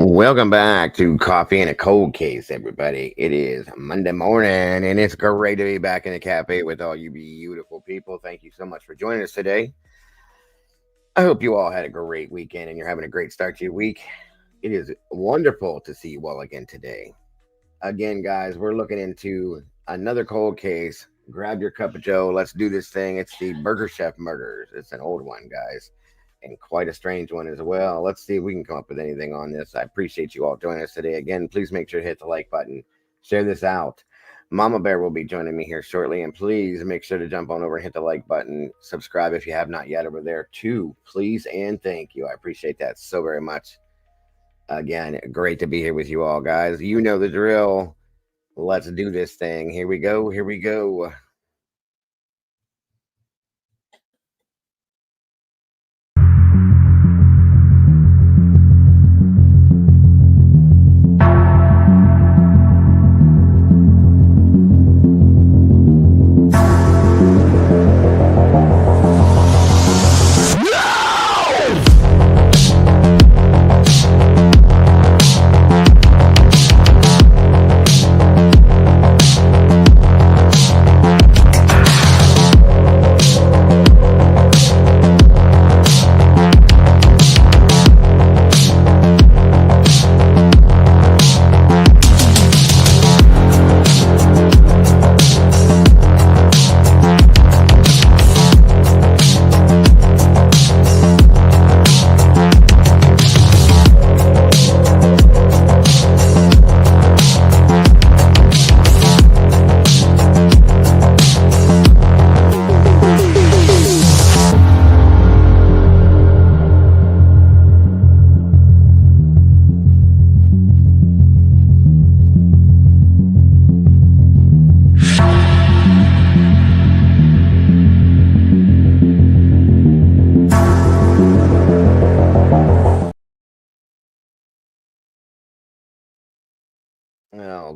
Welcome back to Coffee and a Cold Case, everybody. It is Monday morning, and it's great to be back in the cafe with all you beautiful people. Thank you so much for joining us today. I hope you all had a great weekend and you're having a great start to your week. It is wonderful to see you all again today. Again, guys, we're looking into another cold case. Grab your cup of Joe. Let's do this thing. It's the Burger Chef murders. It's an old one, guys, and quite a strange one as well. Let's see if we can come up with anything on this. I appreciate you all joining us today. Again, please make sure to hit the like button, share this out. Mama Bear will be joining me here shortly, and please make sure to jump on over and hit the like button. Subscribe if you have not yet over there too. Please and thank you. I appreciate that so very much. Again, great to be here with you all, guys. You know the drill. Let's do this thing. Here we go. Here we go.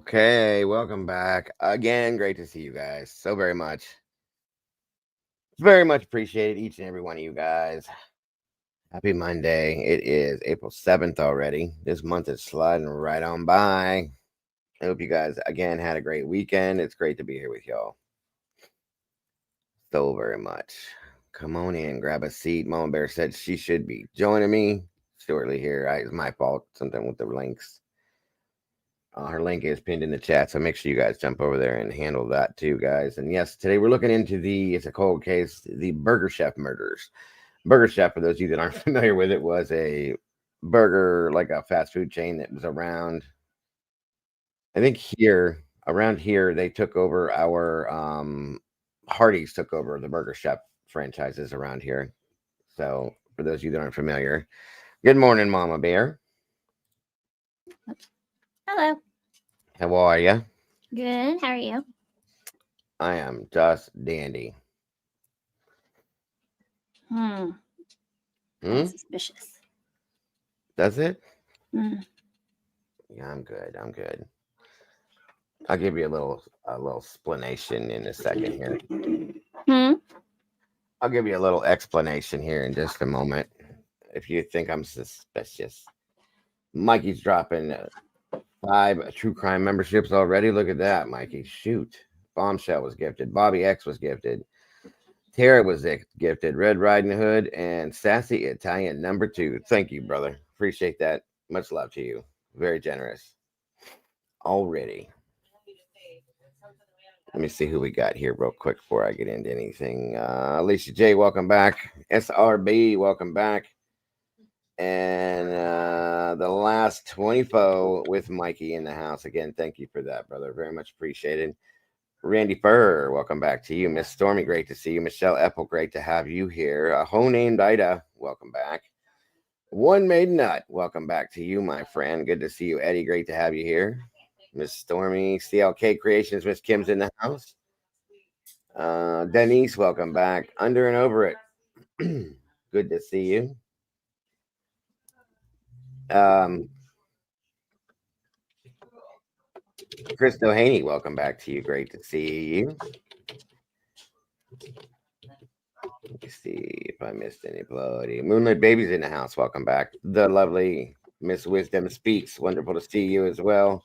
Okay, welcome back again. Great to see you guys so very much. Very much appreciated each and every one of you guys. Happy Monday. It is April 7th already. This month is sliding right on by. I hope you guys again had a great weekend. It's great to be here with y'all. So very much. Come on in, grab a seat. Mama Bear said she should be joining me shortly here. It's my fault. Something with the links. Her link is pinned in the chat, so make sure you guys jump over there and handle that too, guys. And yes, today we're looking into it's a cold case, the Burger Chef murders. Burger Chef, for those of you that aren't familiar with it, was a burger, like a fast food chain that was around. I think around here, they took over Hardee's took over the Burger Chef franchises around here. So for those of you that aren't familiar, good morning, Mama Bear. Hello. How are you? Good. How are you? I am just dandy. That's suspicious. Does it? Mm. Yeah, I'm good. I'm good. I'll give you a little explanation in a second here. I'll give you a little explanation here in just a moment. If you think I'm suspicious, Mikey's dropping 5 true crime memberships already. Look at that, Mikey. Shoot. Bombshell was gifted. Bobby X was gifted. Tara was gifted. Red Riding Hood and Sassy Italian #2. Thank you, brother. Appreciate that. Much love to you. Very generous. Already. Let me see who we got here real quick before I get into anything. Alicia J, welcome back. SRB, welcome back. And the last 24 with Mikey in the house. Again, thank you for that, brother. Very much appreciated. Randy Furr, welcome back to you. Miss Stormy, great to see you. Michelle Epple, great to have you here. Ho named Ida, welcome back. One Made Nut, welcome back to you, my friend. Good to see you, Eddie. Great to have you here. Miss Stormy, CLK Creations, Miss Kim's in the house. Denise, welcome back. Under and Over It. Good to see you. Chris Dohaney, welcome back to you. Great to see you. Let me see if I missed anybody. Moonlit Baby's in the house. Welcome back. The lovely Miss Wisdom Speaks. Wonderful to see you as well.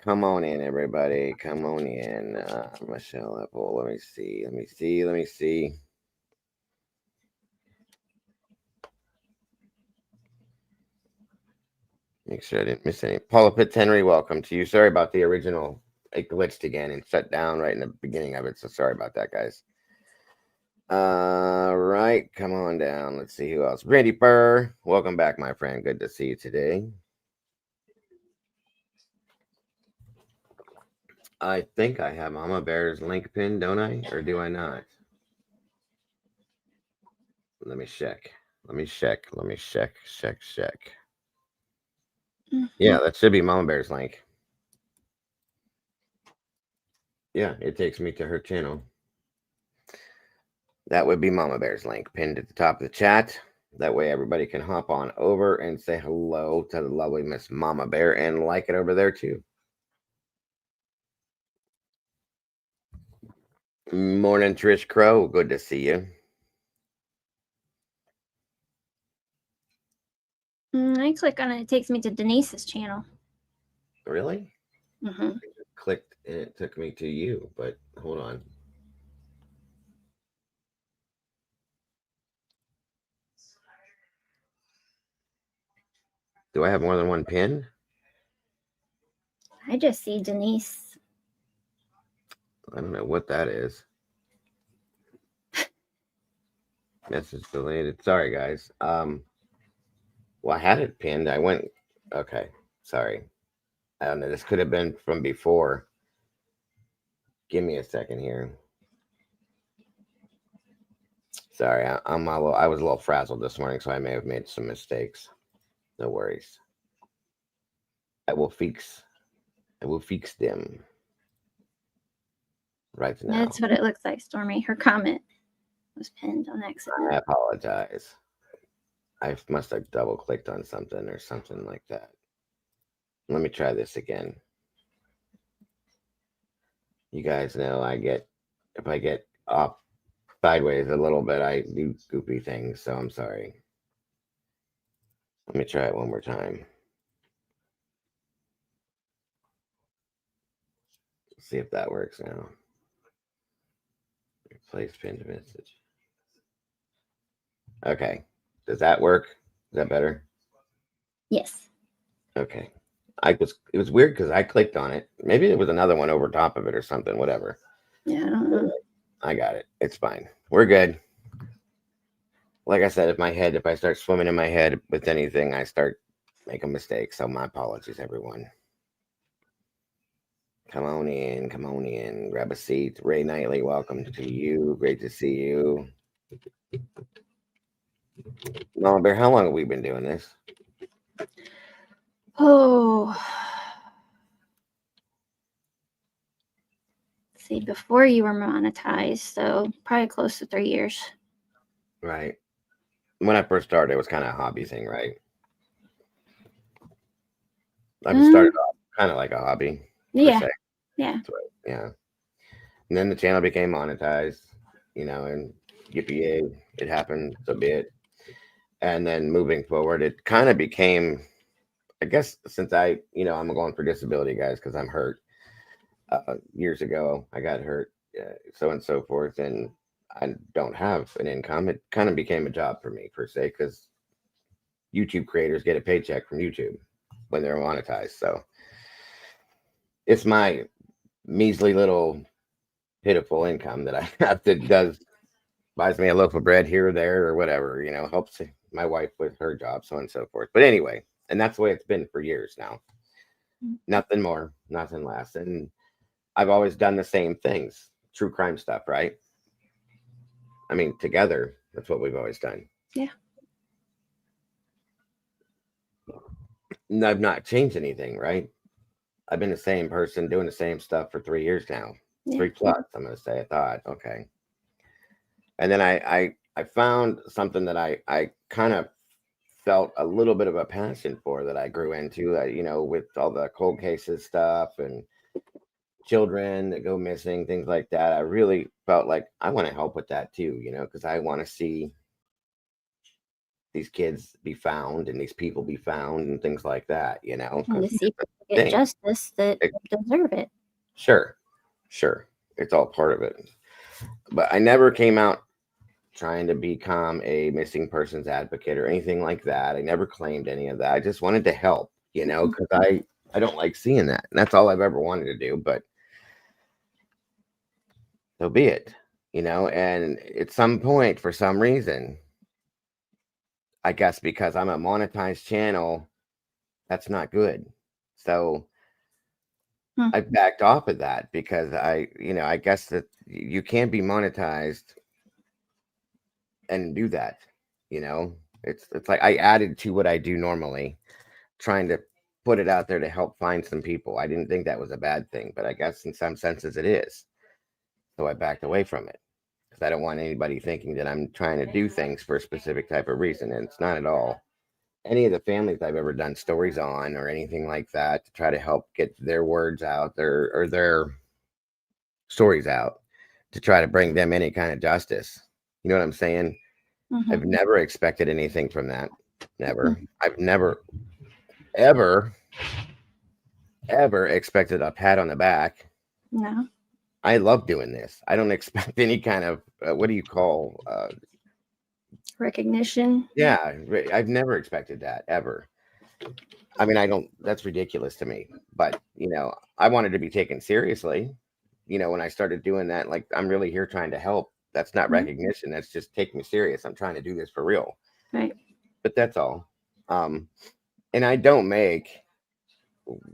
Come on in, everybody. Come on in. Michelle Apple. Let me see. Let me see. Let me see. Make sure I didn't miss any. Paula Fitzhenry, welcome to you. Sorry about the original. It glitched again and shut down right in the beginning of it. So sorry about that, guys. Right. Come on down. Let's see who else. Randy Burr. Welcome back, my friend. Good to see you today. I think I have Mama Bear's link pinned, don't I? Or do I not? Let me check. Let me check. Let me check. Check. Yeah, that should be Mama Bear's link. Yeah, it takes me to her channel. That would be Mama Bear's link pinned at the top of the chat. That way everybody can hop on over and say hello to the lovely Miss Mama Bear and like it over there too. Morning, Trish Crow. Good to see you. I click on it. It takes me to Denise's channel. Really? Mm-hmm. I clicked and it took me to you, but hold on. Do I have more than one pin? I just see Denise. I don't know what that is. Message deleted. Sorry, guys. Well, I had it pinned. I went. Okay. Sorry. I don't know. This could have been from before. Give me a second here. Sorry, I was a little frazzled this morning, so I may have made some mistakes. No worries. I will fix them right now. That's what it looks like, Stormy. Her comment was pinned on accident. I apologize. I must have double clicked on something or something like that. Let me try this again. You guys know if I get off sideways a little bit, I do goofy things, so I'm sorry. Let me try it one more time. See if that works now. Replace pinned message. Okay. Does that work? Is that better? Yes. Okay. It was weird because I clicked on it. Maybe there was another one over top of it or something, whatever. Yeah, I don't know. I got it. It's fine. We're good. Like I said, if I start swimming in my head with anything, I start making mistakes. So my apologies, everyone. Come on in, grab a seat. Ray Knightley, welcome to you. Great to see you. Mama Bear, how long have we been doing this? Oh. See, before you were monetized, so probably close to 3 years. Right. When I first started, it was kind of a hobby thing, right? I just started off kind of like a hobby. Yeah. Per se. Yeah. Yeah. And then the channel became monetized, and yippee, it happened, so be it. And then moving forward, it kind of became, I guess, since I'm going for disability, guys, because I'm hurt. Years ago, I got hurt, so and so forth, and I don't have an income. It kind of became a job for me, per se, because YouTube creators get a paycheck from YouTube when they're monetized. So it's my measly little pitiful income that I have that buys me a loaf of bread here or there or whatever, helps my wife with her job, so on and so forth. But anyway, and that's the way it's been for years now. Nothing more, nothing less. And I've always done the same things, true crime stuff, right? I mean, together, that's what we've always done. Yeah. And I've not changed anything, right? I've been the same person doing the same stuff for 3 years now. Yeah. 3 plus, I'm going to say. I thought, okay. And then I found something that I kind of felt a little bit of a passion for that I grew into, with all the cold cases stuff and children that go missing, things like that. I really felt like I want to help with that too, because I want to see these kids be found and these people be found and things like that, And to because see people get thing. justice that deserve it. Sure, sure, it's all part of it. But I never came out trying to become a missing persons advocate or anything like that. I never claimed any of that. I just wanted to help, because I don't like seeing that. And that's all I've ever wanted to do. But so be it, And at some point, for some reason, I guess because I'm a monetized channel, that's not good. So I backed off of that because I guess that you can't be monetized and do that. It's like I added to what I do normally, trying to put it out there to help find some people. I didn't think that was a bad thing, but I guess in some senses it is. So I backed away from it because I don't want anybody thinking that I'm trying to do things for a specific type of reason, and it's not at all. Any of the families I've ever done stories on or anything like that to try to help get their words out, their stories out, to try to bring them any kind of justice. You know what I'm saying? I've never expected anything from that. Never. I've never, ever, ever expected a pat on the back. No. I love doing this. I don't expect any kind of, what do you call, recognition. yeah, I've never expected that ever. I mean, that's ridiculous to me, but I wanted to be taken seriously. When I started doing that, like, I'm really here trying to help. That's not recognition. That's just take me serious. I'm trying to do this for real. Right. But that's all. And I don't make,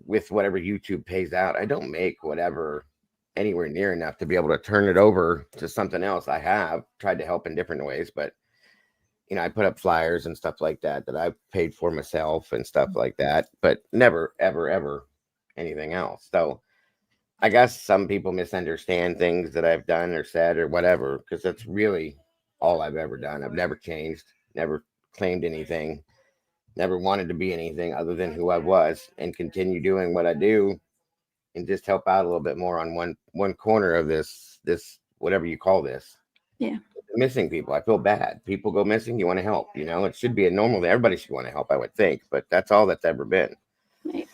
with whatever YouTube pays out, I don't make whatever anywhere near enough to be able to turn it over to something else. I have tried to help in different ways, but I put up flyers and stuff like that I've paid for myself and stuff like that, but never, ever, ever anything else. So I guess some people misunderstand things that I've done or said or whatever, because that's really all I've ever done. I've never changed, never claimed anything, never wanted to be anything other than who I was, and continue doing what I do and just help out a little bit more on one corner of this whatever you call this. Yeah. Missing people. I feel bad. People go missing. You want to help. It should be a normal thing. Everybody should want to help, I would think, but that's all that's ever been. Right.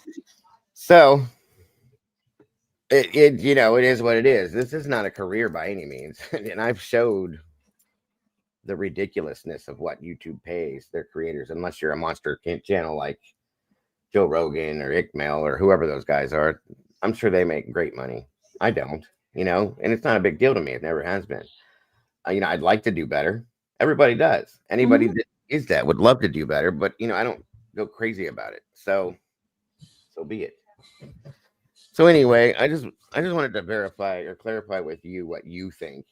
So it is what it is. This is not a career by any means, and I've showed the ridiculousness of what YouTube pays their creators, unless you're a monster channel like Joe Rogan or Ickmail or whoever those guys are. I'm sure they make great money. I don't, and it's not a big deal to me. It never has been. I'd like to do better. Everybody does. Anybody that is that would love to do better, but I don't go crazy about it. So be it. So anyway, I just wanted to verify or clarify with you what you think.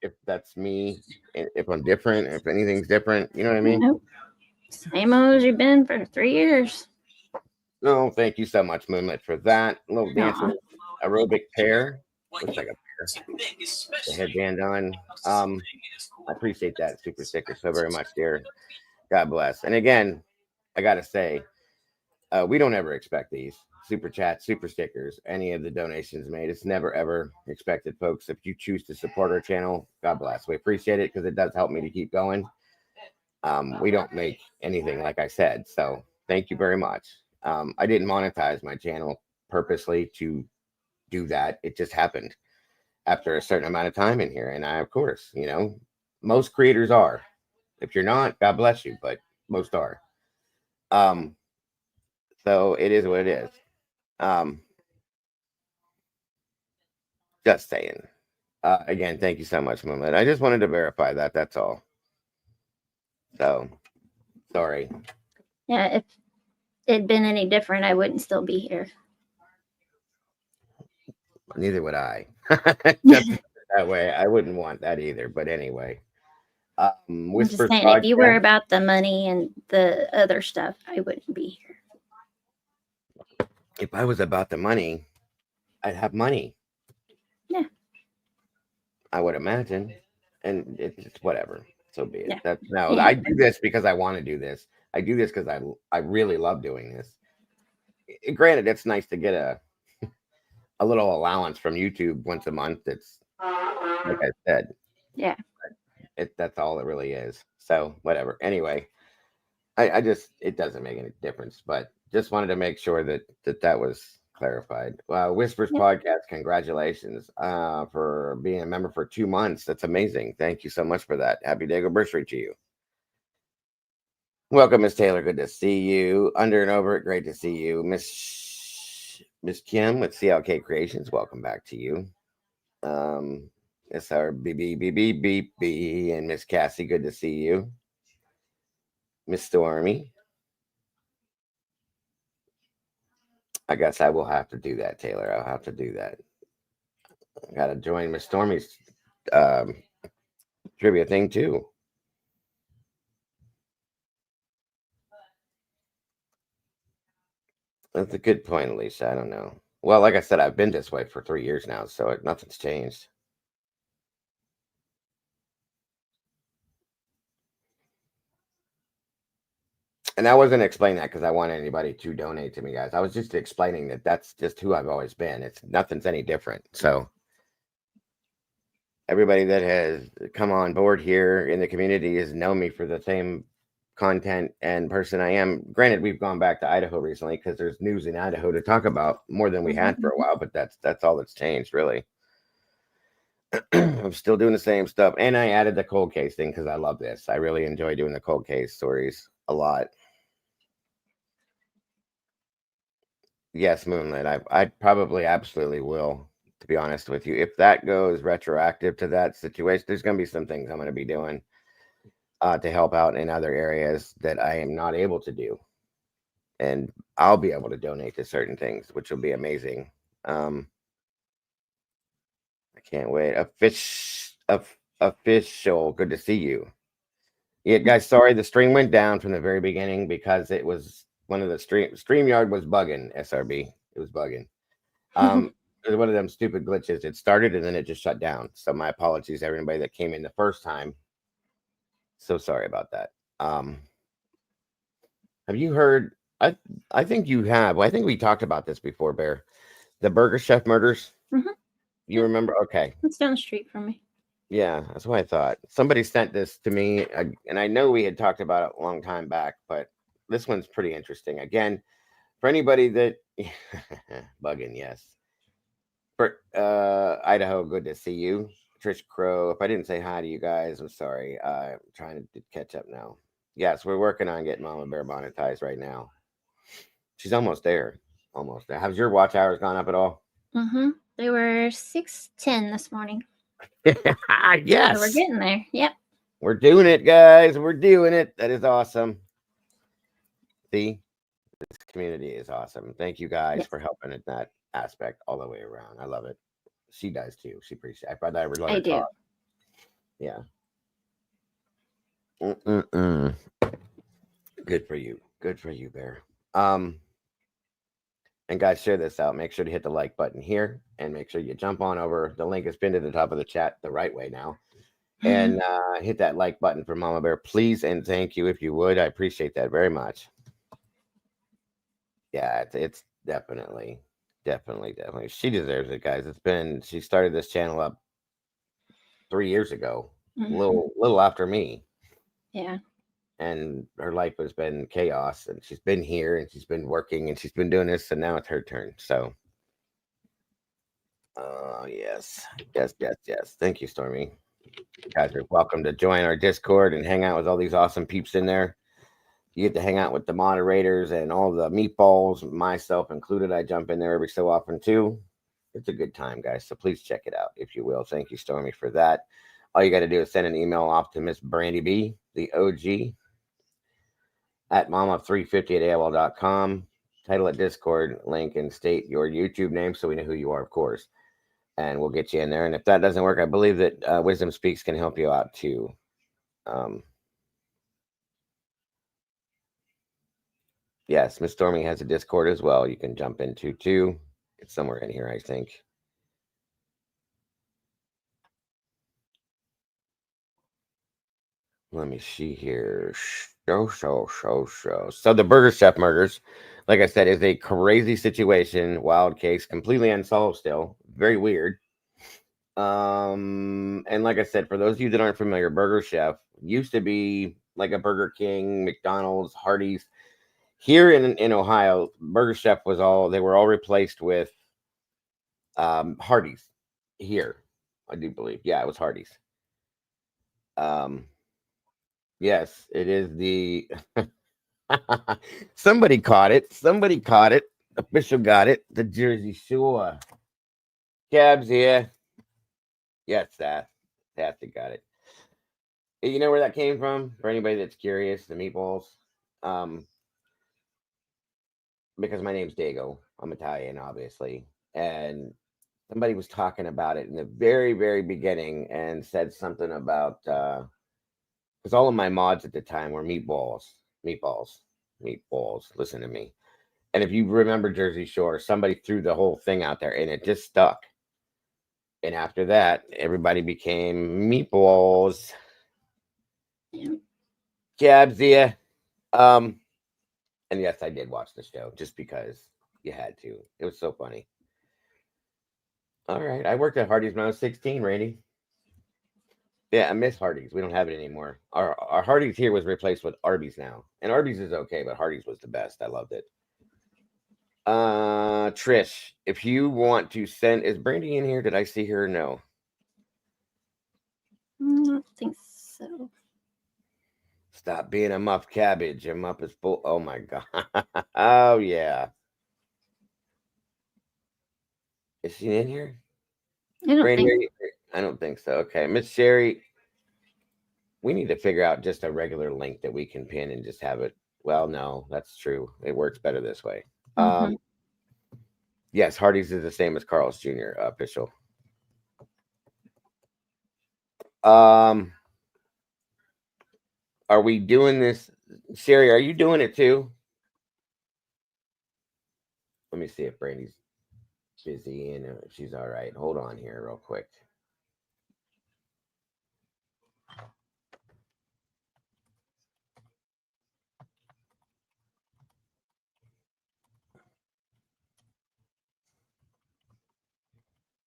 If that's me, if I'm different, if anything's different, you know what I mean? Nope. Same old as you've been for 3 years. No, thank you so much, Moonlit, for that. A little dancing aerobic pair. Looks like a pair. The headband on. I appreciate that super sticker so very much, dear. God bless. And again, I gotta say, we don't ever expect these super chats, super stickers, any of the donations made. It's never ever expected, folks. If you choose to support our channel, God bless. We appreciate it because it does help me to keep going. We don't make anything, like I said, so thank you very much. I didn't monetize my channel purposely to do that. It just happened after a certain amount of time in here, and I, of course, most creators are. If you're not, God bless you, but most are. So it is what it is. Just saying. Again, thank you so much, Moonlit. I just wanted to verify that. That's all. So, sorry. Yeah, if it'd been any different, I wouldn't still be here. Neither would I. Just that way, I wouldn't want that either. But anyway, I'm just saying, if you were about the money and the other stuff, I wouldn't be here. If I was about the money, I'd have money. Yeah. I would imagine, and it's whatever. So be it. Yeah. I do this because I want to do this. I do this because I really love doing this. Granted, it's nice to get a little allowance from YouTube once a month. It's like I said. Yeah. That's all it really is. So whatever. Anyway, I just, it doesn't make any difference, but just wanted to make sure that was clarified. Whispers Yep. Podcast, congratulations for being a member for 2 months. That's amazing. Thank you so much for that. Happy day anniversary to you. Welcome, Miss Taylor. Good to see you. Under and over it, great to see you. Miss Kim with CLK Creations, welcome back to you. SRBBBBB and Miss Cassie, good to see you. Miss Stormy. I guess I will have to do that, Taylor. I'll have to do that. I gotta join Miss Stormy's trivia thing too. That's a good point, Alicia. I don't know. Well, like I said, I've been this way for 3 years now, so nothing's changed. And I wasn't explaining that because I want anybody to donate to me, guys. I was just explaining that that's just who I've always been. It's nothing's any different. So everybody that has come on board here in the community has known me for the same content and person I am. Granted, we've gone back to Idaho recently because there's news in Idaho to talk about more than we had for a while, but that's all that's changed, really. I'm still doing the same stuff, and I added the cold case thing because I love this. I really enjoy doing the cold case stories a lot. Yes, Moonlit. I probably absolutely will, to be honest with you. If that goes retroactive to that situation, there's going to be some things I'm going to be doing to help out in other areas that I am not able to do. And I'll be able to donate to certain things, which will be amazing. I can't wait. Official. Good to see you. Yeah, guys, sorry the stream went down from the very beginning because it was one of the StreamYard was bugging, SRB. It was bugging. It was one of them stupid glitches. It started and then it just shut down. So my apologies to everybody that came in the first time. So sorry about that. Have you heard? I think you have. I think we talked about this before, Bear. The Burger Chef murders. Mm-hmm. You remember? Okay. It's down the street from me. Yeah, that's what I thought. Somebody sent this to me, and I know we had talked about it a long time back, but this one's pretty interesting. Again, for anybody that bugging, yes. For Idaho, good to see you. Trish Crow. If I didn't say hi to you guys, I'm sorry. I'm trying to catch up now. Yes, we're working on getting Mama Bear monetized right now. She's almost there. Almost there. Has your watch hours gone up at all? Mm-hmm. They were 6:10 this morning. Yes. So we're getting there. Yep. We're doing it, guys. We're doing it. That is awesome. See, this community is awesome. Thank you guys for helping in that aspect all the way around. I love it. She does too. She appreciates. I thought I would let her talk. Yeah. Good for you. Good for you, Bear. And guys, share this out. Make sure to hit the like button here and make sure you jump on over. The link is pinned to the top of the chat the right way now. And hit that like button for Mama Bear, please. And thank you if you would. I appreciate that very much. Yeah, it's definitely. She deserves it, guys. She started this channel up 3 years ago, little after me. Yeah. And her life has been chaos, and she's been here and she's been working and she's been doing this, and now it's her turn. So yes. Thank you, Stormy. You guys are welcome to join our Discord and hang out with all these awesome peeps in there. You get to hang out with the moderators and all the meatballs, myself included. I jump in there every so often too. It's a good time, guys. So please check it out if you will. Thank you, Stormy, for that. All you got to do is send an email off to Miss Brandy B, the OG, at mama350@AOL.com. Title it Discord, link, and state your YouTube name so we know who you are, of course. And we'll get you in there. And if that doesn't work, I believe that Wisdom Speaks can help you out too. Yes, Miss Stormy has a Discord as well. You can jump into too. It's somewhere in here, I think. Let me see here. So the Burger Chef murders, like I said, is a crazy situation. Wild case, completely unsolved still. Very weird. And like I said, for those of you that aren't familiar, Burger Chef, Used to be like a Burger King, McDonald's, Hardee's. Here in Ohio, Burger Chef they were all replaced with Hardee's. Here, I do believe. Yeah, it was Hardee's. Um, yes, it is the. Somebody caught it. Somebody caught it. Official got it. The Jersey Shore. Cabs here. Yes, that's it. Got it. You know where that came from? For anybody that's curious, the meatballs. Um, because my name's Dago. I'm Italian, obviously, and somebody was talking about it in the very, very beginning and said something about because all of my mods at the time were meatballs. Listen to me. And if you remember Jersey Shore, somebody threw the whole thing out there, and it just stuck. And after that, everybody became meatballs. Yeah. Jabs here. And yes, I did watch the show just because you had to. It was so funny. All right. I worked at Hardee's when I was 16, Randy. Yeah, I miss Hardee's. We don't have it anymore. Our Hardee's here was replaced with Arby's now. And Arby's is okay, but Hardee's was the best. I loved it. Trish, if you want to send, is Brandy in here? Did I see her? No. I don't think so. Stop being a muff cabbage. A muff is full. Oh my god. Oh yeah. Is she in here? I don't think. I don't think so. Okay, Miss Sherry. We need to figure out just a regular link that we can pin and just have it. Well, no, that's true. It works better this way. Mm-hmm. Yes, Hardee's is the same as Carl's Jr. Official. Are we doing this? Sherry, are you doing it too? Let me see if Brandy's busy and if she's all right. Hold on here real quick.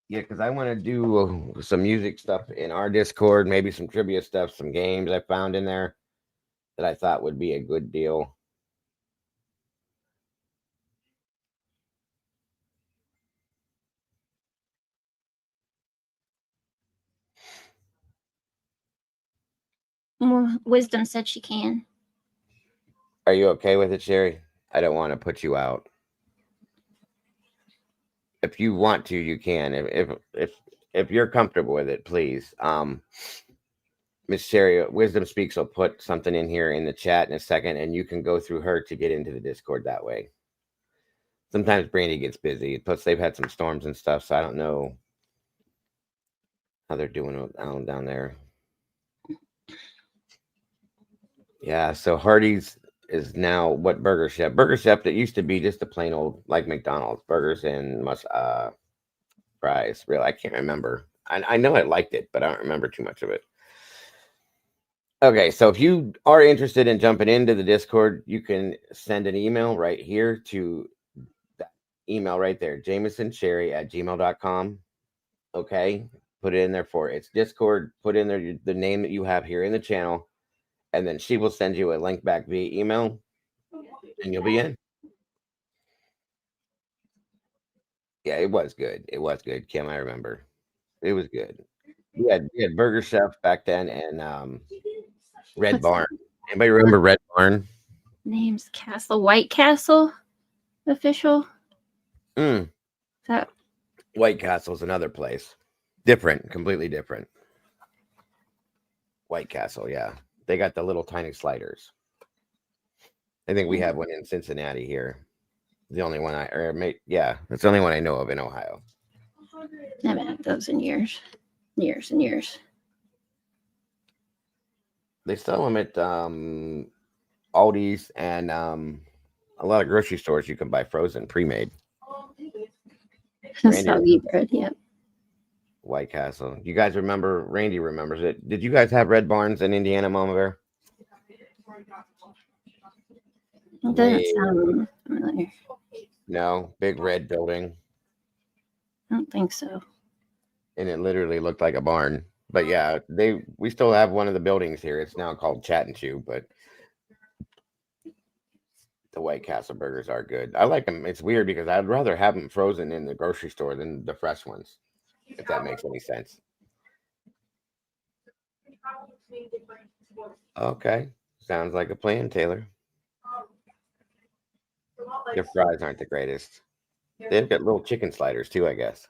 Yeah, because I want to do some music stuff in our Discord, maybe some trivia stuff, some games I found in there that I thought would be a good deal. Well, Wisdom said she can. Are you okay with it, Sherry? I don't want to put you out. If you want to, you can. If you're comfortable with it, please. Miss Sherry, Wisdom Speaks will put something in here in the chat in a second, and you can go through her to get into the Discord that way. Sometimes Brandy gets busy. Plus, they've had some storms and stuff, so I don't know how they're doing down there. Yeah, so Hardee's is now what Burger Chef? Burger Chef that used to be just a plain old like McDonald's burgers and fries. Really, I can't remember. I know I liked it, but I don't remember too much of it. Okay, so if you are interested in jumping into the Discord, you can send an email right here to that email right there, jamesonsherry@gmail.com. Okay, put it in there for it's Discord. Put in there the name that you have here in the channel, and then she will send you a link back via email, and you'll be in. Yeah, it was good. It was good, Kim. I remember. It was good. We had Burger Chef back then and Red Barn. Anybody remember Red Barn? Name's Castle. White Castle official. That White Castle's another place. Different, completely different. White Castle, yeah. They got the little tiny sliders. I think we have one in Cincinnati here. The only one that's the only one I know of in Ohio. I haven't had those in years and years. They sell them at Aldi's and a lot of grocery stores. You can buy frozen, pre-made. Soggy bread, yep. White Castle. You guys remember? Randy remembers it. Did you guys have Red Barns in Indiana, Mama Bear? It doesn't sound familiar. No, big red building. I don't think so. And it literally looked like a barn. But yeah, we still have one of the buildings here. It's now called Chat and Chew, but the White Castle burgers are good. I like them. It's weird because I'd rather have them frozen in the grocery store than the fresh ones, if that makes any sense. Okay. Sounds like a plan, Taylor. Their fries aren't the greatest. They've got little chicken sliders too, I guess.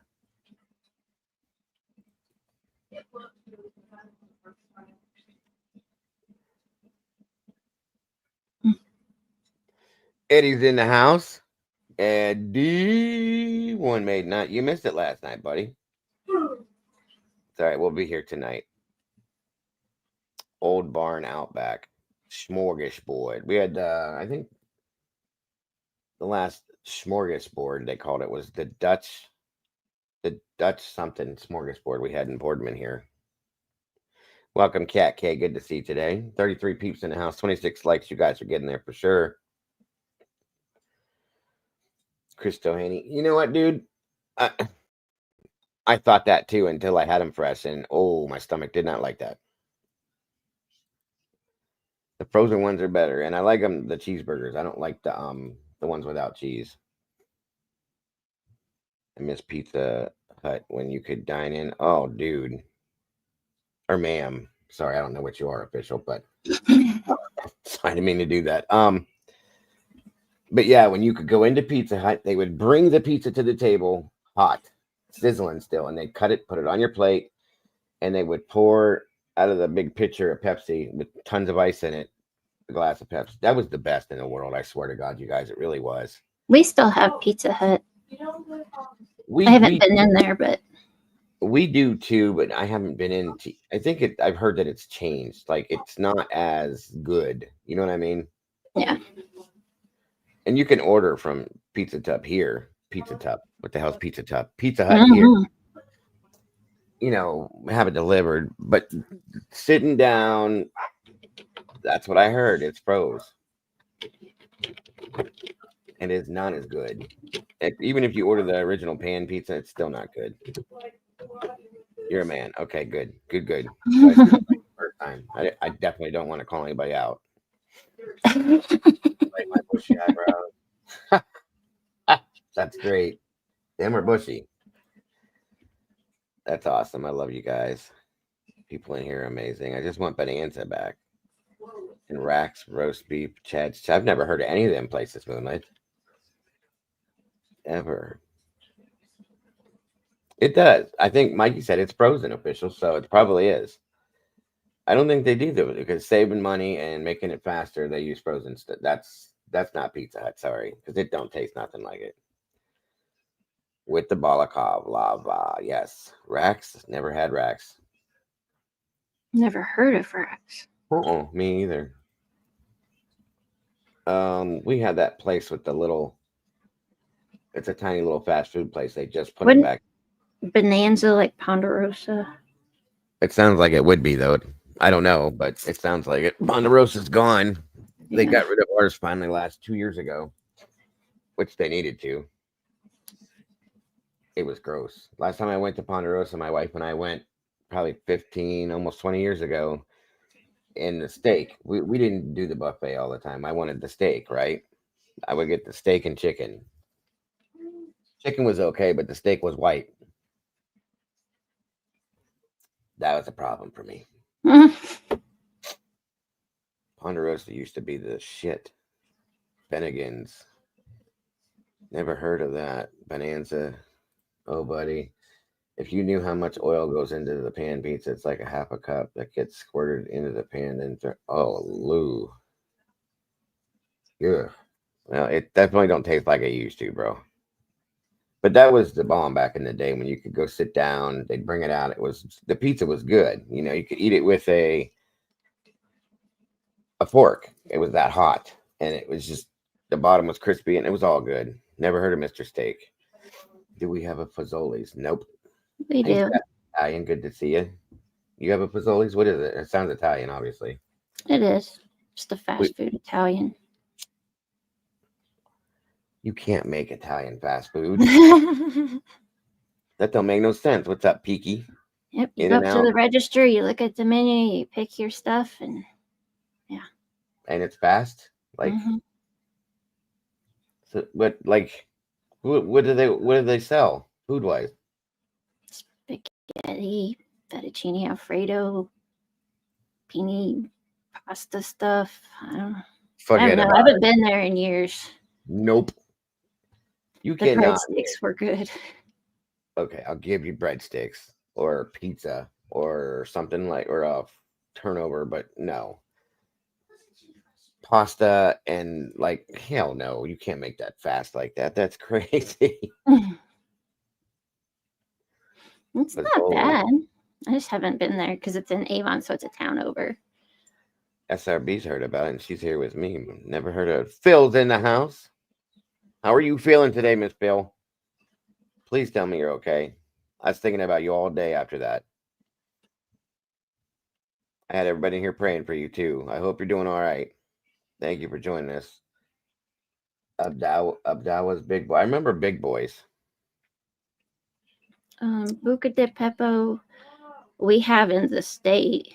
Eddie's in the house. Eddie, one made night. You missed it last night, buddy. It's all right. We'll be here tonight. Old Barn Outback Smorgasbord. We had, I think, the last smorgasbord they called it was the Dutch something smorgasbord we had in Boardman here. Welcome, Cat K. Good to see you today. 33 peeps in the house. 26 likes. You guys are getting there for sure. Christo Haney. You know what, dude? I thought that too until I had them fresh, and oh, my stomach did not like that. The frozen ones are better, and I like them, the cheeseburgers. I don't like the ones without cheese. I miss Pizza Hut when you could dine in. Oh, dude. Or ma'am. Sorry, I don't know what you are, official, but I didn't mean to do that. But yeah, when you could go into Pizza Hut, they would bring the pizza to the table hot, sizzling still, and they'd cut it, put it on your plate, and they would pour out of the big pitcher of Pepsi with tons of ice in it, a glass of Pepsi. That was the best in the world. I swear to God, you guys, it really was. We still have Pizza Hut. I haven't been in there, but we do too. But I haven't been in. I think I've heard that it's changed. Like it's not as good. You know what I mean? Yeah. And you can order from Pizza Tub here. Pizza Tub. What the hell's Pizza Tub? Pizza Hut here. You know, have it delivered. But sitting down, that's what I heard. It's froze. And it's not as good. Even if you order the original pan pizza, it's still not good. You're a man. Okay, good. Good. So first time. I definitely don't want to call anybody out. Like my bushy eyebrows. That's great. Them are bushy. That's awesome. I love you guys. People in here are amazing. I just want Bonanza back. And Rax, roast beef, Chad's. I've never heard of any of them places, Moonlight. Ever. It does. I think Mikey said it's frozen, official, so it probably is. I don't think they do though, because saving money and making it faster, they use frozen stuff. That's not Pizza Hut, sorry, because it don't taste nothing like it. With the Balakov lava, yes. Rax, never had Rax. Never heard of Rax. Me either. We had that place with the little. It's a tiny little fast food place. They just put it back. Bonanza like Ponderosa. It sounds like it would be though. I don't know, but it sounds like it. Ponderosa's gone. Yeah. They got rid of ours finally last 2 years ago, which they needed to. It was gross. Last time I went to Ponderosa, my wife and I went probably 15, almost 20 years ago. And the steak, we didn't do the buffet all the time. I wanted the steak, right? I would get the steak and chicken. Chicken was okay, but the steak was white. That was a problem for me. Ponderosa used to be the shit. Bennigan's. Never heard of that. Bonanza. Oh, buddy. If you knew how much oil goes into the pan pizza, it's like a half a cup that gets squirted into the pan. Lou. Yeah. Well, it definitely don't taste like it used to, bro. But that was the bomb back in the day when you could go sit down. They'd bring it out. The pizza was good. You know, you could eat it with a fork. It was that hot, and it was just the bottom was crispy, and it was all good. Never heard of Mr. Steak. Do we have a Fazoli's? Nope. We do. Italian. Good to see you. You have a Fazoli's? What is it? It sounds Italian, obviously. It is. Just a fast food Italian. You can't make Italian fast food. That don't make no sense. What's up, Peaky? Yep, you go up to the register, you look at the menu, you pick your stuff, and yeah. And it's fast? Like, so, what do they sell food-wise? Spaghetti, fettuccine Alfredo, penne, pasta stuff. I don't know. I haven't been there in years. Nope. You the cannot. Breadsticks were good. Okay, I'll give you breadsticks or pizza or something like, or a turnover, but no. Pasta and like, hell no, you can't make that fast like that. That's crazy. It's not bad. I just haven't been there because it's in Avon, so it's a town over. SRB's heard about it, and she's here with me. Never heard of it. Phil's in the house. How are you feeling today, Miss Phil? Please tell me you're okay. I was thinking about you all day after that. I had everybody here praying for you, too. I hope you're doing all right. Thank you for joining us. Abdawa's Big Boy. I remember Big Boys. Buca de Beppo, we have in the state.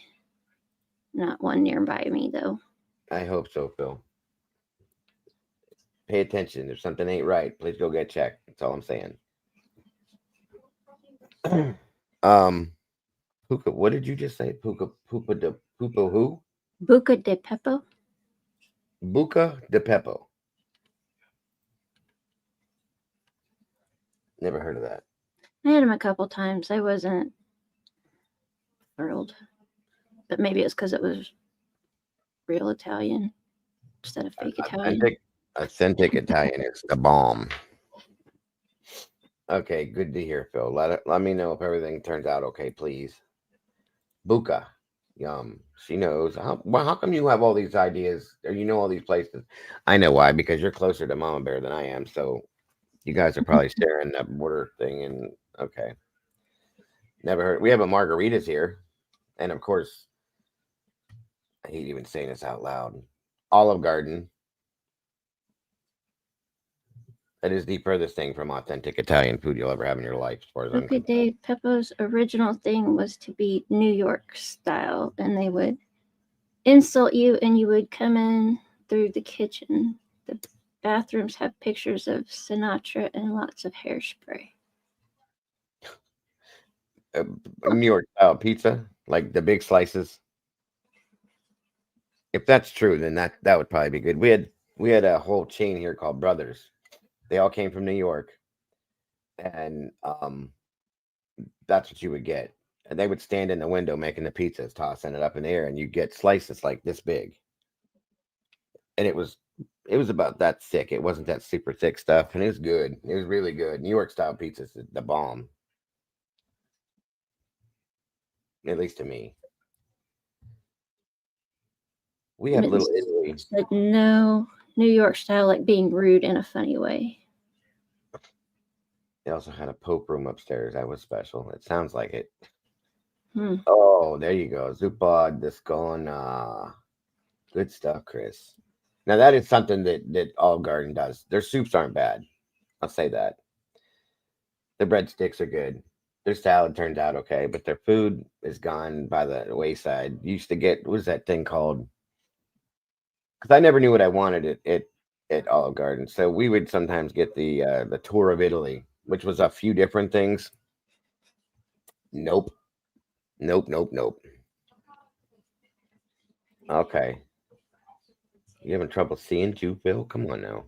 Not one nearby me, though. I hope so, Phil. Pay attention. If something ain't right, please go get checked. That's all I'm saying. Puka, what did you just say? Puka de who? Buca de Beppo. Buca de Beppo. Never heard of that. I had him a couple times. I wasn't thrilled, but maybe it's because it was real Italian instead of fake Italian. Authentic Italian is the bomb. Okay, good to hear, Phil. Let me know if everything turns out okay, please. Buca, yum. She knows. How come you have all these ideas, or you know all these places? I know why, because you're closer to Mama Bear than I am. So you guys are probably sharing that border thing. And okay, never heard. We have a margaritas here, and of course, I hate even saying this out loud. Olive Garden. That is the furthest thing from authentic Italian food you'll ever have in your life, as far as I'm concerned. Buca de Beppo's original thing was to be New York style, and they would insult you, and you would come in through the kitchen. The bathrooms have pictures of Sinatra and lots of hairspray. New York style pizza, like the big slices. If that's true, then that would probably be good. We had a whole chain here called Brothers. They all came from New York, and that's what you would get. And they would stand in the window making the pizzas, tossing it up in the air, and you get slices like this big. And it was about that thick. It wasn't that super thick stuff, and it was good. It was really good. New York style pizzas, the bomb. At least to me. We have Little Italy. Said no, New York style, like being rude in a funny way. They also had a Pope room upstairs. That was special. It sounds like it. Oh, there you go. Zuppa Discona. Good stuff, Chris. Now that is something that Olive Garden does. Their soups aren't bad. I'll say that. The breadsticks are good. Their salad turns out okay, but their food is gone by the wayside. You used to get, what was that thing called? Because I never knew what I wanted at Olive Garden. So we would sometimes get the tour of Italy, which was a few different things. Nope. Okay. You having trouble seeing too, Phil? Come on now.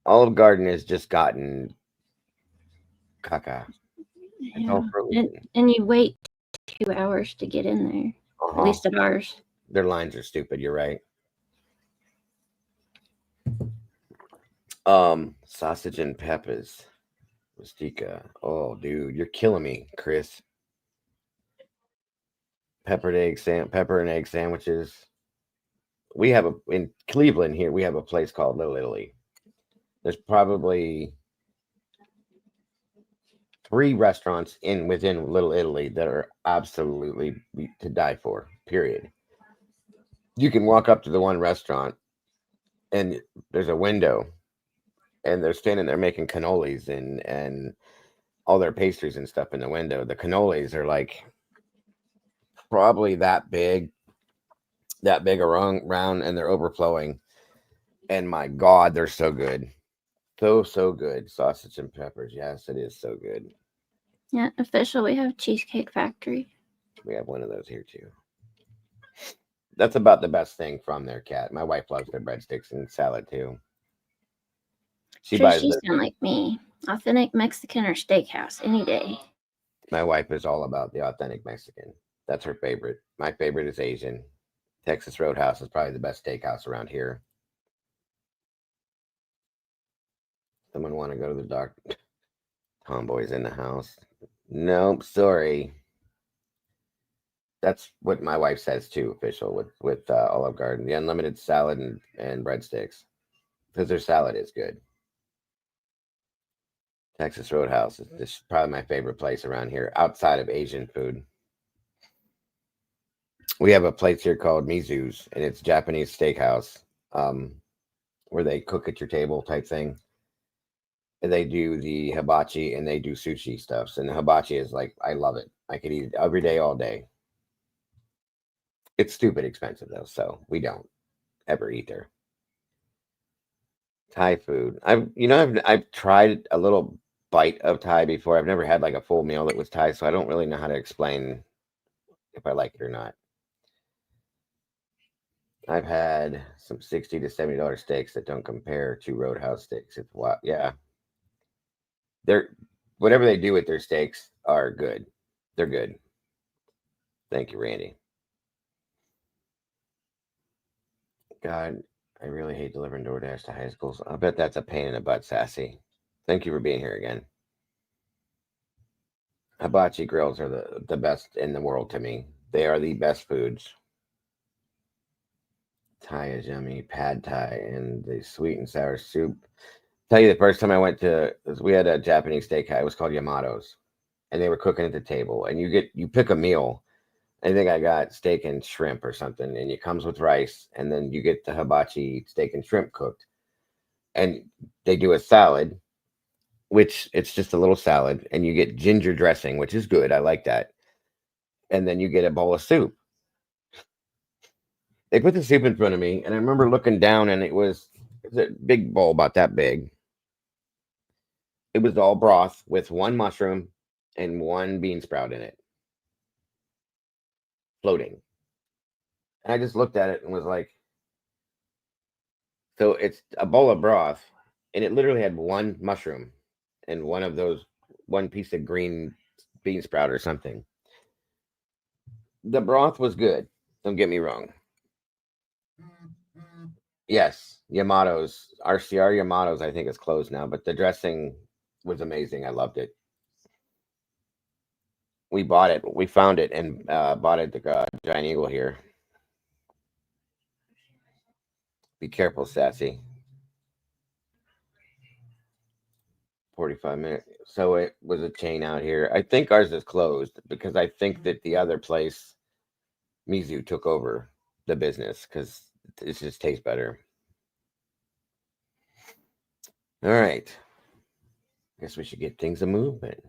Olive Garden has just gotten caca. Yeah. And you wait 2 hours to get in there. At least at ours. Their lines are stupid. You're right. Sausage and peppers. Rustica. Oh, dude, you're killing me, Chris. Pepper and egg sandwiches. We have in Cleveland here. We have a place called Little Italy. There's probably 3 restaurants within Little Italy that are absolutely to die for. Period. You can walk up to the one restaurant, and there's a window, and they're standing there making cannolis and all their pastries and stuff in the window. The cannolis are like probably that big around round, and they're overflowing. And my God, they're so good. So good. Sausage and peppers. Yes, it is so good. Yeah, official. We have Cheesecake Factory. We have one of those here too. That's about the best thing from their cat. My wife loves their breadsticks and salad too. She Trish, buys you the. sound like me. Authentic Mexican or steakhouse any day. My wife is all about the authentic Mexican. That's her favorite. My favorite is Asian. Texas Roadhouse is probably the best steakhouse around here. Someone want to go to the doctor? Tomboys in the house. Nope, sorry. That's what my wife says too. Official with Olive Garden, the unlimited salad and breadsticks, because their salad is good. Texas Roadhouse is probably my favorite place around here outside of Asian food. We have a place here called Mizu's, and it's Japanese steakhouse, um, where they cook at your table type thing. And they do the hibachi and they do sushi stuffs. And the hibachi is like, I love it. I could eat it every day, all day. It's stupid expensive though, so we don't ever eat there. Thai food. I've tried a little bite of Thai before. I've never had like a full meal that was Thai, so I don't really know how to explain if I like it or not. I've had some $60 to $70 steaks that don't compare to Roadhouse steaks. It's what, yeah, they're whatever they do with their steaks are good. They're good. Thank you, Randy. God, I really hate delivering DoorDash to high schools. I bet that's a pain in the butt, Sassy. Thank you for being here again. Hibachi grills are the best in the world to me. They are the best foods. Thai is yummy, pad Thai, and the sweet and sour soup. Tell you the first time I went to, we had a Japanese steakhouse. It was called Yamato's, and they were cooking at the table. And you pick a meal. I think I got steak and shrimp or something, and it comes with rice, and then you get the hibachi steak and shrimp cooked, and they do a salad, which it's just a little salad, and you get ginger dressing, which is good. I like that, and then you get a bowl of soup. They put the soup in front of me, and I remember looking down, and it was a big bowl about that big. It was all broth with one mushroom and one bean sprout in it, floating. And I just looked at it and was like, so it's a bowl of broth, and it literally had one mushroom and one piece of green bean sprout or something. The broth was good. Don't get me wrong. Yes, Yamato's RCR Yamato's. I think it's closed now, but the dressing was amazing. I loved it. We bought it. We found it and bought it at the Giant Eagle here. Be careful, Sassy. 45 minutes. So it was a chain out here. I think ours is closed because I think that the other place, Mizu, took over the business because it just tastes better. All right. Guess we should get things a movement.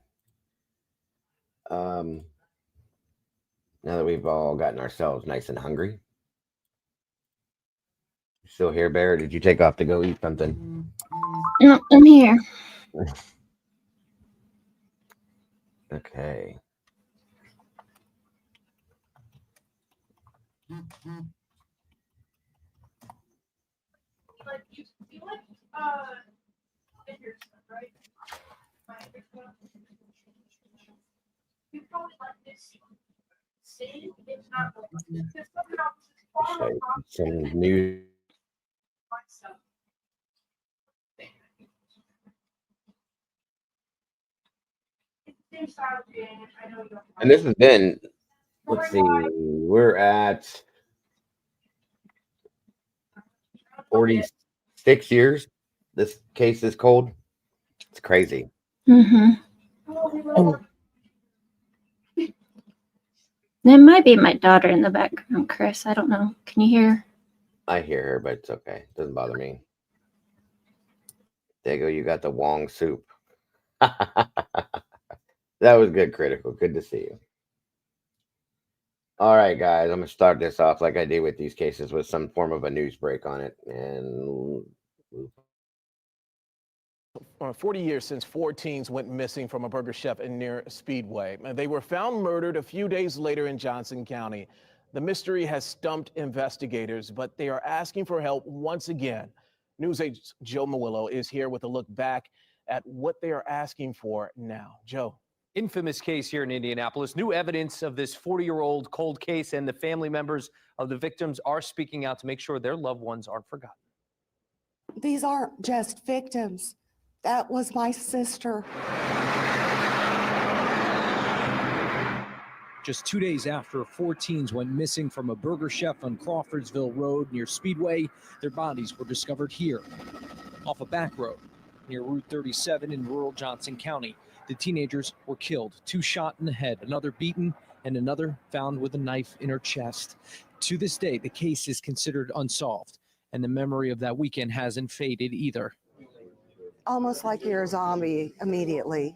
Um, now that we've all gotten ourselves nice and hungry. Still here, Bear? Or did you take off to go eat something? No, I'm here. Okay. So, some news. And this has been, let's see, we're at 46 years. This case is cold. It's crazy. Mm-hmm. There might be my daughter in the background, Chris. I don't know. Can you hear? I hear her, but it's okay. Doesn't bother me. There you go. You got the Wong soup. That was good, Critical. Good to see you. All right, guys, I'm gonna start this off like I do with these cases with some form of a news break on it, and 40 years since 4 teens went missing from a burger chef in near Speedway. They were found murdered a few days later in Johnson County. The mystery has stumped investigators, but they are asking for help once again. News 8's Joe Muillo is here with a look back at what they are asking for now. Joe. Infamous case here in Indianapolis. New evidence of this 40-year-old cold case, and the family members of the victims are speaking out to make sure their loved ones aren't forgotten. These aren't just victims. That was my sister. Just 2 days after 4 teens went missing from a burger chef on Crawfordsville Road near Speedway, their bodies were discovered here, off a back road near Route 37 in rural Johnson County. The teenagers were killed, 2 shot in the head, another beaten, and another found with a knife in her chest. To this day, the case is considered unsolved, and the memory of that weekend hasn't faded either. Almost like you're a zombie immediately.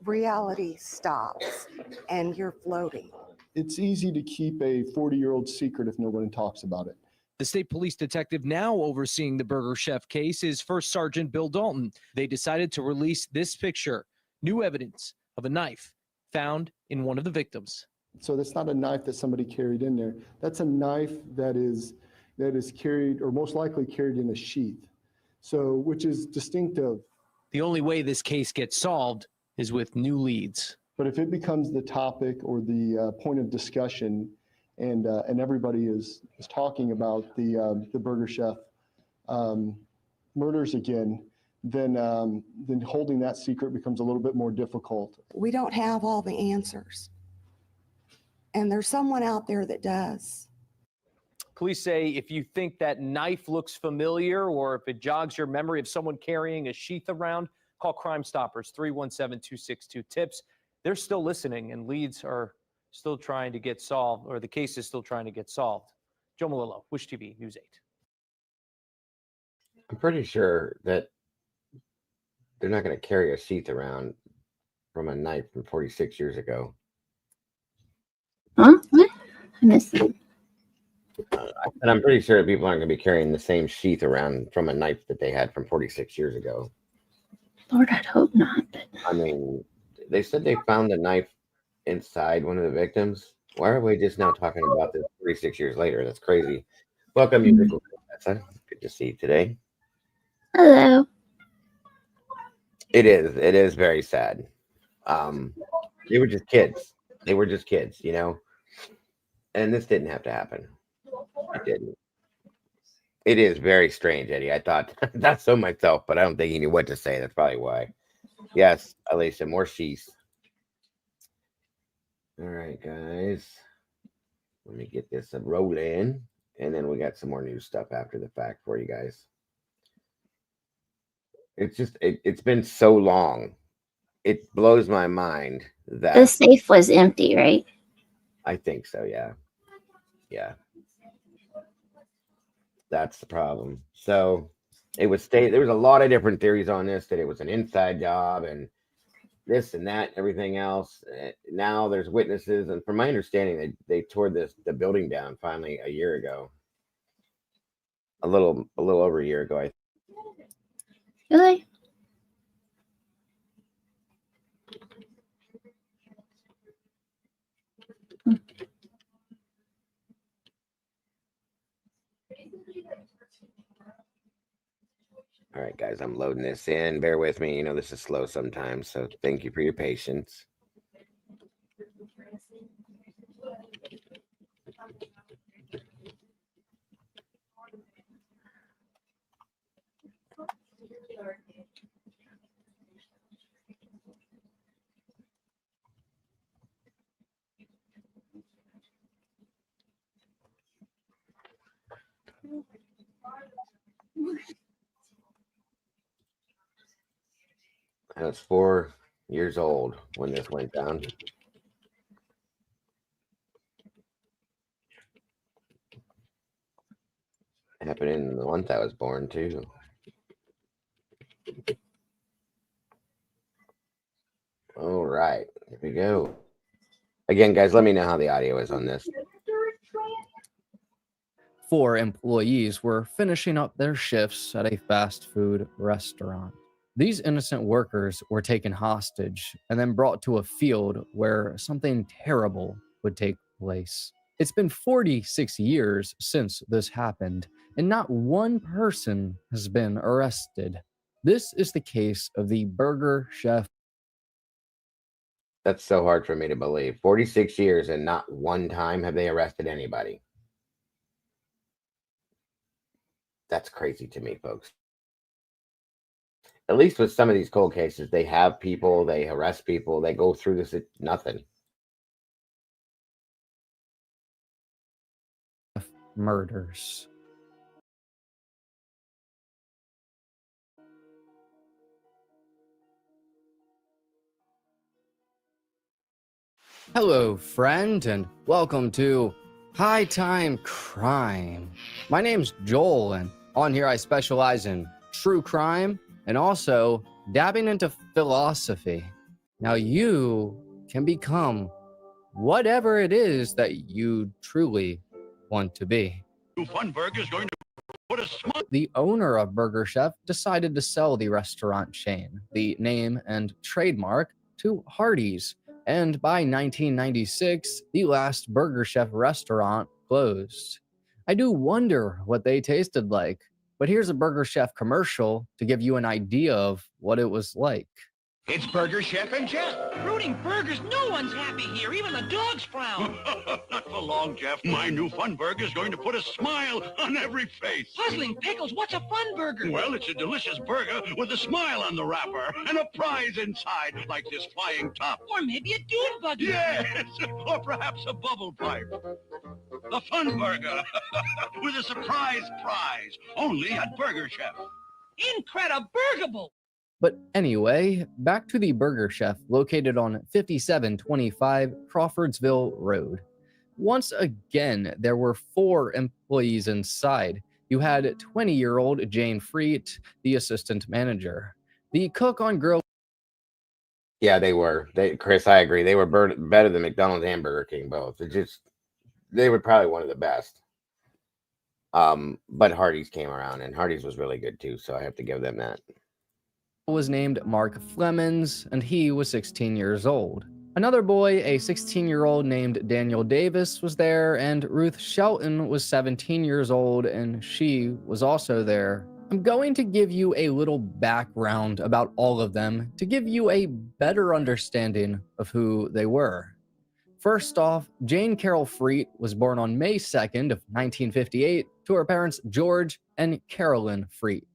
Reality stops and you're floating. It's easy to keep a 40-year-old secret if nobody talks about it. The state police detective now overseeing the burger chef case is First Sergeant Bill Dalton. They decided to release this picture, new evidence of a knife found in one of the victims. So that's not a knife that somebody carried in there. That's a knife that is carried, or most likely carried in a sheath. So, which is distinctive. The only way this case gets solved is with new leads. But if it becomes the topic or the point of discussion, and everybody is talking about the burger chef murders again, then holding that secret becomes a little bit more difficult. We don't have all the answers. And there's someone out there that does. Police say if you think that knife looks familiar or if it jogs your memory of someone carrying a sheath around, call Crime Stoppers 317-262-TIPS. They're still listening, and leads are still trying to get solved, or the case is still trying to get solved. Joe Muillo, Wish TV, News 8. I'm pretty sure that they're not going to carry a sheath around from a knife from 46 years ago. Huh? What? I missed that. And I'm pretty sure people aren't going to be carrying the same sheath around from a knife that they had from 46 years ago. Lord, I'd hope not. But I mean, they said they found the knife inside one of the victims. Why are we just now talking about this 46 years later? That's crazy. Welcome, musical. Good to see you today. hello. It is very sad. They were just kids. They were just kids, you know. And this didn't have to happen. It didn't. It is very strange, Eddie. I thought that's so myself, but I don't think he knew what to say. That's probably why. Yes, Alicia, more sheaths. All right, guys. Let me get this rolling, and then we got some more new stuff after the fact for you guys. It's just it's been so long. It blows my mind that The safe was empty, right? I think so. Yeah. Yeah. That's the problem. So it was there was a lot of different theories on this, that it was an inside job and this and that, everything else. Now there's witnesses, and from my understanding, they tore the building down finally a year ago. A little over a year ago, I think. Really? All right, guys, I'm loading this in. Bear with me. You know, this is slow sometimes, so thank you for your patience. I was 4 years old when this went down. It happened in the month I was born, too. All right, here we go. Again, guys, let me know how the audio is on this. 4 employees were finishing up their shifts at a fast food restaurant. These innocent workers were taken hostage and then brought to a field where something terrible would take place. It's been 46 years since this happened, and not one person has been arrested. This is the case of the burger chef. That's so hard for me to believe. 46 years and not one time have they arrested anybody. That's crazy to me, folks. At least with some of these cold cases, they have people, they arrest people, they go through this, nothing. Murders. Hello, friend, and welcome to High Time Crime. My name's Joel, and on here I specialize in true crime and also dabbing into philosophy. Now you can become whatever it is that you truly want to be. Funburger's going to put a smile. The owner of Burger Chef decided to sell the restaurant chain, the name and trademark, to Hardee's. And by 1996, the last Burger Chef restaurant closed. I do wonder what they tasted like, but here's a Burger Chef commercial to give you an idea of what it was like. It's Burger Chef and Jeff. Rooting burgers, no one's happy here. Even the dogs frown. Not for long, Jeff. My new Funburger's going to put a smile on every face. Puzzling pickles, what's a fun burger? Well, it's a delicious burger with a smile on the wrapper and a prize inside, like this flying top. Or maybe a dune buggy. Yes, or perhaps a bubble pipe. The Funburger with a surprise prize, only at Burger Chef. Incrediburgable. But anyway, back to the Burger Chef located on 5725 Crawfordsville Road. Once again, there were 4 employees inside. You had 20-year-old Jane Freet, the assistant manager. The cook on grill. Yeah, they were. Chris, I agree. They were better than McDonald's and Burger King both. They were probably one of the best. But Hardee's came around, and Hardee's was really good too, so I have to give them that. Was named Mark Flemons, and he was 16 years old. Another boy, a 16-year-old named Daniel Davis, was there, and Ruth Shelton was 17 years old, and she was also there. I'm going to give you a little background about all of them to give you a better understanding of who they were. First off, Jane Carol Freet was born on May 2nd of 1958 to her parents George and Carolyn Freet.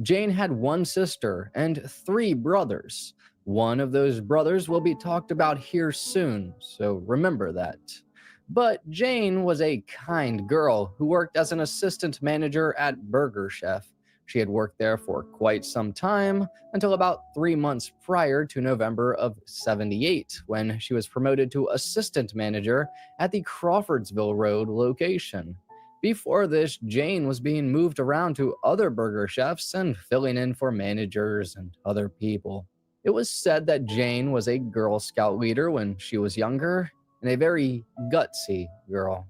Jane had 1 sister and 3 brothers. One of those brothers will be talked about here soon, so remember that. But Jane was a kind girl who worked as an assistant manager at Burger Chef. She had worked there for quite some time, until about 3 months prior to November of '78, when she was promoted to assistant manager at the Crawfordsville Road location. Before this, Jane was being moved around to other Burger Chefs and filling in for managers and other people. It was said that Jane was a Girl Scout leader when she was younger, and a very gutsy girl.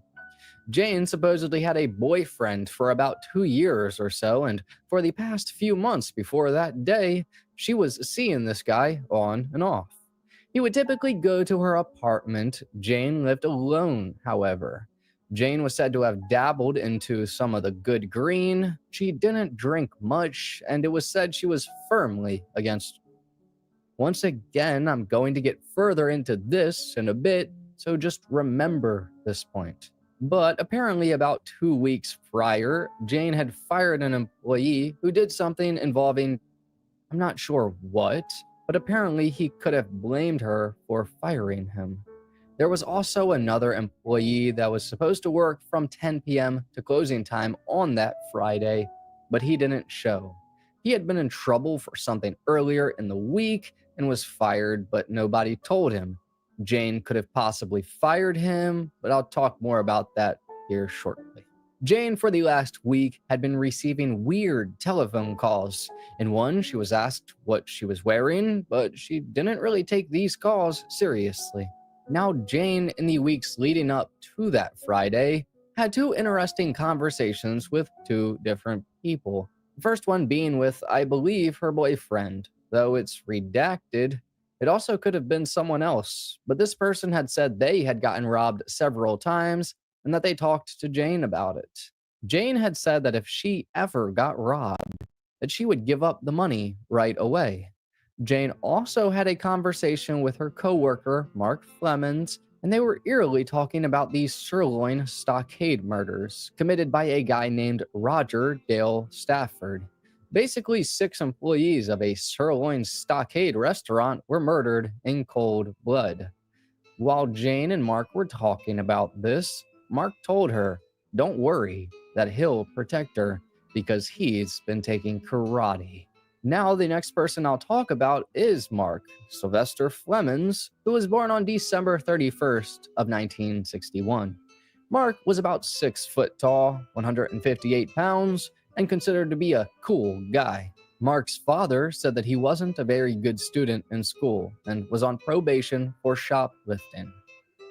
Jane supposedly had a boyfriend for about 2 years or so, and for the past few months before that day, she was seeing this guy on and off. He would typically go to her apartment. Jane lived alone, however. Jane was said to have dabbled into some of the good green. She didn't drink much, and it was said she was firmly against. Once again, I'm going to get further into this in a bit, so just remember this point. But apparently about 2 weeks prior, Jane had fired an employee who did something involving, I'm not sure what, but apparently he could have blamed her for firing him. There was also another employee that was supposed to work from 10 p.m. to closing time on that Friday, but he didn't show. He had been in trouble for something earlier in the week and was fired, but nobody told him. Jane could have possibly fired him, but I'll talk more about that here shortly. Jane, for the last week, had been receiving weird telephone calls. In one, she was asked what she was wearing, but she didn't really take these calls seriously. Now, Jane, in the weeks leading up to that Friday, had two interesting conversations with two different people. The first one being with, I believe, her boyfriend. Though it's redacted, it also could have been someone else. But this person had said they had gotten robbed several times and that they talked to Jane about it. Jane had said that if she ever got robbed, that she would give up the money right away. Jane also had a conversation with her coworker, Mark Flemons, and they were eerily talking about the Sirloin Stockade murders committed by a guy named Roger Dale Stafford. Basically, 6 employees of a Sirloin Stockade restaurant were murdered in cold blood. While Jane and Mark were talking about this, Mark told her, "Don't worry, that he'll protect her because he's been taking karate." Now, the next person I'll talk about is Mark Sylvester Flemons, who was born on December 31st of 1961. Mark was about 6 foot tall, 158 pounds, and considered to be a cool guy. Mark's father said that he wasn't a very good student in school and was on probation for shoplifting.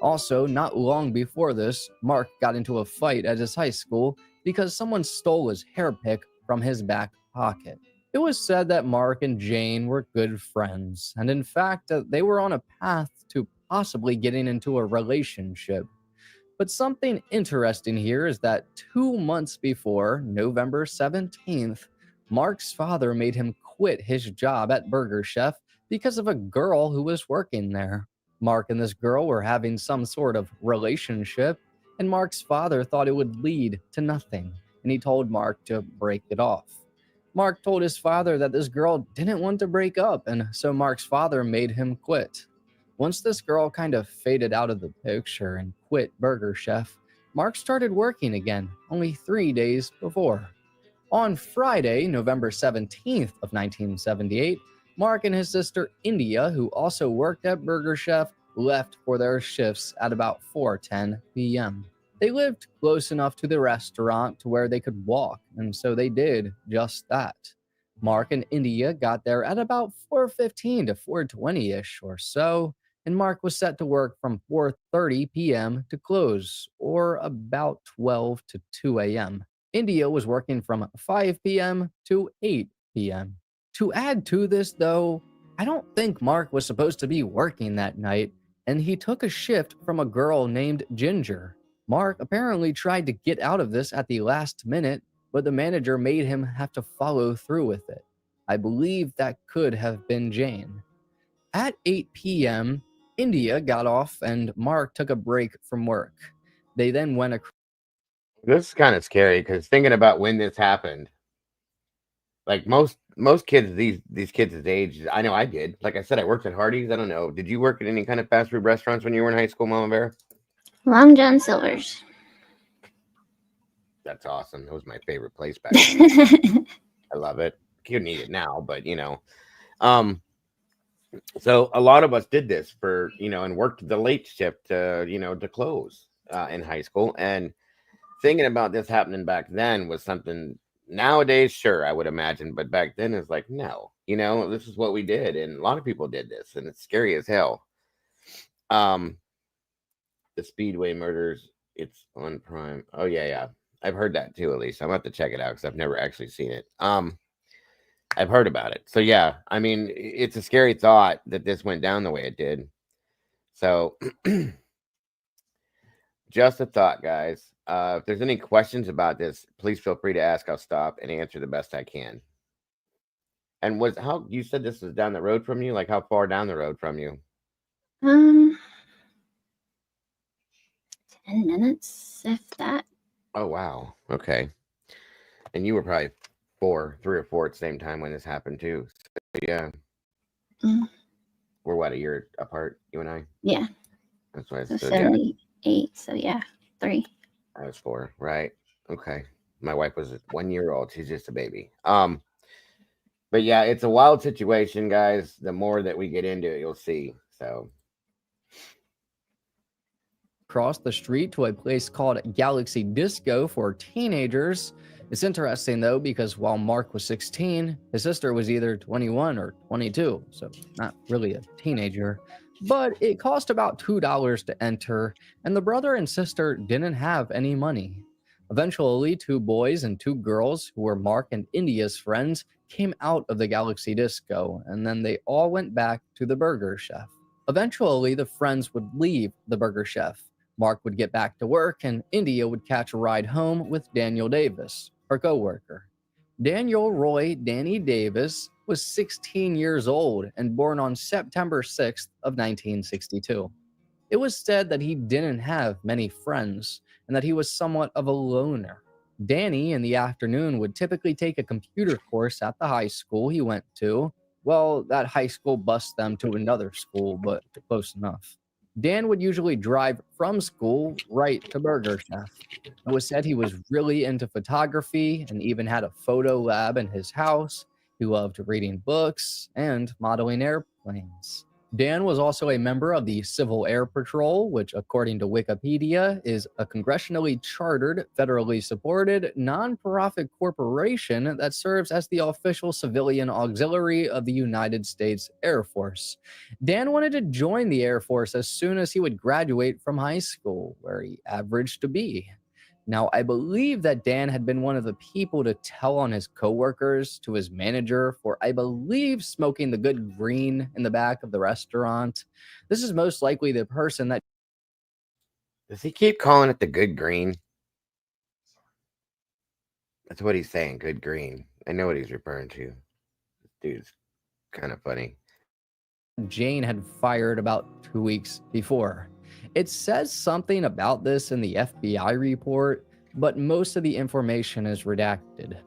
Also, not long before this, Mark got into a fight at his high school because someone stole his hair pick from his back pocket. It was said that Mark and Jane were good friends, and in fact, they were on a path to possibly getting into a relationship. But something interesting here is that 2 months before, November 17th, Mark's father made him quit his job at Burger Chef because of a girl who was working there. Mark and this girl were having some sort of relationship, and Mark's father thought it would lead to nothing, and he told Mark to break it off. Mark told his father that this girl didn't want to break up, and so Mark's father made him quit. Once this girl kind of faded out of the picture and quit Burger Chef, Mark started working again only 3 days before. On Friday, November 17th of 1978, Mark and his sister India, who also worked at Burger Chef, left for their shifts at about 4:10 p.m. They lived close enough to the restaurant to where they could walk, and so they did just that. Mark and India got there at about 4:15 to 4:20-ish or so, and Mark was set to work from 4:30 p.m. to close, or about 12 to 2 a.m. India was working from 5 p.m. to 8 p.m. To add to this, though, I don't think Mark was supposed to be working that night, and he took a shift from a girl named Ginger. Mark apparently tried to get out of this at the last minute, but the manager made him have to follow through with it. I believe that could have been Jane. At 8 p.m., India got off and Mark took a break from work. They then went across. This is kind of scary because thinking about when this happened, like most kids, these kids' age, I know I did. Like I said, I worked at Hardee's. I don't know. Did you work at any kind of fast food restaurants when you were in high school, Mama Bear? Long John Silver's. That's awesome. It was my favorite place back then. I love it. Couldn't eat it now, but so a lot of us did this for, and worked the late shift to close in high school. And thinking about this happening back then was something nowadays, sure, I would imagine, but back then it's like, no, this is what we did. And a lot of people did this, and it's scary as hell. The Speedway murders, it's on Prime. Oh yeah. I've heard that too, at least. I'm about to check it out because I've never actually seen it. I've heard about it. So yeah, I mean, it's a scary thought that this went down the way it did. So just a thought, guys. If there's any questions about this, please feel free to ask. I'll stop and answer the best I can. And how you said this was down the road from you? Like how far down the road from you? 10 minutes, if that. Oh wow. Okay. And you were probably 3 or 4 at the same time when this happened too. So, yeah. We're what, a year apart, you and I? Yeah. That's why. So 78. So yeah, 3. I was 4, right? Okay. My wife was 1 year old. She's just a baby. But yeah, it's a wild situation, guys. The more that we get into it, you'll see. So across the street to a place called Galaxy Disco for teenagers. It's interesting though, because while Mark was 16, his sister was either 21 or 22, so not really a teenager. But it cost about $2 to enter, and the brother and sister didn't have any money. Eventually, 2 boys and 2 girls, who were Mark and India's friends, came out of the Galaxy Disco, and then they all went back to the Burger Chef. Eventually, the friends would leave the Burger Chef. Mark would get back to work, and India would catch a ride home with Daniel Davis, her coworker. Daniel Roy Danny Davis was 16 years old and born on September 6th of 1962. It was said that he didn't have many friends and that he was somewhat of a loner. Danny, in the afternoon, would typically take a computer course at the high school he went to. Well, that high school bused them to another school, but close enough. Dan would usually drive from school right to Burger Chef. It was said he was really into photography and even had a photo lab in his house. He loved reading books and modeling airplanes. Dan was also a member of the Civil Air Patrol, which, according to Wikipedia, is a congressionally chartered, federally supported, non-profit corporation that serves as the official civilian auxiliary of the United States Air Force. Dan wanted to join the Air Force as soon as he would graduate from high school, where he averaged to be. Now, I believe that Dan had been one of the people to tell on his coworkers to his manager for, I believe, smoking the good green in the back of the restaurant. This is most likely the person that... Does he keep calling it the good green? That's what he's saying, good green. I know what he's referring to. This dude's kind of funny. Jane had fired about 2 weeks before. It says something about this in the FBI report, but most of the information is redacted.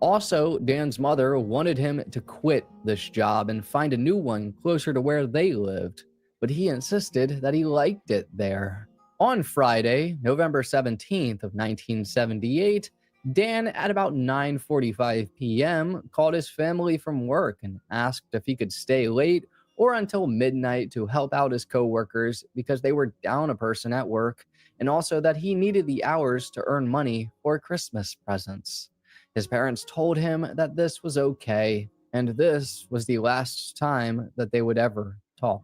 Also, Dan's mother wanted him to quit this job and find a new one closer to where they lived, but he insisted that he liked it there. On Friday, November 17th of 1978, Dan, at about 9:45 p.m., called his family from work and asked if he could stay late or until midnight to help out his coworkers because they were down a person at work, and also that he needed the hours to earn money for Christmas presents. His parents told him that this was okay, and this was the last time that they would ever talk.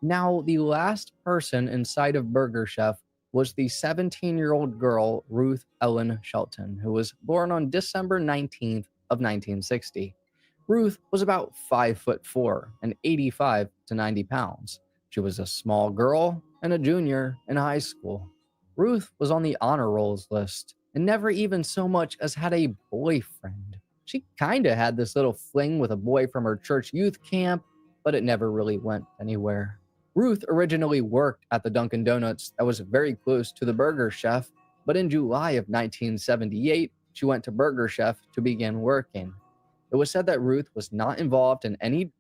Now, the last person inside of Burger Chef was the 17-year-old girl, Ruth Ellen Shelton, who was born on December 19th of 1960. Ruth was about 5'4" and 85 to 90 pounds. She was a small girl and a junior in high school. Ruth was on the honor rolls list and never even so much as had a boyfriend. She kinda had this little fling with a boy from her church youth camp, but it never really went anywhere. Ruth originally worked at the Dunkin' Donuts that was very close to the Burger Chef, but in July of 1978, she went to Burger Chef to begin working. It was said that Ruth was not involved in any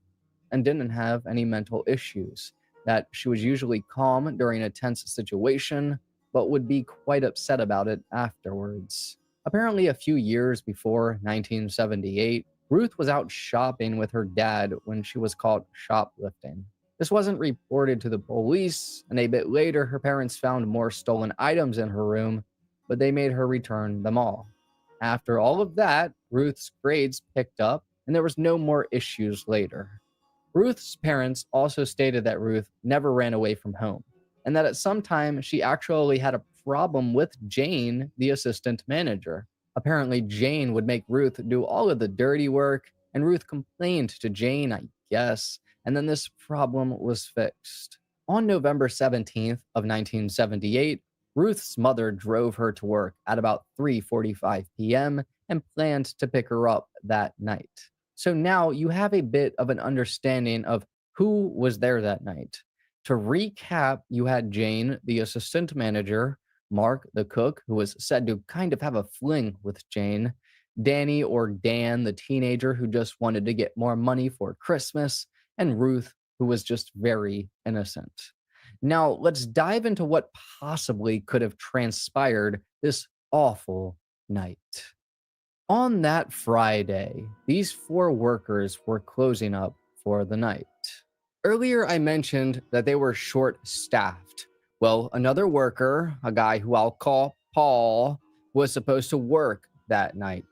and didn't have any mental issues, that she was usually calm during a tense situation, but would be quite upset about it afterwards. Apparently, a few years before 1978, Ruth was out shopping with her dad when she was caught shoplifting. This wasn't reported to the police, and a bit later, her parents found more stolen items in her room, but they made her return them all. After all of that, Ruth's grades picked up, and there was no more issues later. Ruth's parents also stated that Ruth never ran away from home, and that at some time she actually had a problem with Jane, the assistant manager. Apparently, Jane would make Ruth do all of the dirty work, and Ruth complained to Jane, I guess, and then this problem was fixed. On November 17th of 1978, Ruth's mother drove her to work at about 3:45 p.m. and planned to pick her up that night. So now you have a bit of an understanding of who was there that night. To recap, you had Jane, the assistant manager, Mark, the cook, who was said to kind of have a fling with Jane, Danny or Dan, the teenager who just wanted to get more money for Christmas, and Ruth, who was just very innocent. Now, let's dive into what possibly could have transpired this awful night. On that Friday, these 4 workers were closing up for the night. Earlier, I mentioned that they were short-staffed, Well, another worker, a guy who I'll call Paul, was supposed to work that night.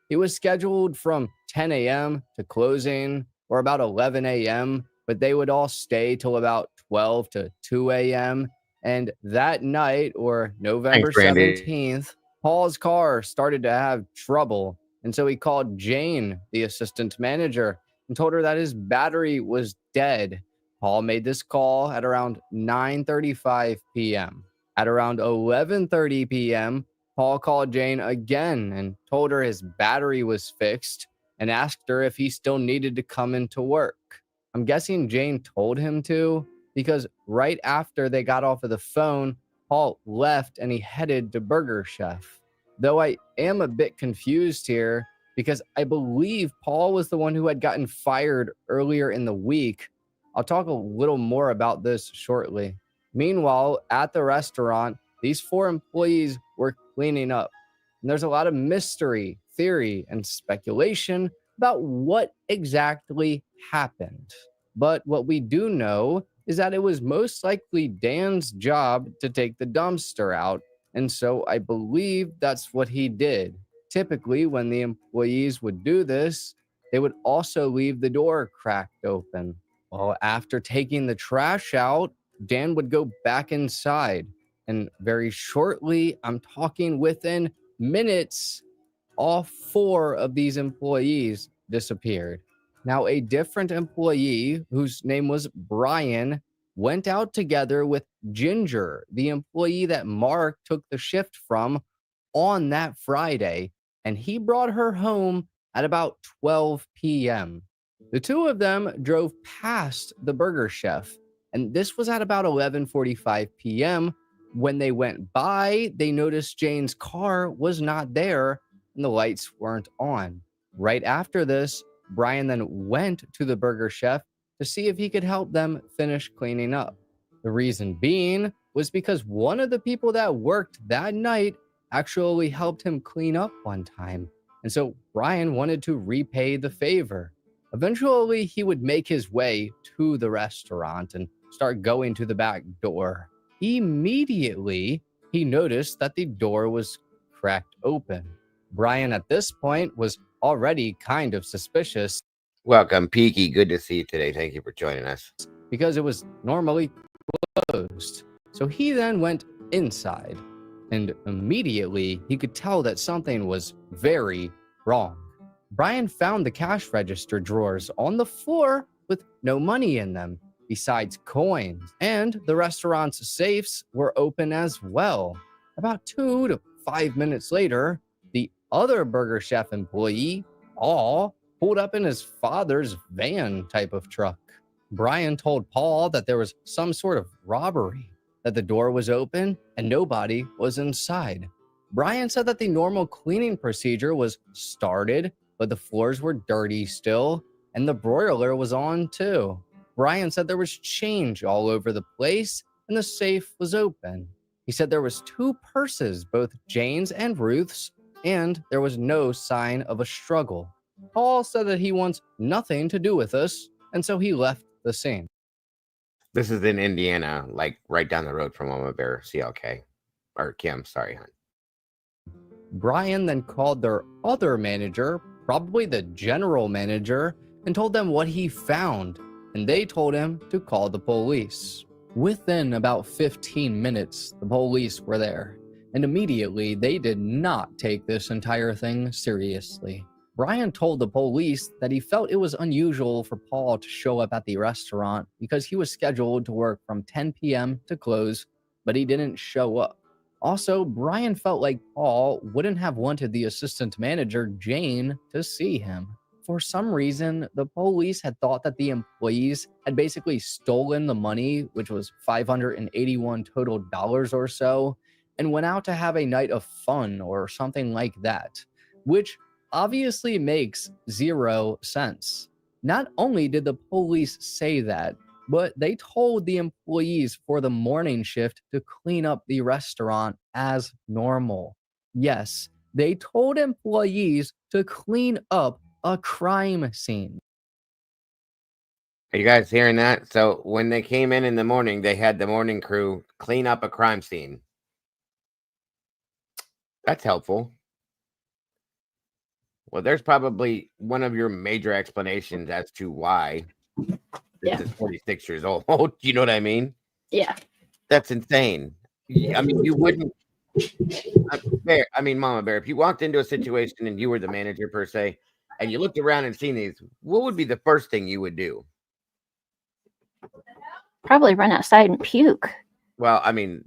He was scheduled from 10 a.m. to closing, or about 11 a.m., but they would all stay till about 12 to 2 a.m. And that night, or November Thanks, Randy. 17th, Paul's car started to have trouble. And so he called Jane, the assistant manager, and told her that his battery was dead. Paul made this call at around 9:35 p.m. At around 11:30 p.m., Paul called Jane again and told her his battery was fixed and asked her if he still needed to come into work. I'm guessing Jane told him to, because right after they got off of the phone, Paul left and he headed to Burger Chef. Though I am a bit confused here, because I believe Paul was the one who had gotten fired earlier in the week. I'll talk a little more about this shortly. Meanwhile, at the restaurant, these 4 employees were cleaning up. And there's a lot of mystery, theory, and speculation about what exactly happened. But what we do know is that it was most likely Dan's job to take the dumpster out. And so I believe that's what he did. Typically, when the employees would do this, they would also leave the door cracked open. Well, after taking the trash out, Dan would go back inside. And very shortly, I'm talking within minutes, all 4 of these employees disappeared. Now, a different employee, whose name was Brian, went out together with Ginger, the employee that Mark took the shift from on that Friday, and he brought her home at about 12 p.m. The 2 of them drove past the Burger Chef, and this was at about 11:45 p.m. When they went by, they noticed Jane's car was not there and the lights weren't on. Right after this, Brian then went to the Burger Chef to see if he could help them finish cleaning up. The reason being was because one of the people that worked that night actually helped him clean up one time. And so Brian wanted to repay the favor. Eventually, he would make his way to the restaurant and start going to the back door. Immediately, he noticed that the door was cracked open. Brian, at this point, was already kind of suspicious. Welcome, Peaky. Good to see you today. Thank you for joining us. Because it was normally closed. So he then went inside, and immediately he could tell that something was very wrong. Brian found the cash register drawers on the floor with no money in them, besides coins, and the restaurant's safes were open as well. About 2 to 5 minutes later, the other Burger Chef employee, Paul, pulled up in his father's van type of truck. Brian told Paul that there was some sort of robbery, that the door was open and nobody was inside. Brian said that the normal cleaning procedure was started, but the floors were dirty still, and the broiler was on too. Brian said there was change all over the place and the safe was open. He said there was 2 purses, both Jane's and Ruth's, and there was no sign of a struggle. Paul said that he wants nothing to do with us, and so he left the scene. This is in Indiana, like right down the road from Mama Bear, CLK. Or Kim, sorry, hon. Brian then called their other manager, probably the general manager, and told them what he found, and they told him to call the police. Within about 15 minutes, the police were there, and immediately they did not take this entire thing seriously. Brian told the police that he felt it was unusual for Paul to show up at the restaurant because he was scheduled to work from 10 p.m. to close, but he didn't show up. Also, Brian felt like Paul wouldn't have wanted the assistant manager, Jane, to see him. For some reason, the police had thought that the employees had basically stolen the money, which was $581 total dollars or so, and went out to have a night of fun or something like that, which obviously makes 0 sense. Not only did the police say that, but they told the employees for the morning shift to clean up the restaurant as normal. Yes, they told employees to clean up a crime scene. Are you guys hearing that? So when they came in the morning, they had the morning crew clean up a crime scene. That's helpful. Well, there's probably one of your major explanations as to why this Yeah. is 46 years old. You know what I mean? Yeah. That's insane. I mean, you wouldn't. Bear, I mean, Mama Bear, if you walked into a situation and you were the manager per se, and you looked around and seen these, what would be the first thing you would do? Probably run outside and puke. Well, I mean,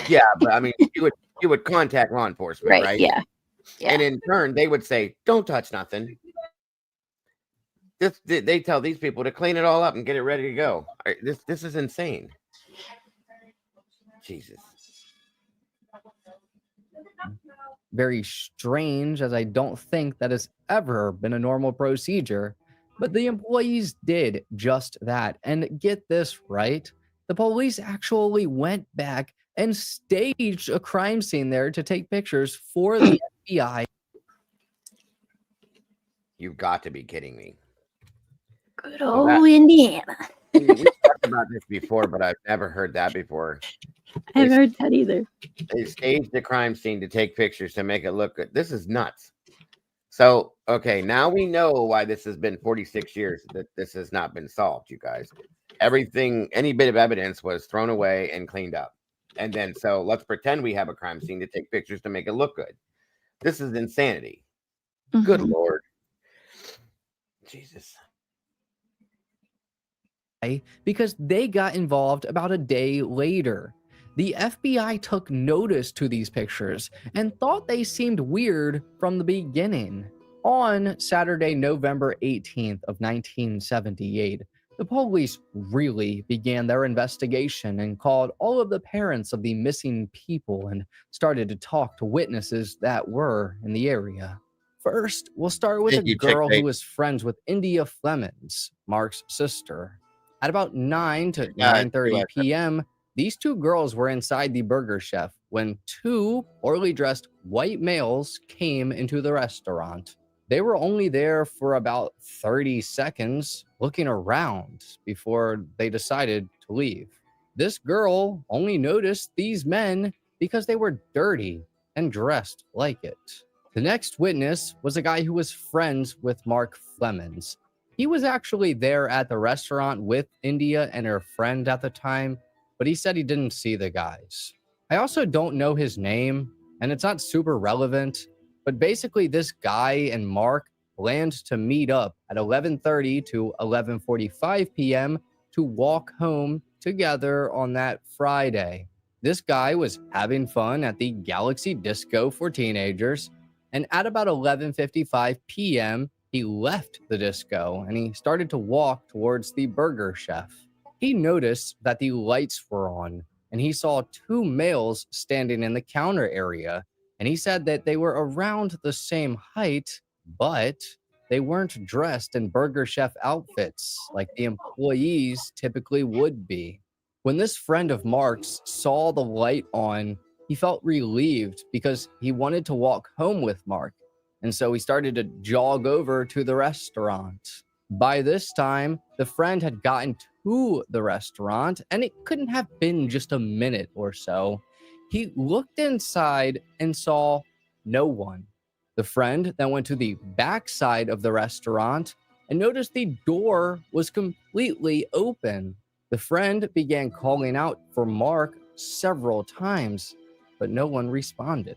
yeah, but I mean, you would contact law enforcement, right? Yeah. Yeah. And in turn, they would say, "Don't touch nothing." They tell these people to clean it all up and get it ready to go. This is insane. Jesus. Very strange, as I don't think that has ever been a normal procedure. But the employees did just that. And get this right, the police actually went back and staged a crime scene there to take pictures for the FBI. You've got to be kidding me. Good So that- old Indiana. we talked about this before, but I've never heard that before. I haven't heard that either. They staged the crime scene to take pictures to make it look good. This is nuts. So, okay, now we know why this has been 46 years that this has not been solved, you guys. Everything, any bit of evidence was thrown away and cleaned up. And then, so let's pretend we have a crime scene to take pictures to make it look good. This is insanity. Good Mhm. Lord. Jesus. Because they got involved about a day later. The FBI took notice to these pictures and thought they seemed weird from the beginning. On Saturday, November 18th of 1978, the police really began their investigation and called all of the parents of the missing people and started to talk to witnesses that were in the area. First, we'll start with Thank a you, girl Chick-fil-A. who was friends with India Flemings, Mark's sister. At about 9 to Yeah, 9:30 US. p.m., these two girls were inside the Burger Chef when two poorly dressed white males came into the restaurant. They were only there for about 30 seconds, looking around before they decided to leave. This girl only noticed these men because they were dirty and dressed like it. The next witness was a guy who was friends with Mark Flemings. He was actually there at the restaurant with India and her friend at the time, but he said he didn't see the guys. I also don't know his name, and it's not super relevant, but basically this guy and Mark planned to meet up at 11:30 to 11:45 p.m. to walk home together on that Friday. This guy was having fun at the Galaxy Disco for teenagers, and at about 11:55 p.m., he left the disco and he started to walk towards the Burger Chef. He noticed that the lights were on and he saw two males standing in the counter area, and he said that they were around the same height, but they weren't dressed in Burger Chef outfits like the employees typically would be. When this friend of Mark's saw the light on, he felt relieved because he wanted to walk home with Mark. And so he started to jog over to the restaurant. By this time, the friend had gotten to the restaurant, and it couldn't have been just a minute or so. He looked inside and saw no one. The friend then went to the back side of the restaurant and noticed the door was completely open. The friend began calling out for Mark several times, but no one responded.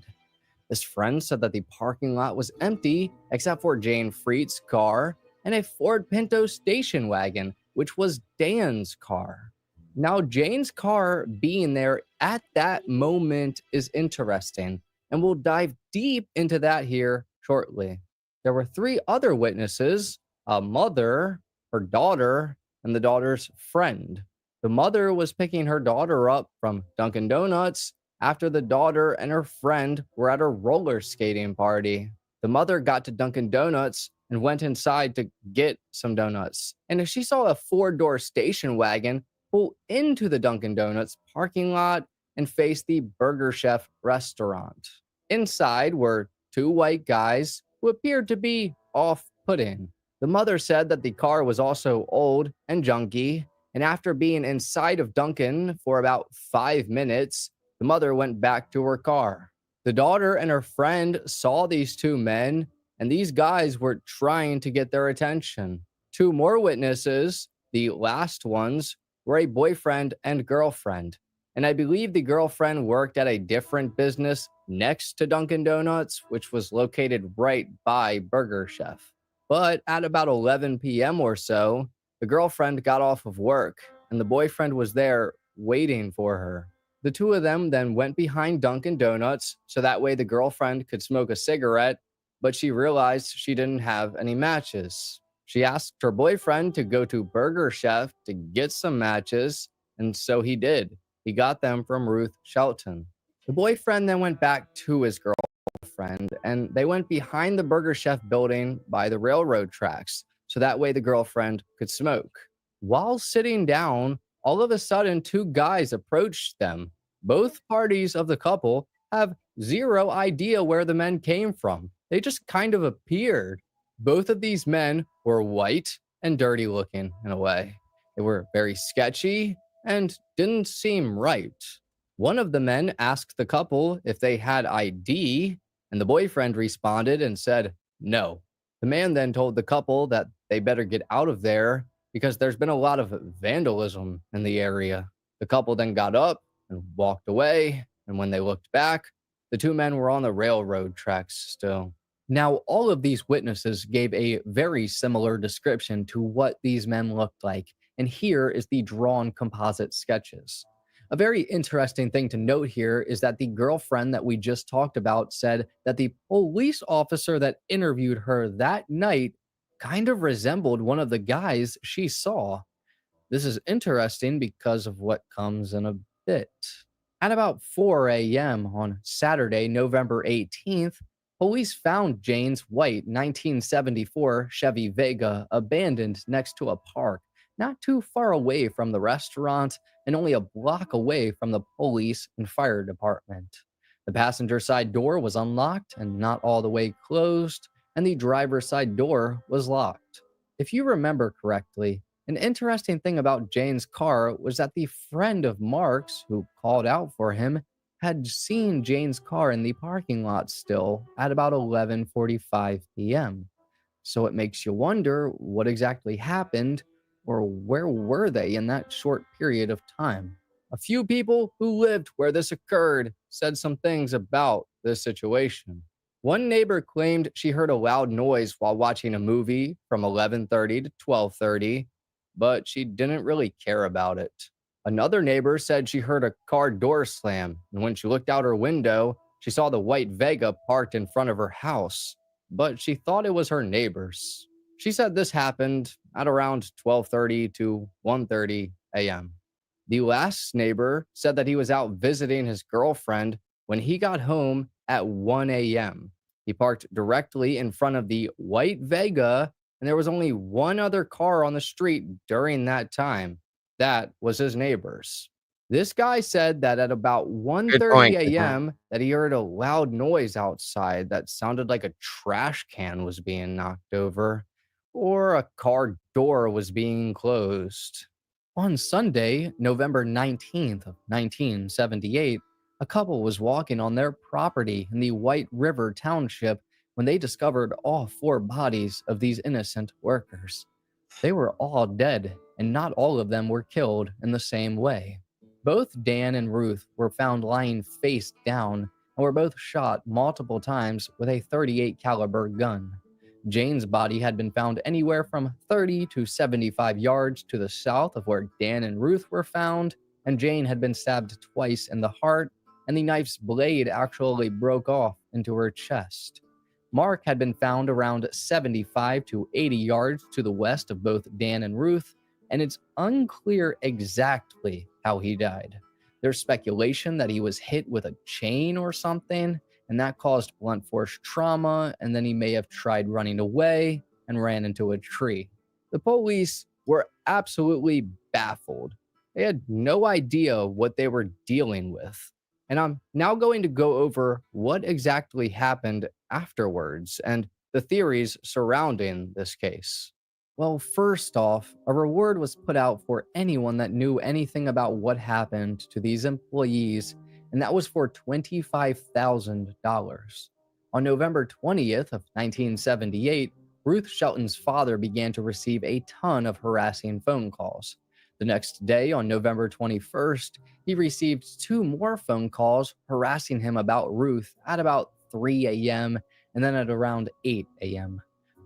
His friend said that the parking lot was empty except for Jane Freet's car and a Ford Pinto station wagon, which was Dan's car. Now, Jane's car being there at that moment is interesting, and we'll dive deep into that here shortly. There were three other witnesses: a mother, her daughter, and the daughter's friend. The mother was picking her daughter up from Dunkin' Donuts after the daughter and her friend were at a roller skating party. The mother got to Dunkin' Donuts and went inside to get some donuts. And she saw a four-door station wagon pull into the Dunkin' Donuts parking lot and face the Burger Chef restaurant. Inside were two white guys who appeared to be off-putting. The The mother said that the car was also old and junky, and after being inside of Duncan for about 5 minutes, the mother went back to her car. The daughter and her friend saw these two men, and these guys were trying to get their attention. Two more witnesses, the last ones, were a boyfriend and girlfriend. And I believe the girlfriend worked at a different business next to Dunkin' Donuts, which was located right by Burger Chef. But at about 11 p.m. or so, the girlfriend got off of work, and the boyfriend was there waiting for her. The two of them then went behind Dunkin' Donuts so that way the girlfriend could smoke a cigarette, but she realized she didn't have any matches. She asked her boyfriend to go to Burger Chef to get some matches, and so he did. He got them from Ruth Shelton. The boyfriend then went back to his girlfriend, and they went behind the Burger Chef building by the railroad tracks, so that way the girlfriend could smoke. While sitting down, all of a sudden, two guys approached them. Both parties of the couple have zero idea where the men came from. They just kind of appeared. Both of these men were white and dirty looking in a way. They were very sketchy and didn't seem right. One of the men asked the couple if they had ID, and the boyfriend responded and said no. The man then told the couple that they better get out of there because there's been a lot of vandalism in the area. The couple then got up and walked away, and when they looked back, the two men were on the railroad tracks still. Now, all of these witnesses gave a very similar description to what these men looked like, and here is the drawn composite sketches. A very interesting thing to note here is that the girlfriend that we just talked about said that the police officer that interviewed her that night kind of resembled one of the guys she saw. This is interesting because of what comes in a bit. At about 4 a.m. on Saturday, November 18th, police found Jane's white 1974 Chevy Vega abandoned next to a park, not too far away from the restaurant and only a block away from the police and fire department. The passenger side door was unlocked and not all the way closed, and the driver's side door was locked. If you remember correctly, an interesting thing about Jane's car was that the friend of Mark's, who called out for him, had seen Jane's car in the parking lot still at about 11:45 p.m. So it makes you wonder what exactly happened, or where were they in that short period of time? A few people who lived where this occurred said some things about this situation. One neighbor claimed she heard a loud noise while watching a movie from 11:30 to 12:30, but she didn't really care about it. Another neighbor said she heard a car door slam, and when she looked out her window, she saw the white Vega parked in front of her house, but she thought it was her neighbor's. She said this happened at around 12:30 to 1:30 a.m. The last neighbor said that he was out visiting his girlfriend when he got home at 1 a.m. He parked directly in front of the white Vega, and there was only one other car on the street during that time. That was his neighbor's. This guy said that at about 1:30 a.m. that he heard a loud noise outside that sounded like a trash can was being knocked over or a car door was being closed. On Sunday, November 19th of 1978, a couple was walking on their property in the White River Township when they discovered all four bodies of these innocent workers. They were all dead, and not all of them were killed in the same way. Both Dan and Ruth were found lying face down and were both shot multiple times with a .38 caliber gun. Jane's body had been found anywhere from 30 to 75 yards to the south of where Dan and Ruth were found, and Jane had been stabbed twice in the heart, and the knife's blade actually broke off into her chest. Mark had been found around 75 to 80 yards to the west of both Dan and Ruth, and it's unclear exactly how he died. There's speculation that he was hit with a chain or something, and that caused blunt force trauma, and then he may have tried running away and ran into a tree. The police were absolutely baffled. They had no idea what they were dealing with. And I'm now going to go over what exactly happened afterwards and the theories surrounding this case. Well, first off, a reward was put out for anyone that knew anything about what happened to these employees, and that was for $25,000. On November 20th of 1978, Ruth Shelton's father began to receive a ton of harassing phone calls. The next day, on November 21st, he received 2 more phone calls harassing him about Ruth at about 3 a.m. and then at around 8 a.m.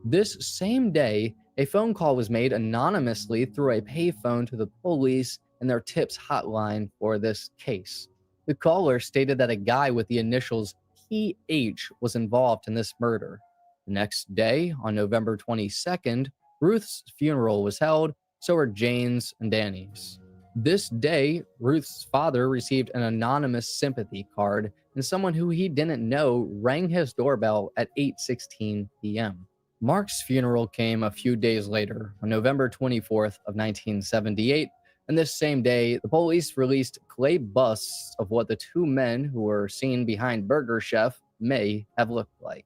This same day, a phone call was made anonymously through a payphone to the police and their tips hotline for this case. The caller stated that a guy with the initials PH was involved in this murder. The next day, on November 22nd, Ruth's funeral was held, so were Jane's and Danny's. This day, Ruth's father received an anonymous sympathy card, and someone who he didn't know rang his doorbell at 8:16 p.m. Mark's funeral came a few days later, on November 24th of 1978, and this same day, the police released clay busts of what the 2 men who were seen behind Burger Chef may have looked like.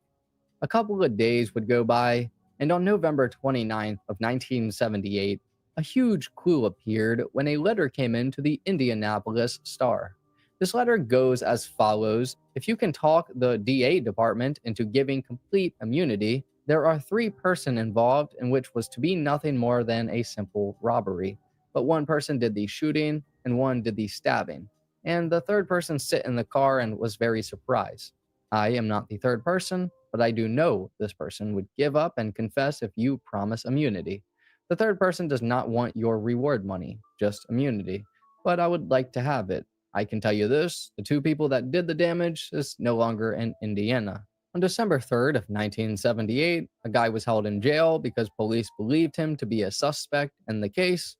A couple of days would go by, and on November 29th of 1978, a huge clue appeared when a letter came in to the Indianapolis Star. This letter goes as follows: if you can talk the DA department into giving complete immunity, there are 3 persons involved in which was to be nothing more than a simple robbery. But 1 person did the shooting and 1 did the stabbing. And the 3rd person sit in the car and was very surprised. I am not the 3rd person, but I do know this person would give up and confess if you promise immunity. The 3rd person does not want your reward money, just immunity. But I would like to have it. I can tell you this, the 2 people that did the damage is no longer in Indiana. On December 3rd of 1978, a guy was held in jail because police believed him to be a suspect in the case,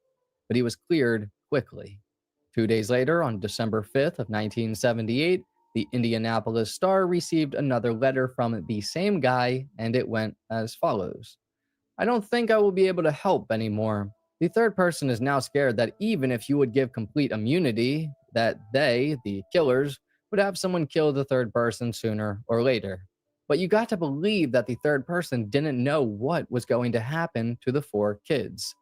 but he was cleared quickly. 2 days later, on December 5th of 1978, the Indianapolis Star received another letter from the same guy, and it went as follows: I don't think I will be able to help anymore. The 3rd person is now scared that even if you would give complete immunity, that they, the killers, would have someone kill the 3rd person sooner or later. But you got to believe that the 3rd person didn't know what was going to happen to the 4 kids.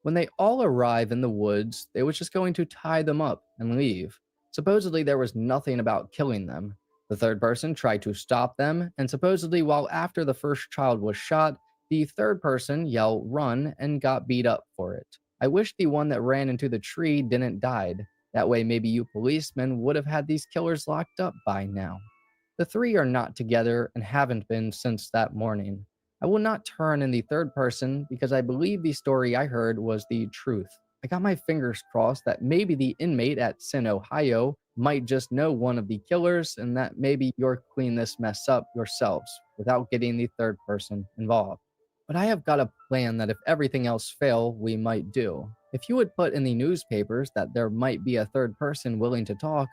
When they all arrive in the woods, they were just going to tie them up and leave. Supposedly there was nothing about killing them. The 3rd person tried to stop them, and supposedly while after the first child was shot, the 3rd person yelled run and got beat up for it. I wish the one that ran into the tree didn't died. That way maybe you policemen would have had these killers locked up by now. The 3 are not together and haven't been since that morning. I will not turn in the 3rd person because I believe the story I heard was the truth. I got my fingers crossed that maybe the inmate at Sin, Ohio might just know one of the killers and that maybe you'll clean this mess up yourselves without getting the 3rd person involved. But I have got a plan that if everything else fail, we might do. If you would put in the newspapers that there might be a 3rd person willing to talk,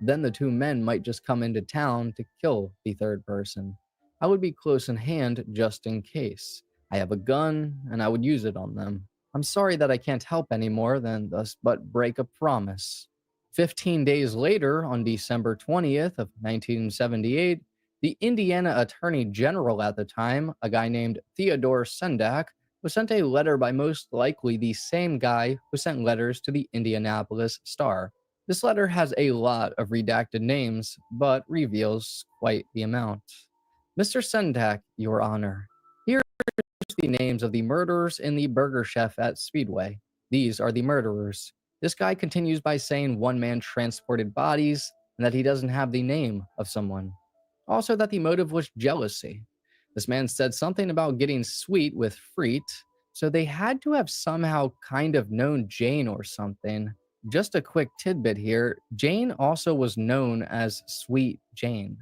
then the 2 men might just come into town to kill the 3rd person. I would be close in hand just in case. I have a gun, and I would use it on them. I'm sorry that I can't help any more than thus but break a promise. 15 days later, on December 20th of 1978, the Indiana Attorney General at the time, a guy named Theodore Sendak, was sent a letter by most likely the same guy who sent letters to the Indianapolis Star. This letter has a lot of redacted names, but reveals quite the amount. Mr. Sendak, Your Honor, here are the names of the murderers in the Burger Chef at Speedway. These are the murderers. This guy continues by saying 1 man transported bodies and that he doesn't have the name of someone. Also that the motive was jealousy. This man said something about getting sweet with Freet, so they had to have somehow kind of known Jane or something. Just a quick tidbit here, Jane also was known as Sweet Jane.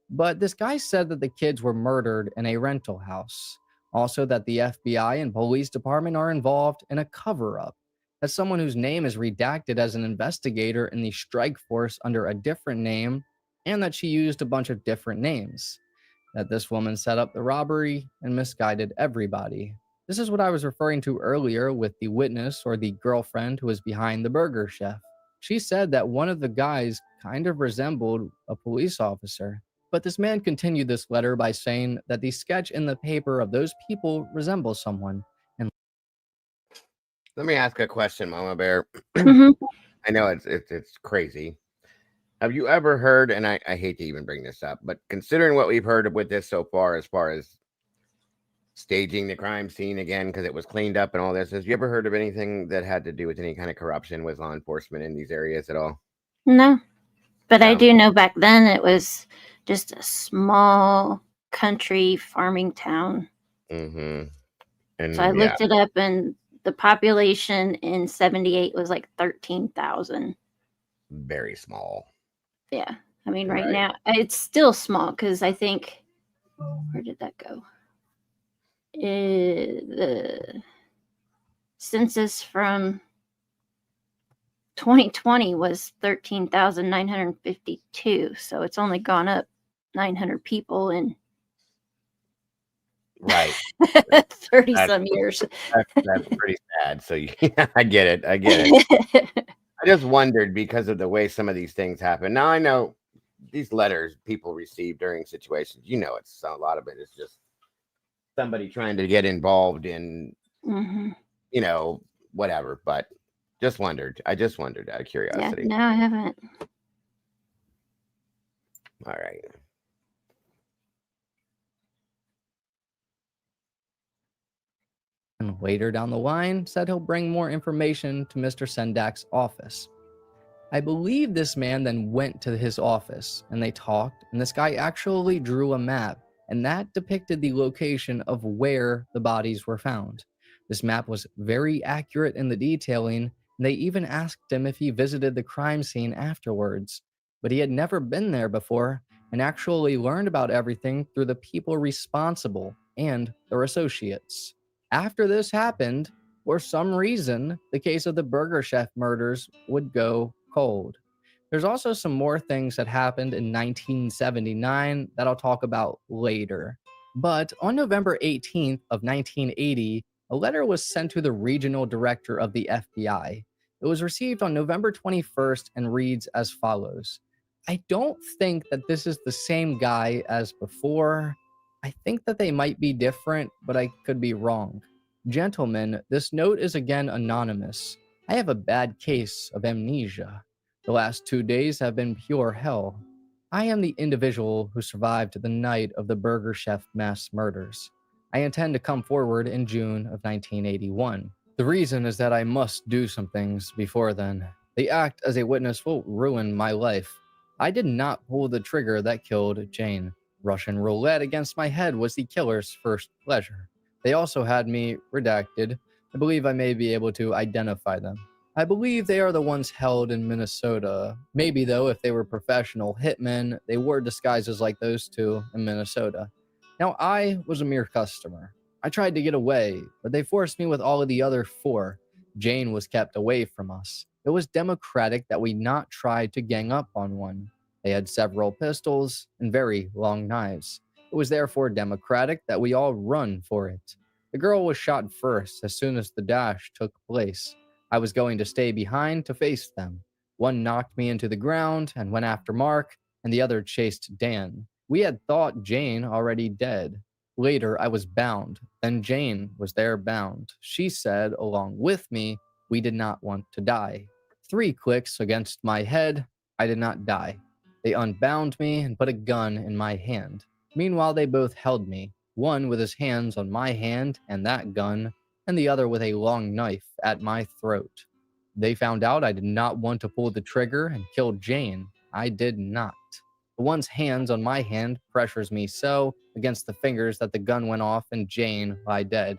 But this guy said that the kids were murdered in a rental house. Also that the FBI and police department are involved in a cover-up. That someone whose name is redacted as an investigator in the strike force under a different name, and that she used a bunch of different names. That this woman set up the robbery and misguided everybody. This is what I was referring to earlier with the witness or the girlfriend who was behind the Burger Chef. She said that one of the guys kind of resembled a police officer. But this man continued this letter by saying that the sketch in the paper of those people resembles someone, Let me ask a question, Mama Bear. Mhm. I know it's crazy. Have you ever heard, and I hate to even bring this up, but considering what we've heard with this so far, as far as staging the crime scene again because it was cleaned up and all this, have you ever heard of anything that had to do with any kind of corruption with law enforcement in these areas at all? No, but I No. do know back then it was just a small country farming town. Mm-hmm. And So I yeah, looked it up, and the population in 78 was like 13,000. very small. Yeah. I mean, right Right. now, it's still small because I think, where did that go? The census from 2020 was 13,952. So it's only gone up 900 people in Right. 30 That's, some years. that's pretty sad. So yeah, I get it. I get it. I just wondered because of the way some of these things happen. Now I know these letters people receive during situations, it's a lot of it is just somebody trying to get involved in, hmm whatever. But I just wondered out of Yeah, curiosity. no, I haven't. All right. And later down the line said he'll bring more information to Mr. Sendak's office. I believe this man then went to his office and they talked, and this guy actually drew a map, and that depicted the location of where the bodies were found. This map was very accurate in the detailing, and they even asked him if he visited the crime scene afterwards. But he had never been there before and actually learned about everything through the people responsible and their associates. After this happened, for some reason, the case of the Burger Chef murders would go cold. There's also some more things that happened in 1979 that I'll talk about later. But on November 18th of 1980, a letter was sent to the regional director of the FBI. It was received on November 21st and reads as follows. I don't think that this is the same guy as before. I think that they might be different, but I could be wrong. Gentlemen, this note is again anonymous. I have a bad case of amnesia. The last 2 days have been pure hell. I am the individual who survived the night of the Burger Chef mass murders. I intend to come forward in June of 1981. The reason is that I must do some things before then. The act as a witness will ruin my life. I did not pull the trigger that killed Jane. Russian roulette against my head was the killer's first pleasure. They also had me redacted. I believe I may be able to identify them. I believe they are the ones held in Minnesota. Maybe, though, if they were professional hitmen, they wore disguises like those two in Minnesota. Now, I was a mere customer. I tried to get away, but they forced me with all of the other four. Jane was kept away from us. It was democratic that we not try to gang up on one. They had several pistols and very long knives. It was therefore democratic that we all run for it. The girl was shot first as soon as the dash took place. I was going to stay behind to face them. One knocked me into the ground and went after Mark, and the other chased Dan. We had thought Jane already dead. Later, I was bound. Then Jane was there bound. She said, along with me, we did not want to die. 3 clicks against my head. I did not die. They unbound me and put a gun in my hand. Meanwhile, they both held me, one with his hands on my hand and that gun, and the other with a long knife at my throat. They found out I did not want to pull the trigger and kill Jane. I did not. The one's hands on my hand pressures me so against the fingers that the gun went off and Jane lie dead.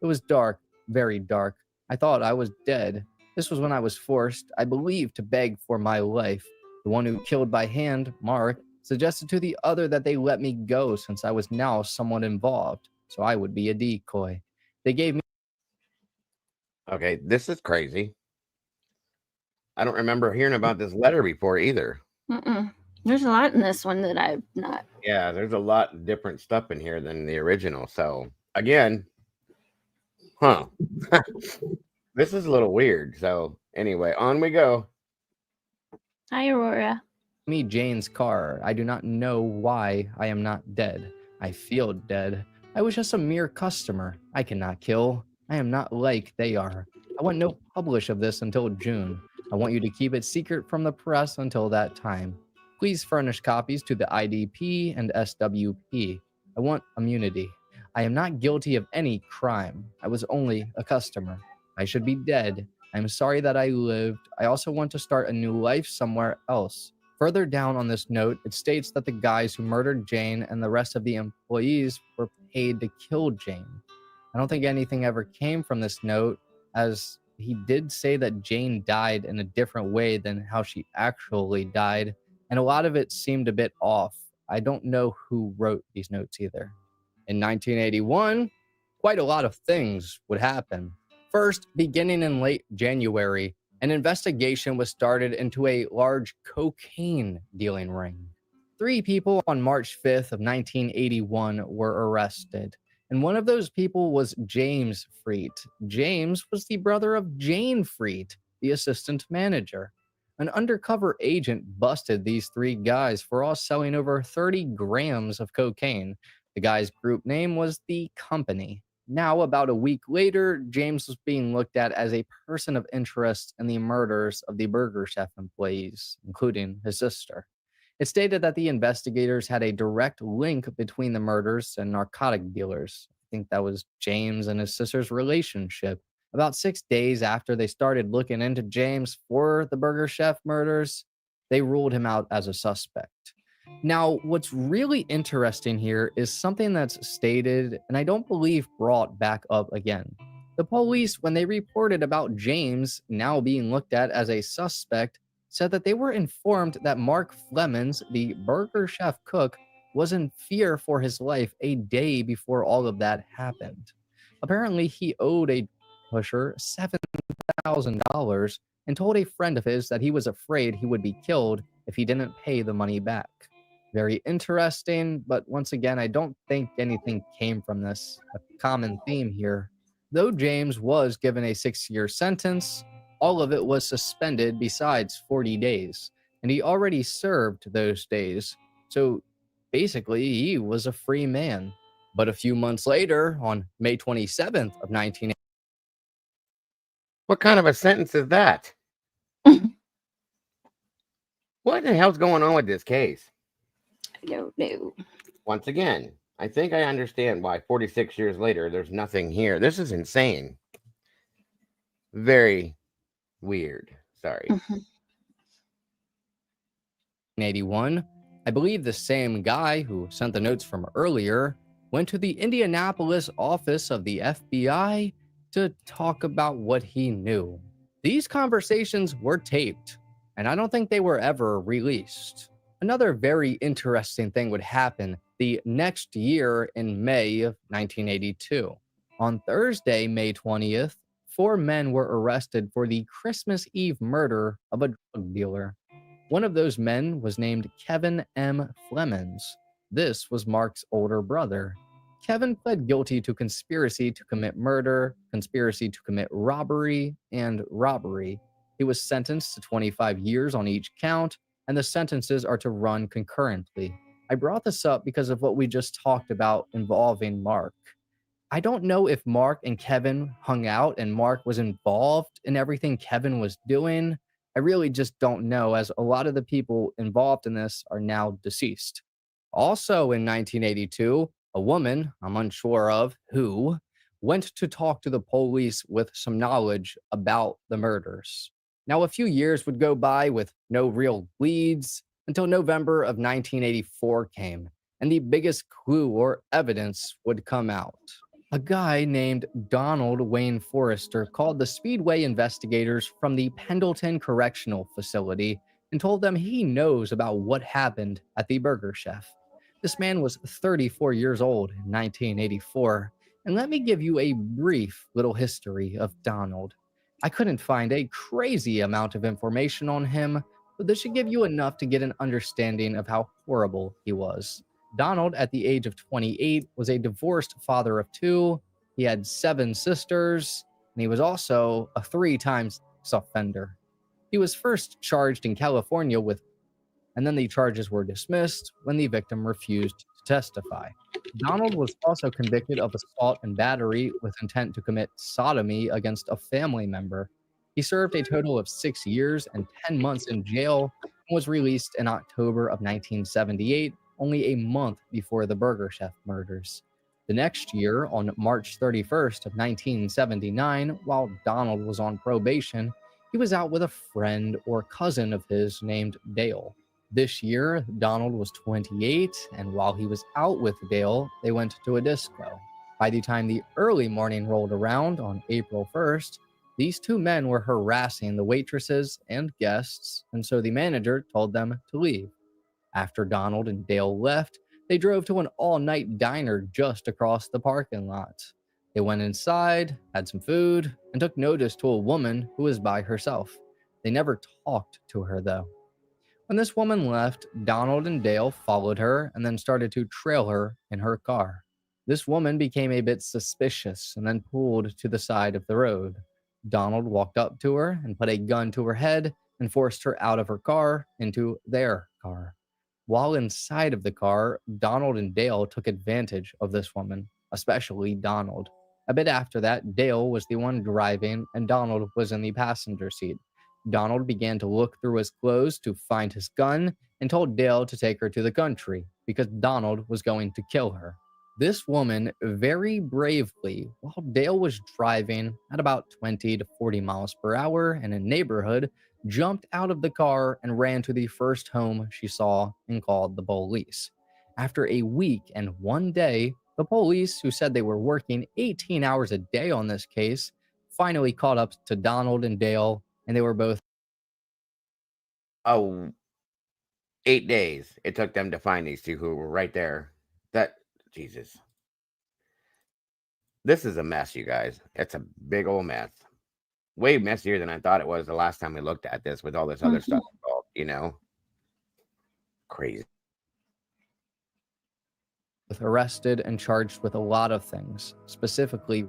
It was dark, very dark. I thought I was dead. This was when I was forced, I believe, to beg for my life. The one who killed by hand, Mark, suggested to the other that they let me go since I was now somewhat involved, so I would be a decoy. They gave me Okay, this is crazy. I don't remember hearing about this letter before either. Mm-mm. There's a lot in this one that I've not. Yeah, there's a lot different stuff in here than the original. So again, this is a little weird. So anyway, on we go. Hi, Aurora. me Jane's car. I do not know why I am not dead. I feel dead. I was just a mere customer. I cannot kill. I am not like they are. I want no publish of this until June. I want you to keep it secret from the press until that time. Please furnish copies to the IDP and SWP. I want immunity. I am not guilty of any crime. I was only a customer. I should be dead. I'm sorry that I lived. I also want to start a new life somewhere else. Further down on this note, it states that the guys who murdered Jane and the rest of the employees were paid to kill Jane. I don't think anything ever came from this note, as he did say that Jane died in a different way than how she actually died, and a lot of it seemed a bit off. I don't know who wrote these notes either. In 1981, quite a lot of things would happen. First, beginning in late January, an investigation was started into a large cocaine dealing ring. 3 people on March 5th of 1981 were arrested, and one of those people was James Freet. James was the brother of Jane Freet, the assistant manager. An undercover agent busted these 3 guys for all selling over 30 grams of cocaine. The guy's group name was The Company. Now, about a week later, James was being looked at as a person of interest in the murders of the Burger Chef employees, including his sister. It stated that the investigators had a direct link between the murders and narcotic dealers. I think that was James and his sister's relationship. About 6 days after they started looking into James for the Burger Chef murders, they ruled him out as a suspect. Now, what's really interesting here is something that's stated and I don't believe brought back up again. The police, when they reported about James now being looked at as a suspect, said that they were informed that Mark Flemons, the Burger Chef cook, was in fear for his life a day before all of that happened. Apparently, he owed a pusher $7,000 and told a friend of his that he was afraid he would be killed if he didn't pay the money back. Very interesting, but once again, I don't think anything came from this. A common theme here. Though James was given a 6-year sentence, all of it was suspended besides 40 days, and he already served those days. So basically, he was a free man. But a few months later, on May 27th of 1980, What kind of a sentence is that? What the hell's going on with this case? I don't know. Once again, I think I understand why 46 years later there's nothing here. This is insane. Very weird. Sorry. 1981, I believe the same guy who sent the notes from earlier went to the Indianapolis office of the FBI to talk about what he knew. These conversations were taped, and I don't think they were ever released. Another very interesting thing would happen the next year in May of 1982. On Thursday, May 20th, 4 men were arrested for the Christmas Eve murder of a drug dealer. One of those men was named Kevin M. Flemons. This was Mark's older brother. Kevin pled guilty to conspiracy to commit murder, conspiracy to commit robbery, and robbery. He was sentenced to 25 years on each count, and the sentences are to run concurrently. I brought this up because of what we just talked about involving Mark. I don't know if Mark and Kevin hung out and Mark was involved in everything Kevin was doing. I really just don't know, as a lot of the people involved in this are now deceased. Also in 1982, a woman, I'm unsure of who, went to talk to the police with some knowledge about the murders. Now, a few years would go by with no real leads until November of 1984 came, and the biggest clue or evidence would come out. A guy named Donald Wayne Forrester called the Speedway investigators from the Pendleton Correctional Facility and told them he knows about what happened at the Burger Chef. This man was 34 years old in 1984, and let me give you a brief little history of Donald. I couldn't find a crazy amount of information on him, but this should give you enough to get an understanding of how horrible he was. Donald, at the age of 28, was a divorced father of 2. He had 7 sisters, and he was also a 3-time offender. He was first charged in California with, and then the charges were dismissed when the victim refused to testify. Donald was also convicted of assault and battery with intent to commit sodomy against a family member. He served a total of 6 years and 10 months in jail and was released in October of 1978, only a month before the Burger Chef murders. The next year, on March 31st of 1979, while Donald was on probation, he was out with a friend or cousin of his named Dale. This year, Donald was 28, and while he was out with Dale, they went to a disco. By the time the early morning rolled around on April 1st, these two men were harassing the waitresses and guests, and so the manager told them to leave. After Donald and Dale left, they drove to an all-night diner just across the parking lot. They went inside, had some food, and took notice to a woman who was by herself. They never talked to her, though. When this woman left, Donald and Dale followed her and then started to trail her in her car. This woman became a bit suspicious and then pulled to the side of the road. Donald walked up to her and put a gun to her head and forced her out of her car into their car. While inside of the car, Donald and Dale took advantage of this woman, especially Donald. A bit after that, Dale was the one driving and Donald was in the passenger seat. Donald began to look through his clothes to find his gun and told Dale to take her to the country because Donald was going to kill her. This woman very bravely, while Dale was driving at about 20 to 40 miles per hour in a neighborhood, jumped out of the car and ran to the first home she saw and called the police. After a week and 1 day, the police, who said they were working 18 hours a day on this case, finally caught up to Donald and Dale, and they were both. Oh, 8 days it took them to find these two who were right there. Jesus. This is a mess, you guys. It's a big old mess. Way messier than I thought it was the last time we looked at this with all this other stuff involved, Crazy. Arrested and charged with a lot of things, specifically.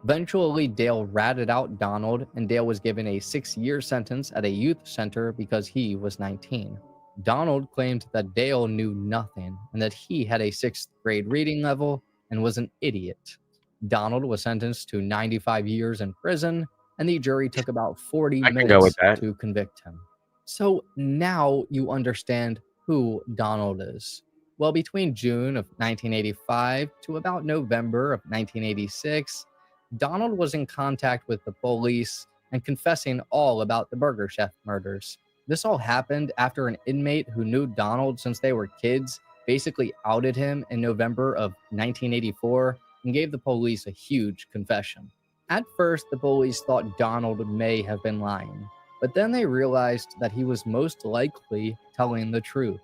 Eventually, Dale ratted out Donald, and Dale was given a 6-year sentence at a youth center because he was 19. Donald claimed that Dale knew nothing and that he had a 6th grade reading level and was an idiot. Donald was sentenced to 95 years in prison, and the jury took about 40 minutes to convict him. So now you understand who Donald is. Well, between June of 1985 to about November of 1986, Donald was in contact with the police and confessing all about the Burger Chef murders. This all happened after an inmate who knew Donald since they were kids basically outed him in November of 1984 and gave the police a huge confession. At first, the police thought Donald may have been lying, but then they realized that he was most likely telling the truth.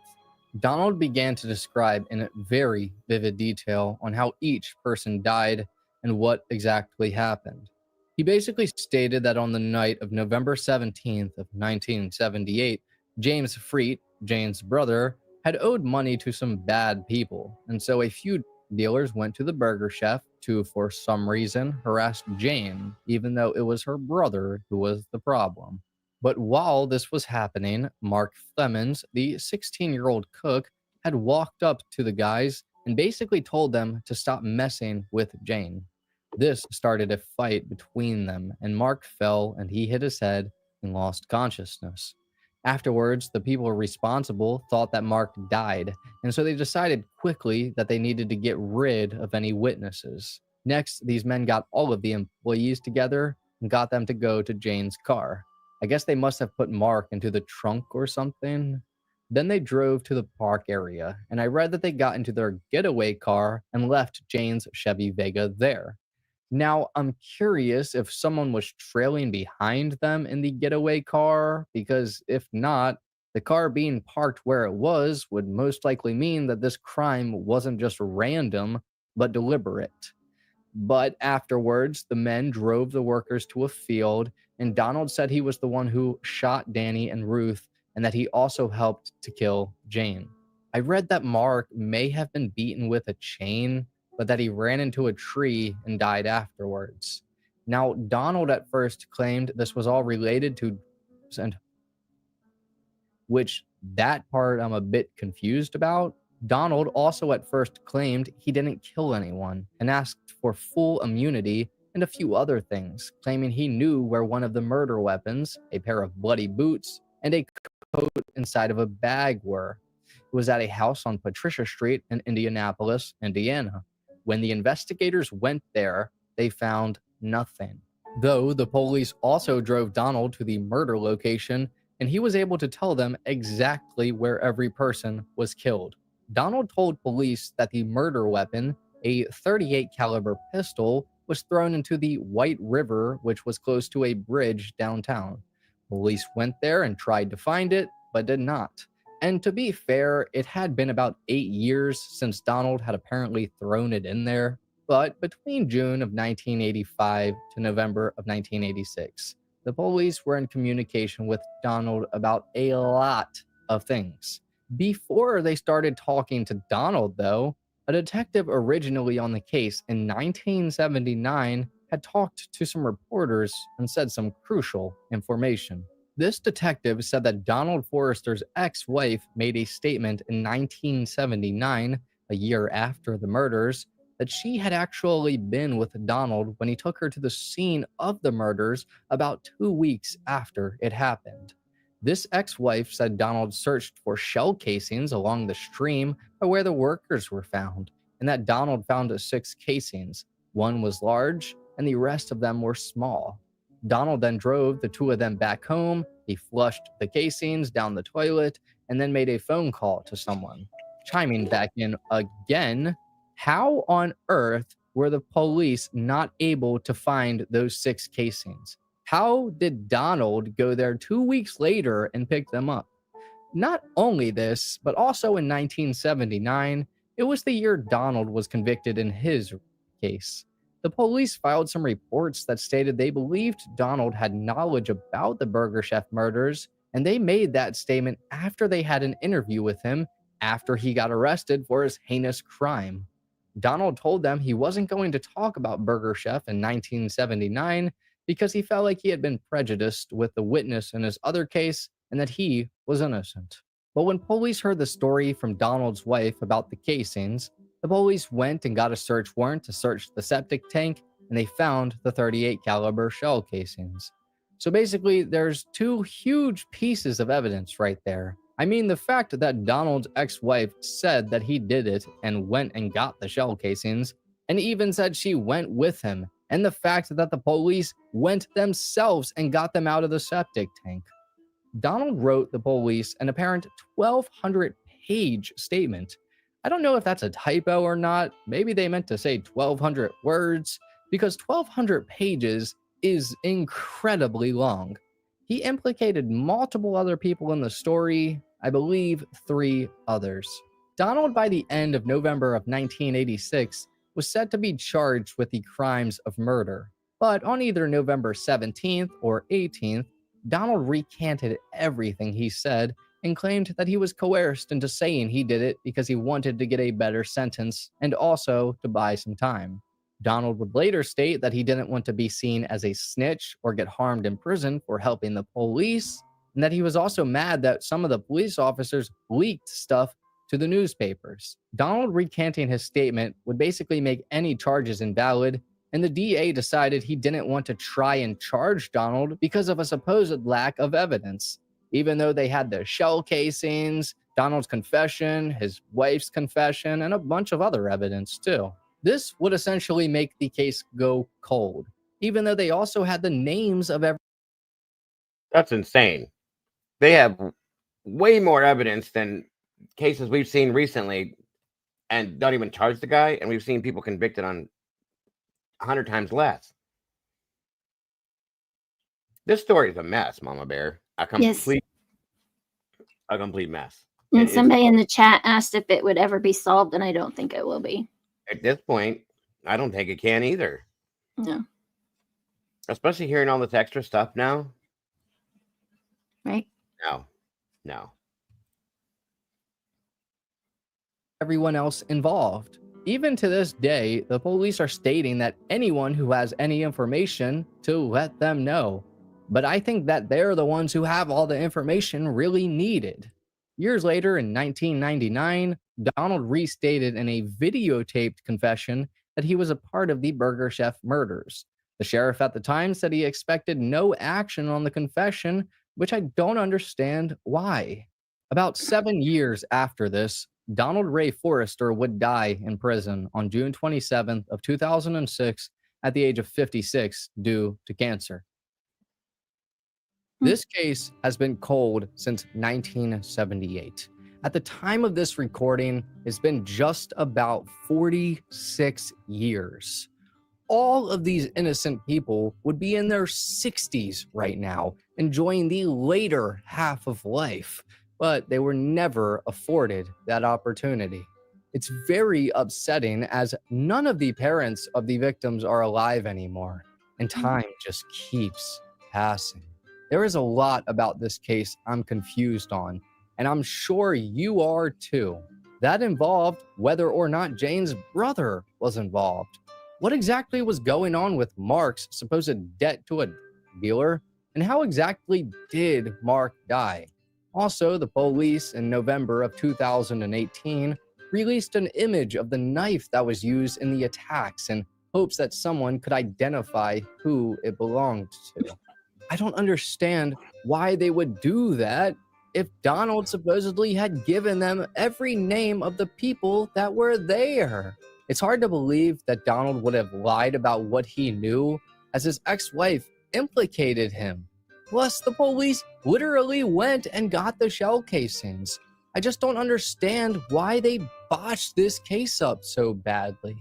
Donald began to describe in very vivid detail on how each person died and what exactly happened. He basically stated that on the night of November 17th of 1978, James Freet, Jane's brother, had owed money to some bad people, and so a few dealers went to the Burger Chef to, for some reason, harass Jane, even though it was her brother who was the problem. But while this was happening, Mark Flemons, the 16-year-old cook, had walked up to the guys and basically told them to stop messing with Jane. This started a fight between them, and Mark fell and he hit his head and lost consciousness. Afterwards, the people responsible thought that Mark died, and so they decided quickly that they needed to get rid of any witnesses. Next, these men got all of the employees together and got them to go to Jane's car. I guess they must have put Mark into the trunk or something. Then they drove to the park area, and I read that they got into their getaway car and left Jane's Chevy Vega there. Now, I'm curious if someone was trailing behind them in the getaway car, because if not, the car being parked where it was would most likely mean that this crime wasn't just random, but deliberate. But afterwards, the men drove the workers to a field, and Donald said he was the one who shot Danny and Ruth, and that he also helped to kill Jane. I read that Mark may have been beaten with a chain, but that he ran into a tree and died afterwards. Now, Donald at first claimed this was all related to, and which that part I'm a bit confused about, Donald also at first claimed he didn't kill anyone and asked for full immunity and a few other things, claiming he knew where one of the murder weapons, a pair of bloody boots, and a coat inside of a bag were. It was at a house on Patricia Street in Indianapolis, Indiana. When the investigators went there, they found nothing. Though the police also drove Donald to the murder location, and he was able to tell them exactly where every person was killed. Donald told police that the murder weapon, a .38 caliber pistol, was thrown into the White River, which was close to a bridge downtown. Police went there and tried to find it, but did not. And to be fair, it had been about 8 years since Donald had apparently thrown it in there. But between June of 1985 to November of 1986, the police were in communication with Donald about a lot of things. Before they started talking to Donald, though, a detective originally on the case in 1979 had talked to some reporters and said some crucial information. This detective said that Donald Forrester's ex-wife made a statement in 1979, a year after the murders, that she had actually been with Donald when he took her to the scene of the murders about 2 weeks after it happened. This ex-wife said Donald searched for shell casings along the stream by where the workers were found, and that Donald found 6 casings. One was large, and the rest of them were small. Donald then drove the 2 of them back home. He flushed the casings down the toilet and then made a phone call to someone. Chiming back in again, how on earth were the police not able to find those 6 casings? How did Donald go there 2 weeks later and pick them up? Not only this, but also in 1979, it was the year Donald was convicted in his case. The police filed some reports that stated they believed Donald had knowledge about the Burger Chef murders, and they made that statement after they had an interview with him after he got arrested for his heinous crime. Donald told them he wasn't going to talk about Burger Chef in 1979 because he felt like he had been prejudiced with the witness in his other case and that he was innocent. But when police heard the story from Donald's wife about the casings, the police went and got a search warrant to search the septic tank, and they found the .38 caliber shell casings. So basically, there's 2 huge pieces of evidence right there. I mean, the fact that Donald's ex-wife said that he did it and went and got the shell casings, and even said she went with him, and the fact that the police went themselves and got them out of the septic tank. Donald wrote the police an apparent 1,200-page statement. I don't know if that's a typo or not. Maybe they meant to say 1,200 words, because 1,200 pages is incredibly long. He implicated multiple other people in the story, I believe 3 others. Donald, by the end of November of 1986, was set to be charged with the crimes of murder. But on either November 17th or 18th, Donald recanted everything he said and claimed that he was coerced into saying he did it because he wanted to get a better sentence and also to buy some time. Donald would later state that he didn't want to be seen as a snitch or get harmed in prison for helping the police, and that he was also mad that some of the police officers leaked stuff to the newspapers. Donald recanting his statement would basically make any charges invalid, and the DA decided he didn't want to try and charge Donald because of a supposed lack of evidence. Even though they had the shell casings, Donald's confession, his wife's confession, and a bunch of other evidence too. This would essentially make the case go cold, even though they also had the names of every. That's insane. They have way more evidence than cases we've seen recently and don't even charge the guy, and we've seen people convicted on 100 times less. This story is a mess, Mama Bear. A complete mess. And somebody in the chat asked if it would ever be solved, and I don't think it will be. At this point, I don't think it can either. No. Especially hearing all this extra stuff now. Right? No. Everyone else involved. Even to this day, the police are stating that anyone who has any information to let them know. But I think that they're the ones who have all the information really needed. Years later, in 1999, Donald restated in a videotaped confession that he was a part of the Burger Chef murders. The sheriff at the time said he expected no action on the confession, which I don't understand why. About 7 years after this, Donald Ray Forrester would die in prison on June 27th of 2006 at the age of 56 due to cancer. This case has been cold since 1978. At the time of this recording, it's been just about 46 years. All of these innocent people would be in their 60s right now, enjoying the later half of life, but they were never afforded that opportunity. It's very upsetting as none of the parents of the victims are alive anymore, and time just keeps passing. There is a lot about this case I'm confused on, and I'm sure you are too. That involved whether or not Jane's brother was involved. What exactly was going on with Mark's supposed debt to a dealer? And how exactly did Mark die? Also, the police in November of 2018 released an image of the knife that was used in the attacks in hopes that someone could identify who it belonged to. I don't understand why they would do that if Donald supposedly had given them every name of the people that were there. It's hard to believe that Donald would have lied about what he knew, as his ex-wife implicated him. Plus, the police literally went and got the shell casings. I just don't understand why they botched this case up so badly.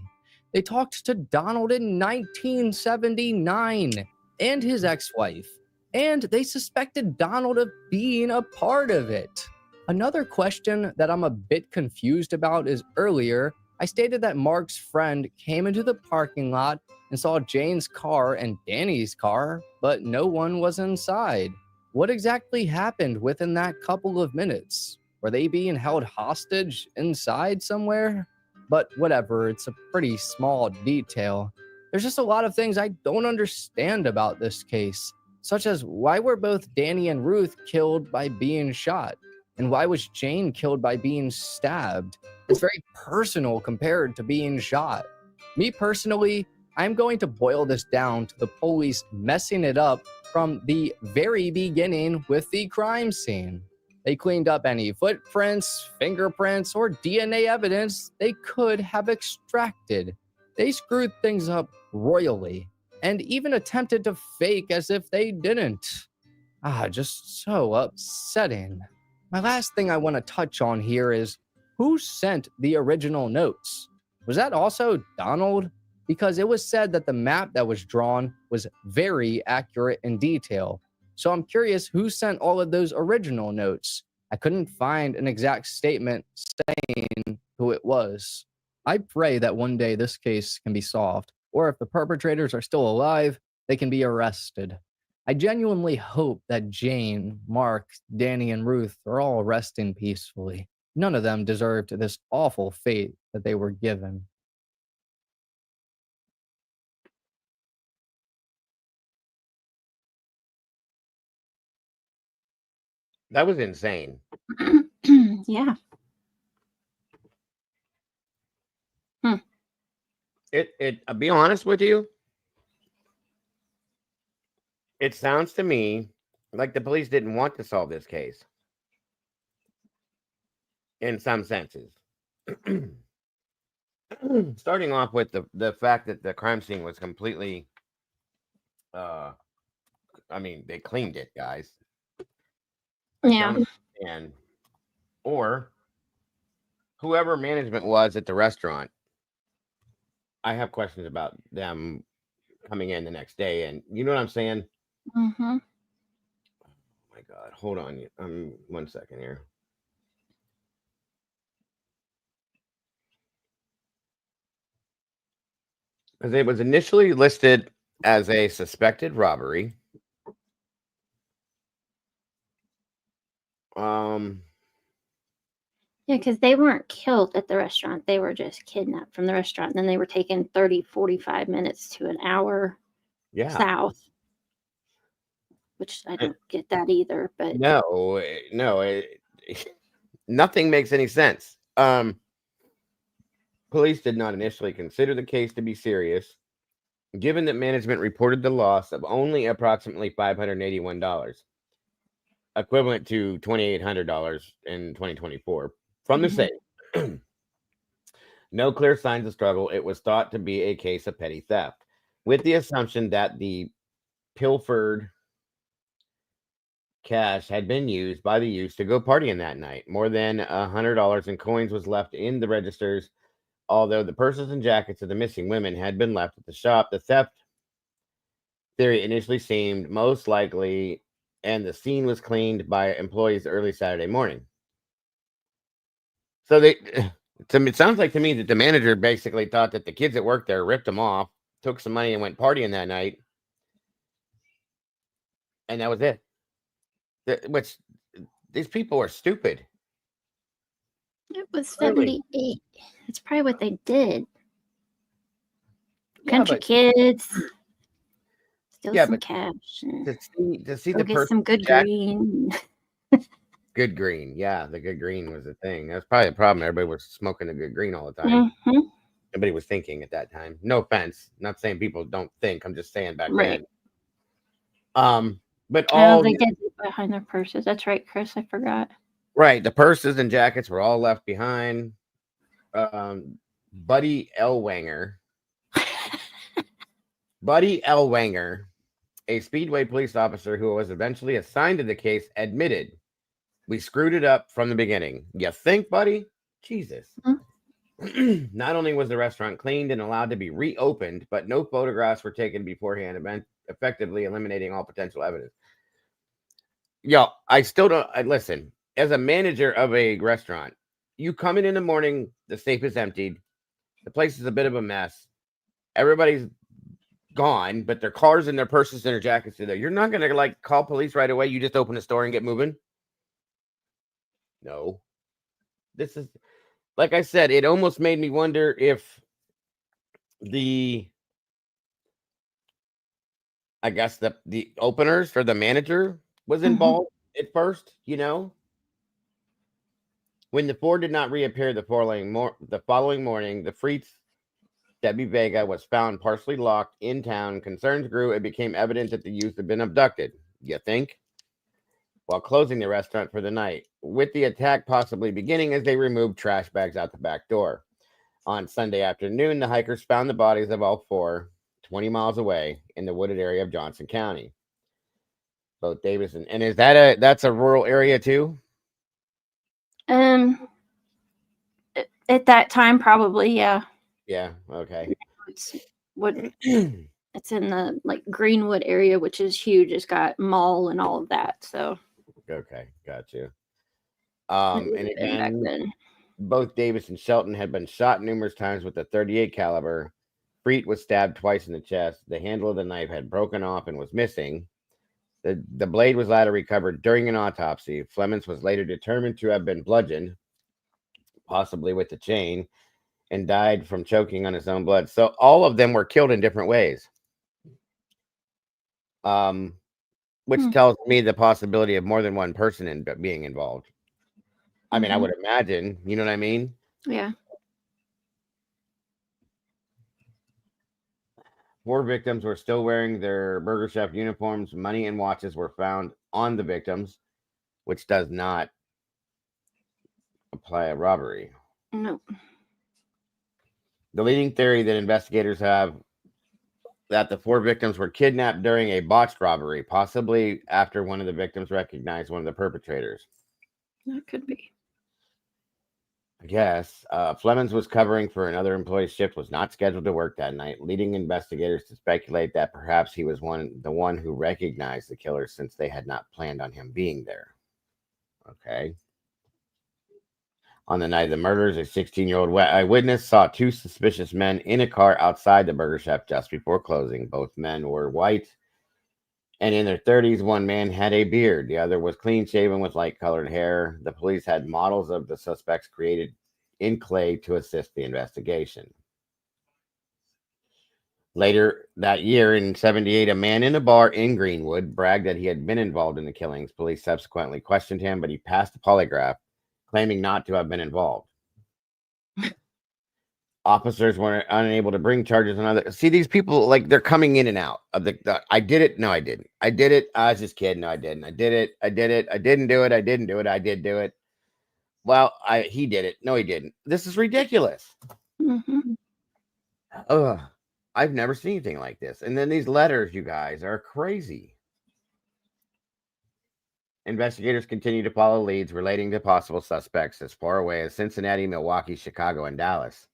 They talked to Donald in 1979 and his ex-wife, and they suspected Donald of being a part of it. Another question that I'm a bit confused about is earlier, I stated that Mark's friend came into the parking lot and saw Jane's car and Danny's car, but no one was inside. What exactly happened within that couple of minutes? Were they being held hostage inside somewhere? But whatever, it's a pretty small detail. There's just a lot of things I don't understand about this case, such as why were both Danny and Ruth killed by being shot? And why was Jane killed by being stabbed? It's very personal compared to being shot. Me personally, I'm going to boil this down to the police messing it up from the very beginning with the crime scene. They cleaned up any footprints, fingerprints, or DNA evidence they could have extracted. They screwed things up royally and even attempted to fake as if they didn't. Just so upsetting. My last thing I want to touch on here is who sent the original notes? Was that also Donald? Because it was said that the map that was drawn was very accurate in detail. So I'm curious who sent all of those original notes. I couldn't find an exact statement saying who it was. I pray that one day this case can be solved, or if the perpetrators are still alive, they can be arrested. I genuinely hope that Jane, Mark, Danny, and Ruth are all resting peacefully. None of them deserved this awful fate that they were given. That was insane. Yeah. I'll be honest with you. It sounds to me like the police didn't want to solve this case. In some senses. Starting off with the fact that the crime scene was completely, they cleaned it, guys. Yeah. And or whoever management was at the restaurant, I have questions about them coming in the next day, and you know what I'm saying? Mm-hmm. Oh my God, hold on, 1 second here. Because it was initially listed as a suspected robbery. Yeah, because they weren't killed at the restaurant. They were just kidnapped from the restaurant. And then they were taken 30, 45 minutes to an hour south, which I don't get that either. But no, nothing makes any sense. Police did not initially consider the case to be serious, given that management reported the loss of only approximately $581, equivalent to $2,800 in 2024, from the safe. No clear signs of struggle. It was thought to be a case of petty theft, with the assumption that the pilfered cash had been used by the youths to go partying that night. More than $100 in coins was left in the registers. Although the purses and jackets of the missing women had been left at the shop, the theft theory initially seemed most likely, and the scene was cleaned by employees early Saturday morning. So it sounds like to me that the manager basically thought that the kids that worked there ripped them off, took some money, and went partying that night, and that was it. Which these people are stupid. It was Really? 78. That's probably what they did. Yeah, Country but- kids. Steal Yeah, some but cash. And to see go the get person some good jack- green. Good green. Yeah, the good green was the thing. That's probably the problem. Everybody was smoking the good green all the time. Mm-hmm. Nobody was thinking at that time. No offense. Not saying people don't think. I'm just saying back Right. then. But Oh, all they did it behind their purses. That's right, Chris. I forgot. right, the purses and jackets were all left behind. Buddy Elwanger, a Speedway police officer who was eventually assigned to the case, admitted, "We screwed it up from the beginning." You think, buddy? Jesus. Not only was the restaurant cleaned and allowed to be reopened, but no photographs were taken beforehand, effectively eliminating all potential evidence. Yo, I still don't listen. As a manager of a restaurant, you come in the morning, the safe is emptied, the place is a bit of a mess, everybody's gone, but their cars and their purses and their jackets are there. You're not gonna like call police right away. You just open the store and get moving. No, this is like I said. It almost made me wonder if I guess the openers for the manager was involved at first. You know, when the Ford did not reappear the following morning, the Freets Debbie Vega was found partially locked in town. Concerns grew. It became evident that the youth had been abducted. You think? While closing the restaurant for the night, with the attack possibly beginning as they removed trash bags out the back door. On Sunday afternoon, the hikers found the bodies of all four 20 miles away in the wooded area of Johnson County. Both Davis and is that that's a rural area too? At that time, probably, yeah. Yeah. Okay. It's in the like Greenwood area, which is huge. It's got mall and all of that. So Okay, got you. it And would've been back again, then. both Davis and Shelton had been shot numerous times with a .38 caliber. Freet was stabbed twice in the chest. The handle of the knife had broken off and was missing. The blade was later recovered during an autopsy. Flemings was later determined to have been bludgeoned, possibly with a chain, and died from choking on his own blood. So all of them were killed in different ways. Which tells me the possibility of more than one person being involved. I mean, I would imagine, you know what I mean? Yeah. 4 victims were still wearing their Burger Chef uniforms. Money and watches were found on the victims, which does not apply a robbery. No. The leading theory that investigators have that the 4 victims were kidnapped during a botched robbery, possibly after one of the victims recognized one of the perpetrators. That could be. I guess. Flemings was covering for another employee's shift, was not scheduled to work that night, leading investigators to speculate that perhaps he was the one who recognized the killer, since they had not planned on him being there. Okay. On the night of the murders, a 16-year-old eyewitness saw 2 suspicious men in a car outside the Burger Chef just before closing. Both men were white and in their 30s. One man had a beard. The other was clean-shaven with light-colored hair. The police had models of the suspects created in clay to assist the investigation. Later that year, in 1978, a man in a bar in Greenwood bragged that he had been involved in the killings. Police subsequently questioned him, but he passed a polygraph, claiming not to have been involved. Officers were unable to bring charges on other. See, these people, like, they're coming in and out of the I did it. No, I didn't. I did it. I was just kidding. No, I didn't. I did it. I did it. I didn't do it. I didn't do it. I did do it. Well, he did it. No, he didn't. This is ridiculous. Mm-hmm. Ugh. I've never seen anything like this. And then these letters, you guys, are crazy. Investigators continue to follow leads relating to possible suspects as far away as Cincinnati, Milwaukee, Chicago, and Dallas.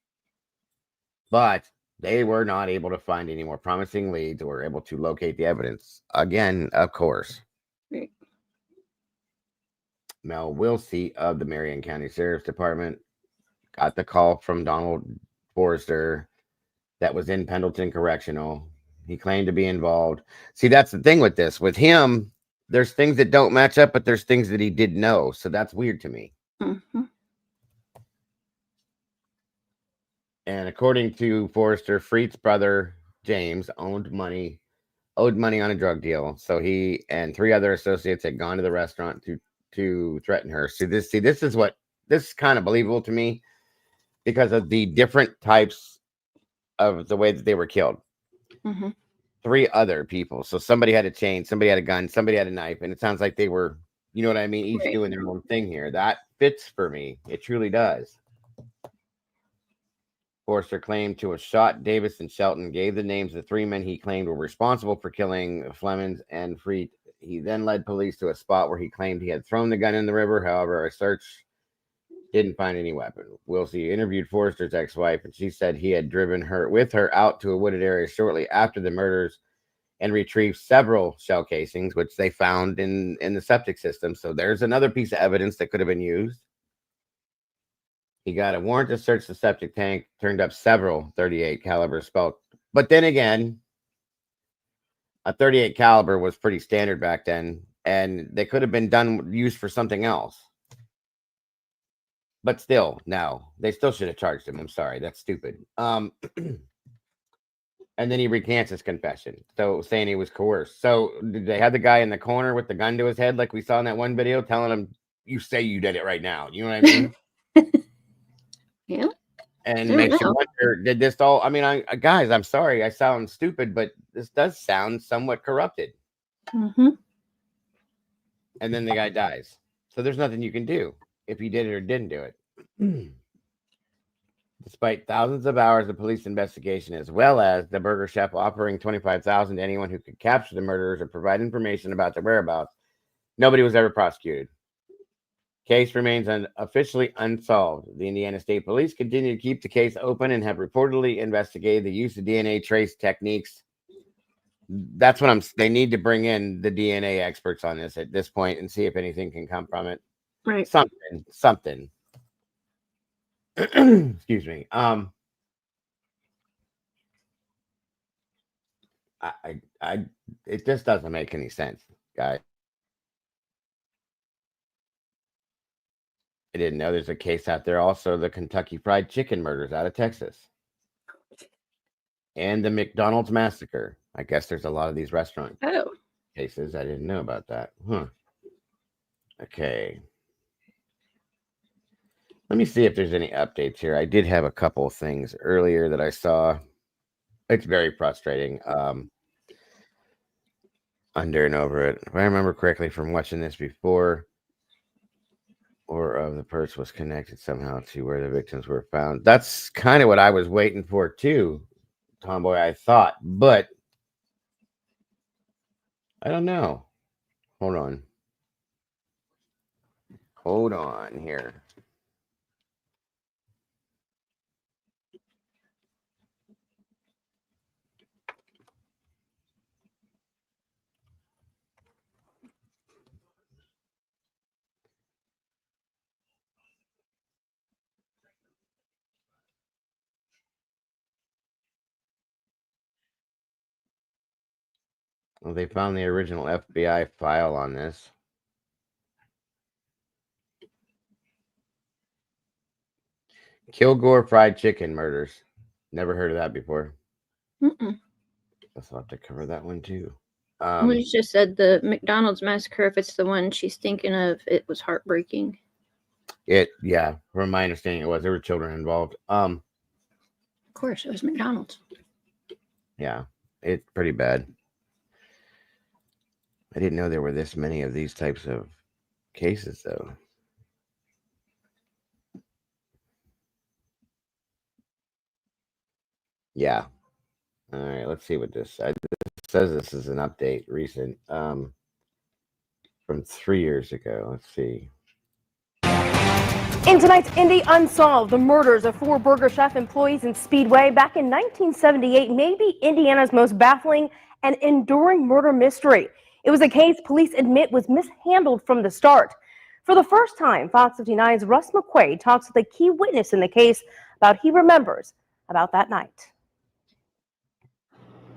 But they were not able to find any more promising leads or were able to locate the evidence. Again, of course. Right. Mel Wilsey of the Marion County Sheriff's Department got the call from Donald Forrester that was in Pendleton Correctional. He claimed to be involved. See, that's the thing with this. With him, there's things that don't match up, but there's things that he did know. So that's weird to me. Mm-hmm. And according to Forrester, Freet's brother, James, owed money on a drug deal. So he and 3 other associates had gone to the restaurant to threaten her. This is kind of believable to me because of the different types of the way that they were killed. Mm-hmm. 3 other people. So somebody had a chain, somebody had a gun, somebody had a knife, and it sounds like they were, you know what I mean, each Right. doing their own thing here. That fits for me. It truly does. Forrester claimed to have shot Davis and Shelton, gave the names of the 3 men he claimed were responsible for killing Flemings and Freet. He then led police to a spot where he claimed he had thrown the gun in the river. However, a search didn't find any weapon. Wilsey interviewed Forrester's ex-wife, and she said he had driven with her out to a wooded area shortly after the murders and retrieved several shell casings, which they found in the septic system. So there's another piece of evidence that could have been used. He got a warrant to search the septic tank, turned up several 38 caliber spelt. But then again, a 38 caliber was pretty standard back then, and they could have been used for something else. But still, no, they still should have charged him. I'm sorry, that's stupid. And then he recants his confession, so saying he was coerced. So did they have the guy in the corner with the gun to his head, like we saw in that one video, telling him, "You say you did it right now"? You know what I mean? Yeah. And I makes don't you wonder, did this all? I mean, guys, I'm sorry, I sound stupid, but this does sound somewhat corrupted. Mm-hmm. And then the guy dies, so there's nothing you can do if he did it or didn't do it. Despite thousands of hours of police investigation, as well as the burger chef offering $25,000 to anyone who could capture the murderers or provide information about their whereabouts, nobody was ever prosecuted. Case remains officially unsolved. The Indiana State Police continue to keep the case open and have reportedly investigated the use of DNA trace techniques. That's what they need to bring in the DNA experts on this at this point and see if anything can come from it. Right. Something. Excuse me. It just doesn't make any sense, guys. I didn't know there's a case out there also, the Kentucky Fried Chicken murders out of Texas. And the McDonald's massacre. I guess there's a lot of these restaurant cases. I didn't know about that. Huh. Okay. Let me see if there's any updates here. I did have a couple of things earlier that I saw. It's very frustrating. Under and over it. If I remember correctly from watching this before, or of the purse was connected somehow to where the victims were found. That's kind of what I was waiting for too, Tomboy, I thought, but I don't know. Hold on here. Well, they found the original FBI file on this. Kilgore Fried Chicken murders. Never heard of that before. Mm-mm. I'll have to cover that one too. We just said the McDonald's massacre. If it's the one she's thinking of, it was heartbreaking. Yeah, from my understanding, it was. There were children involved. Of course, it was McDonald's. Yeah, it's pretty bad. I didn't know there were this many of these types of cases, though. Yeah. All right, let's see what this says. It says this is an update recent from 3 years ago. Let's see. In tonight's Indy Unsolved, the murders of 4 Burger Chef employees in Speedway back in 1978 may be Indiana's most baffling and enduring murder mystery. It was a case police admit was mishandled from the start. For the first time, Fox 59's Russ McQuaid talks with a key witness in the case about he remembers about that night.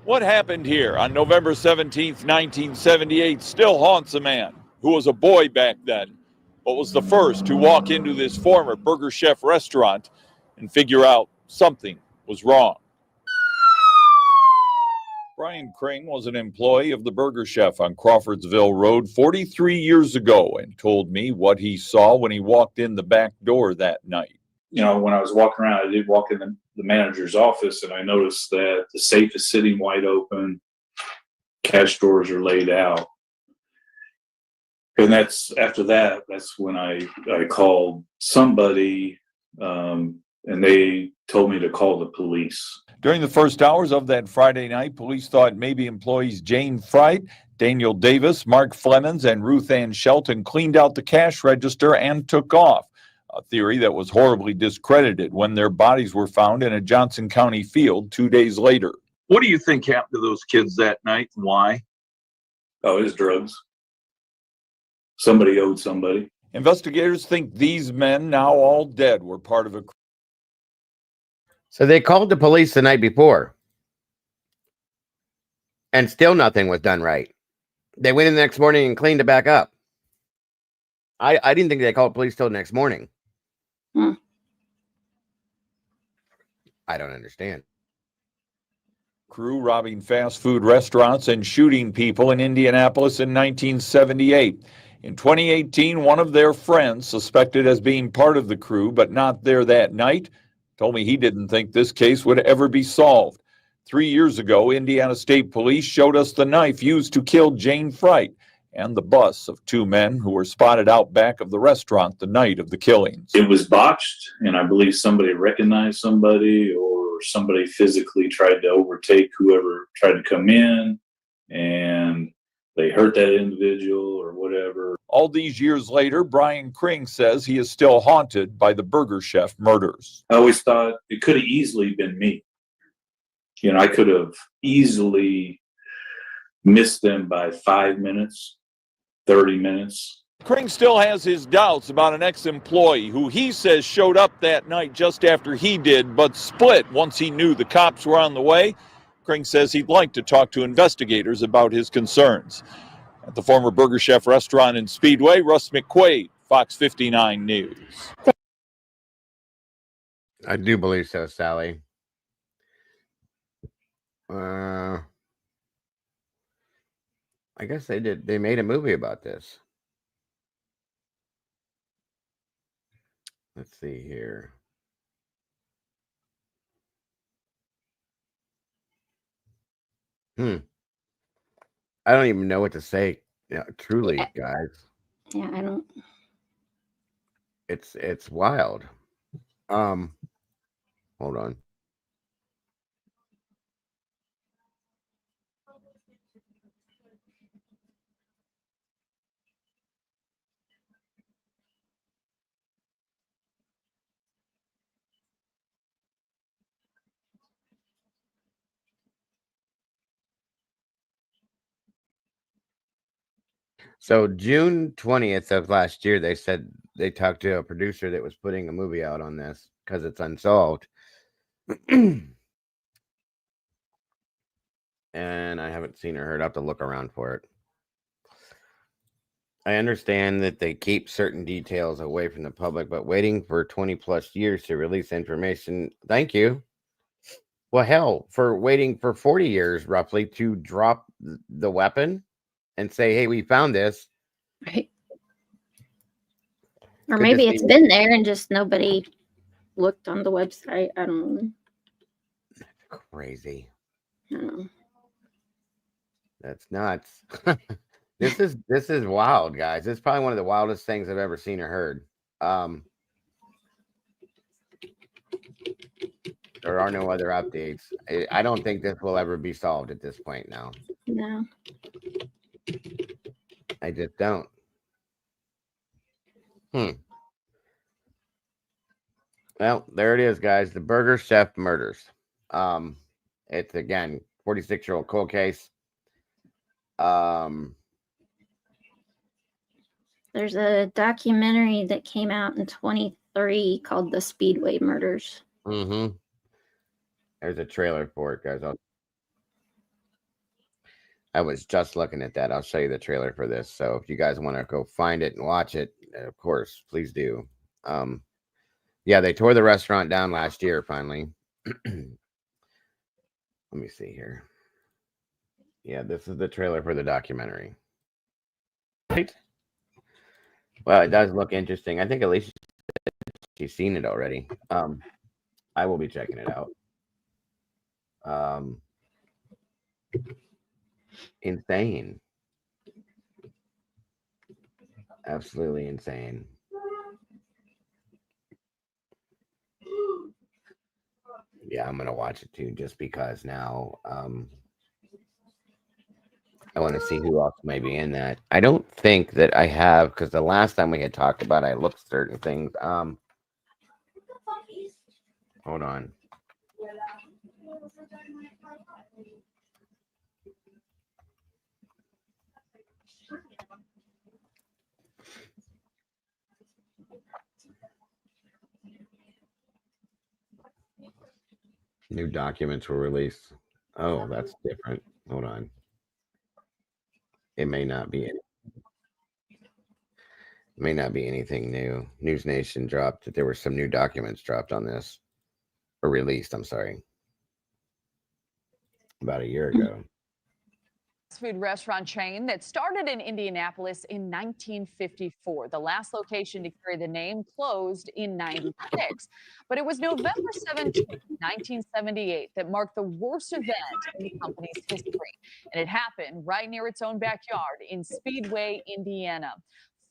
What happened here on November 17th, 1978 still haunts a man who was a boy back then, but was the first to walk into this former Burger Chef restaurant and figure out something was wrong. Brian Kring was an employee of the Burger Chef on Crawfordsville Road 43 years ago and told me what he saw when he walked in the back door that night. You know, when I was walking around, I did walk in the manager's office, and I noticed that the safe is sitting wide open, cash drawers are laid out. And that's when I called somebody, and they told me to call the police. During the first hours of that Friday night, police thought maybe employees Jane Fright, Daniel Davis, Mark Flemons, and Ruth Ann Shelton cleaned out the cash register and took off. A theory that was horribly discredited when their bodies were found in a Johnson County field 2 days later. What do you think happened to those kids that night and why? Oh, it was drugs. Somebody owed somebody. Investigators think these men, now all dead, were part of a... So they called the police the night before, and still nothing was done right. They went in the next morning and cleaned it back up. I didn't think they called police till the next morning. I don't understand. Crew robbing fast food restaurants and shooting people in Indianapolis in 1978. In 2018, one of their friends, suspected as being part of the crew but not there that night, told me he didn't think this case would ever be solved. 3 years ago, Indiana State Police showed us the knife used to kill Jane Fright and the bus of 2 men who were spotted out back of the restaurant the night of the killings. It was botched, and I believe somebody recognized somebody, or somebody physically tried to overtake whoever tried to come in, and they hurt that individual or whatever. All these years later, Brian Kring says he is still haunted by the Burger Chef murders. I always thought it could have easily been me. You know, I could have easily missed them by 5 minutes, 30 minutes. Kring still has his doubts about an ex-employee who he says showed up that night just after he did, but split once he knew the cops were on the way. Kring says he'd like to talk to investigators about his concerns. At the former Burger Chef restaurant in Speedway, Russ McQuaid, Fox 59 News. I do believe so, Sally. I guess they did. They made a movie about this. Let's see here. I don't even know what to say. Yeah, truly, guys. Yeah, I don't. It's wild. Hold on. So June 20th of last year, they said they talked to a producer that was putting a movie out on this because it's unsolved. And I haven't seen or heard. I have to look around for it. I understand that they keep certain details away from the public, but waiting for 20 plus years to release information. Thank you. Well, hell, for waiting for 40 years roughly to drop the weapon and say, hey, we found this. Right. Or maybe it's been there and just nobody looked on the website. I don't know. crazy. Mm. That's nuts. This is wild, guys. This is probably one of the wildest things I've ever seen or heard. There are no other updates. I don't think this will ever be solved at this point now. No. I just don't. Well, there it is, guys. The Burger Chef murders. It's again 46-year-old cold case. There's a documentary that came out in 23 called The Speedway Murders. There's a trailer for it, guys. I was just looking at that. I'll show you the trailer for this. So if you guys want to go find it and watch it, of course, please do. Yeah, they tore the restaurant down last year, finally. Let me see here. Yeah, this is the trailer for the documentary. Right. Well, it does look interesting. I think at least she's seen it already. I will be checking it out. Insane. Absolutely insane. Yeah, I'm gonna watch it too, just because now I want to see who else may be in that. I don't think that I have, because the last time we had talked about it, I looked at certain things. Hold on. New documents were released. Oh, that's different. Hold on. It may not be anything new. News Nation dropped that there were some new documents dropped on this, or released, I'm sorry, about a year ago. Food restaurant chain that started in Indianapolis in 1954. The last location to carry the name closed in 96. But it was November 17, 1978 that marked the worst event in the company's history. And it happened right near its own backyard in Speedway, Indiana.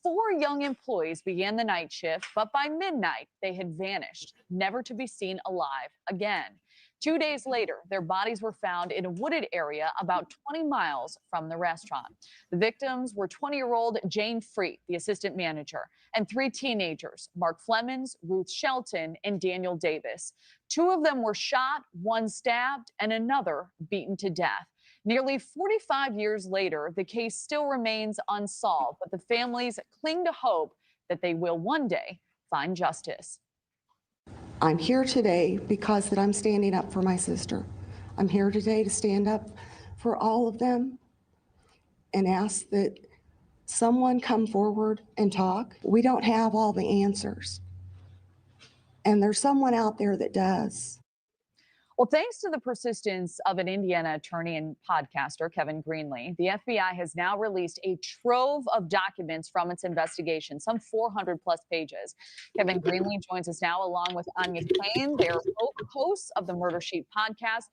4 young employees began the night shift, but by midnight, they had vanished, never to be seen alive again. 2 days later, their bodies were found in a wooded area about 20 miles from the restaurant. The victims were 20-year-old Jane Freet, the assistant manager, and 3 teenagers, Mark Flemings, Ruth Shelton, and Daniel Davis. 2 of them were shot, 1 stabbed, and another beaten to death. Nearly 45 years later, the case still remains unsolved, but the families cling to hope that they will one day find justice. I'm here today because that I'm standing up for my sister. I'm here today to stand up for all of them and ask that someone come forward and talk. We don't have all the answers, and there's someone out there that does. Well, thanks to the persistence of an Indiana attorney and podcaster, Kevin Greenlee, the FBI has now released a trove of documents from its investigation, some 400 plus pages. Kevin Greenlee joins us now along with Anya Kane. They're both hosts of the Murder Sheet podcast.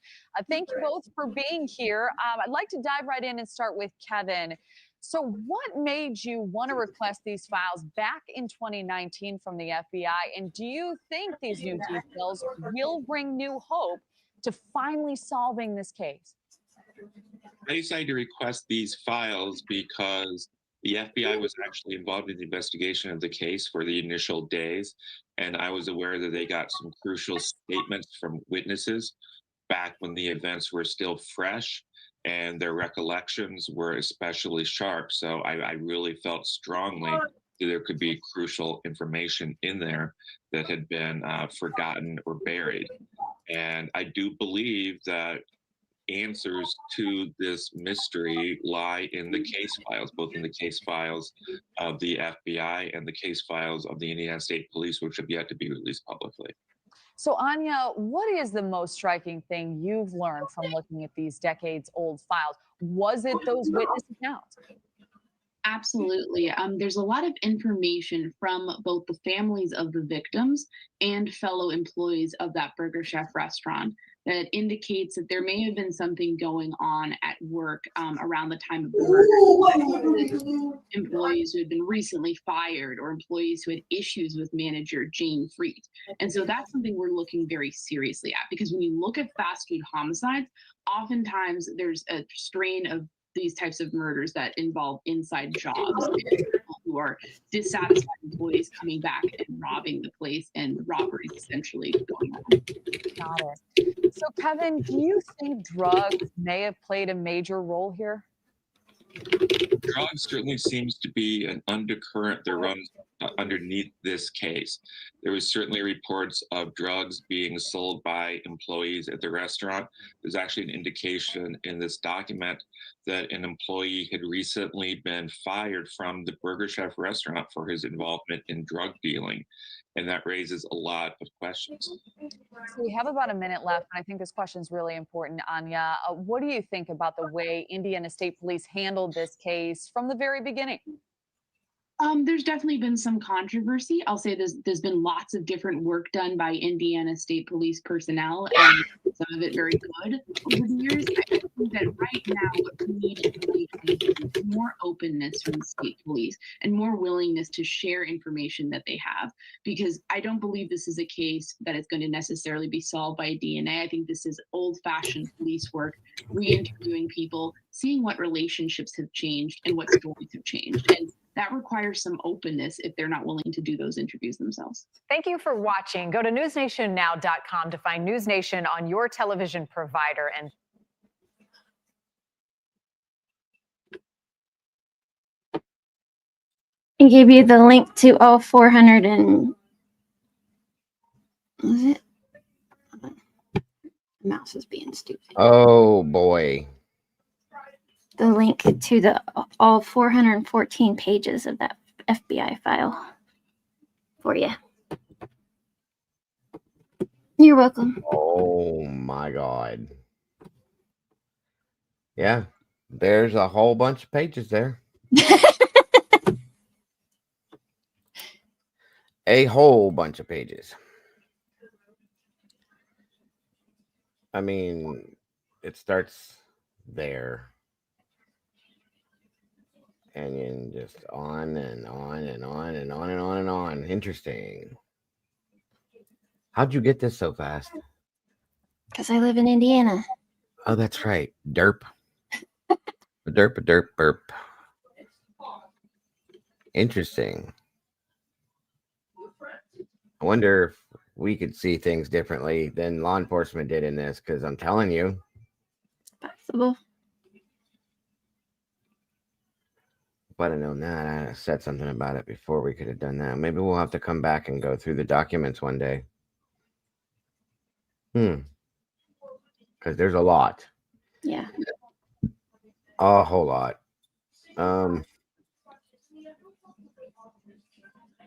Thank you both for being here. I'd like to dive right in and start with Kevin. So what made you want to request these files back in 2019 from the FBI? And do you think these new details will bring new hope to finally solving this case? I decided to request these files because the FBI was actually involved in the investigation of the case for the initial days, and I was aware that they got some crucial statements from witnesses back when the events were still fresh, and their recollections were especially sharp. So I really felt strongly that there could be crucial information in there that had been forgotten or buried. And I do believe that answers to this mystery lie in the case files, both in the case files of the FBI and the case files of the Indiana State Police, which have yet to be released publicly. So, Anya, what is the most striking thing you've learned from looking at these decades-old files? Was it those witness accounts? Absolutely. There's a lot of information from both the families of the victims and fellow employees of that Burger Chef restaurant. that indicates that there may have been something going on at work around the time of the murder. Employees who had been recently fired or employees who had issues with manager Jane Freed. And so that's something we're looking very seriously at, because when you look at fast food homicides, oftentimes there's a strain of these types of murders that involve inside jobs and people who are dissatisfied employees coming back and robbing the place, and the robberies essentially going on. Got it. So, Kevin, do you think drugs may have played a major role here? Drugs certainly seems to be an undercurrent that runs underneath this case. There was certainly reports of drugs being sold by employees at the restaurant. There's actually an indication in this document that an employee had recently been fired from the Burger Chef restaurant for his involvement in drug dealing. And that raises a lot of questions. So we have about a minute left, and I think this question is really important, Anya. What do you think about the way Indiana State Police handled this case from the very beginning? There's definitely been some controversy. I'll say there's been lots of different work done by Indiana State Police personnel, and some of it very good over the years. I think that right now what we need is more openness from the state police and more willingness to share information that they have, because I don't believe this is a case that is going to necessarily be solved by DNA. I think this is old-fashioned police work, re-interviewing people, seeing what relationships have changed and what stories have changed. And that requires some openness if they're not willing to do those interviews themselves. Thank you for watching. Go to newsnationnow.com to find News Nation on your television provider. And I gave you the link to all 400 and was it? The mouse is being stupid. Oh boy. The link to the all 414 pages of that FBI file for you. You're welcome. Oh my God. Yeah, there's a whole bunch of pages there. A whole bunch of pages. I mean, it starts there. And then just on and on and on and on and on and on. Interesting. How'd you get this so fast? Because I live in Indiana. Oh, that's right. Derp. A derp, a derp, burp. Interesting. I wonder if we could see things differently than law enforcement did in this, because I'm telling you. Possible. If I'd have known that, I'd have said something about it before we could have done that. Maybe we'll have to come back and go through the documents one day. Because there's a lot. Yeah. A whole lot.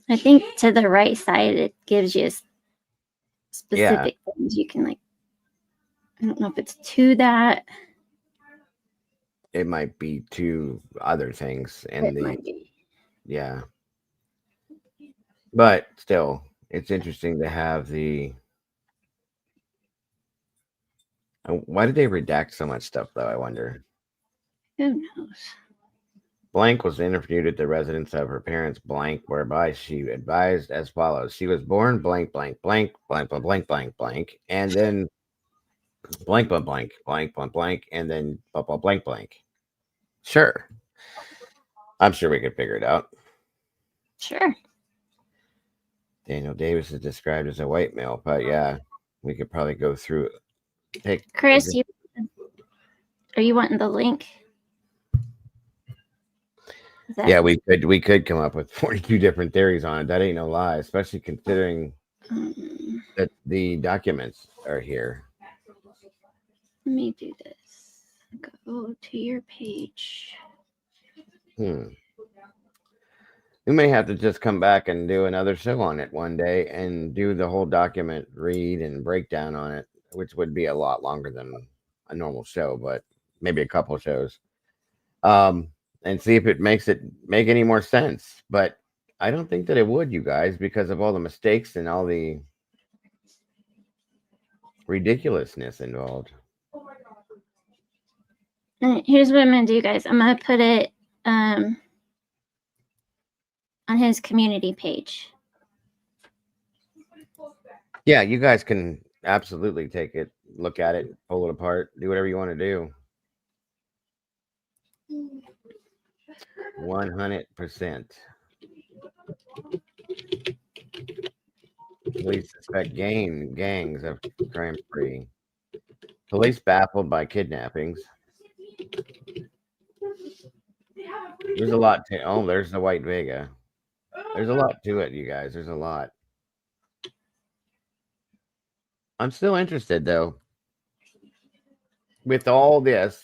I think to the right side, it gives you specific things you can like. I don't know if it's to that. It might be to other things in yeah. But still, it's interesting to have the. Why did they redact so much stuff, though? I wonder. Who knows? Blank was interviewed at the residence of her parents, blank, whereby she advised as follows. She was born blank, blank, blank, blank, blank, blank, blank, blank, and then blank, blank, blank, blank, blank, blank, and then blank, blank. Sure. I'm sure we could figure it out. Sure. Daniel Davis is described as a white male, but yeah, we could probably go through. Chris, are you wanting the link? Yeah, we could come up with 42 different theories on it. That ain't no lie, especially considering that the documents are here. Let me do this. Go to your page. We may have to just come back and do another show on it one day and do the whole document, read and breakdown on it, which would be a lot longer than a normal show, but maybe a couple shows. And see if it make any more sense. But I don't think that it would, you guys, because of all the mistakes and all the ridiculousness involved. Here's what I'm gonna do, guys. I'm gonna put it on his community page. Yeah, you guys can absolutely take it, look at it, pull it apart, do whatever you want to do. 100%. Police suspect gangs of crime spree. Police baffled by kidnappings. There's a lot to. Oh, there's the White Vega. There's a lot to it, you guys. There's a lot. I'm still interested though. With all this,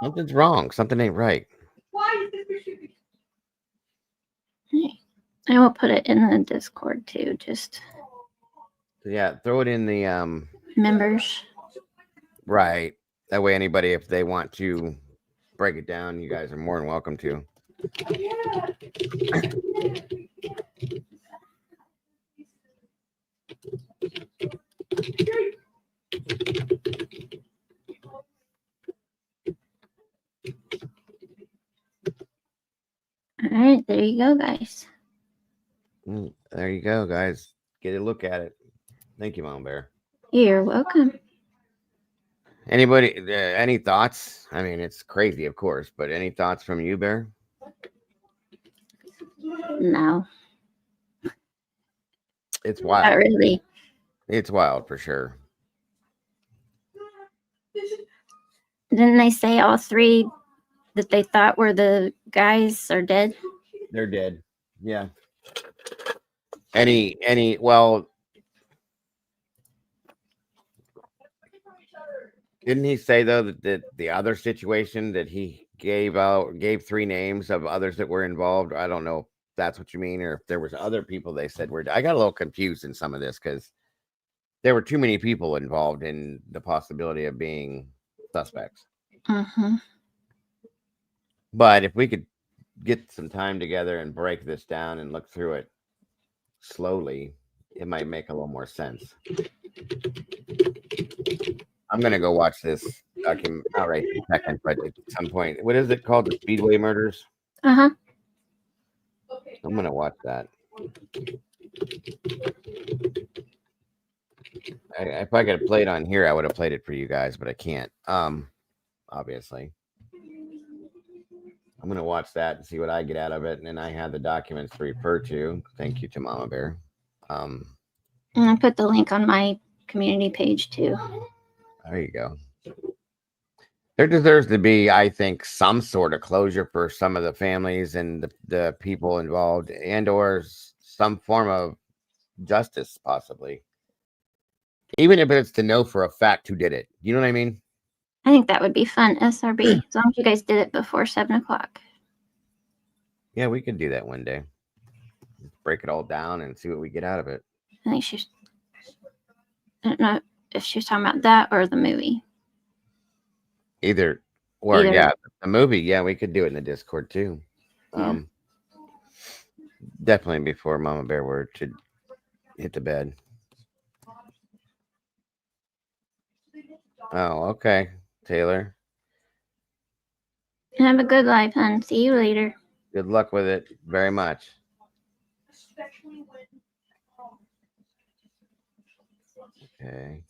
something's wrong. Something ain't right. I will put it in the Discord too. Just Yeah, throw it in the members. Right. That way, anybody, if they want to break it down, you guys are more than welcome to. All right, there you go, guys. There you go, guys. Get a look at it. Thank you, Mom Bear. You're welcome. Anybody, any thoughts? I mean, it's crazy, of course, but any thoughts from you, Bear? No. It's wild. Not really. It's wild for sure. Didn't they say all three that they thought were the guys are dead? They're dead. Yeah. Well, didn't he say though that the other situation that he gave 3 names of others that were involved? I don't know if that's what you mean, or if there was other people they said were. I got a little confused in some of this because there were too many people involved in the possibility of being suspects. Mm-hmm. But if we could get some time together and break this down and look through it slowly, it might make a little more sense. I'm gonna go watch this document, not right in a second, but at some point. What is it called? The Speedway Murders? Uh-huh. I'm gonna watch that. If I could have played on here, I would have played it for you guys, but I can't. Obviously. I'm gonna watch that and see what I get out of it, and then I have the documents to refer to. Thank you to Mama Bear. And I put the link on my community page too. There you go. There deserves to be, I think, some sort of closure for some of the families and the people involved, and or some form of justice, possibly. Even if it's to know for a fact who did it. You know what I mean? I think that would be fun, SRB, as long as you guys did it before 7 o'clock. Yeah, we could do that one day. Break it all down and see what we get out of it. I think she's, I don't know if she was talking about that or the movie. Either. Yeah, the movie. Yeah, we could do it in the Discord too. Yeah. Definitely before Mama Bear were to hit the bed. Oh, okay, Taylor. Have a good life, hon. See you later. Good luck with it. Very much. Okay.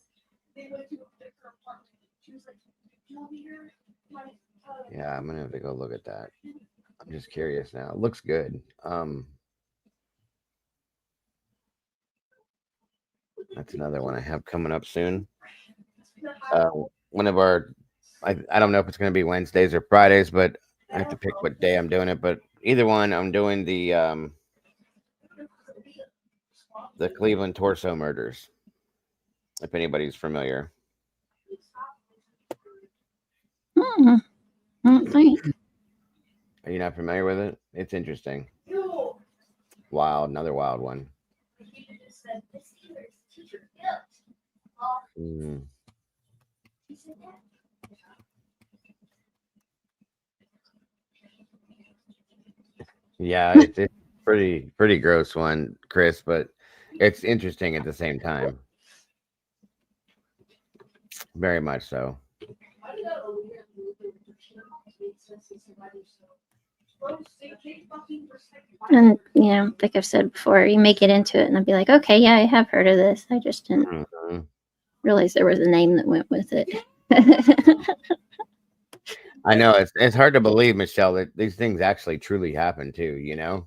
Yeah, I'm gonna have to go look at that. I'm just curious now. It looks good. That's another one I have coming up soon. One of our, I don't know if it's gonna be Wednesdays or Fridays, but I have to pick what day I'm doing it. But either one, I'm doing the Cleveland Torso Murders. If anybody's familiar. I don't think. Are you not familiar with it? It's interesting. Wild, another wild one. Yeah, it's pretty gross one, Chris. But It's interesting at the same time. Very much so. And, you know, like I've said before, you may get into it and I'll be like, okay, yeah, I have heard of this. I just didn't realize there was a name that went with it. I know it's hard to believe, Michelle, that these things actually truly happen too, you know?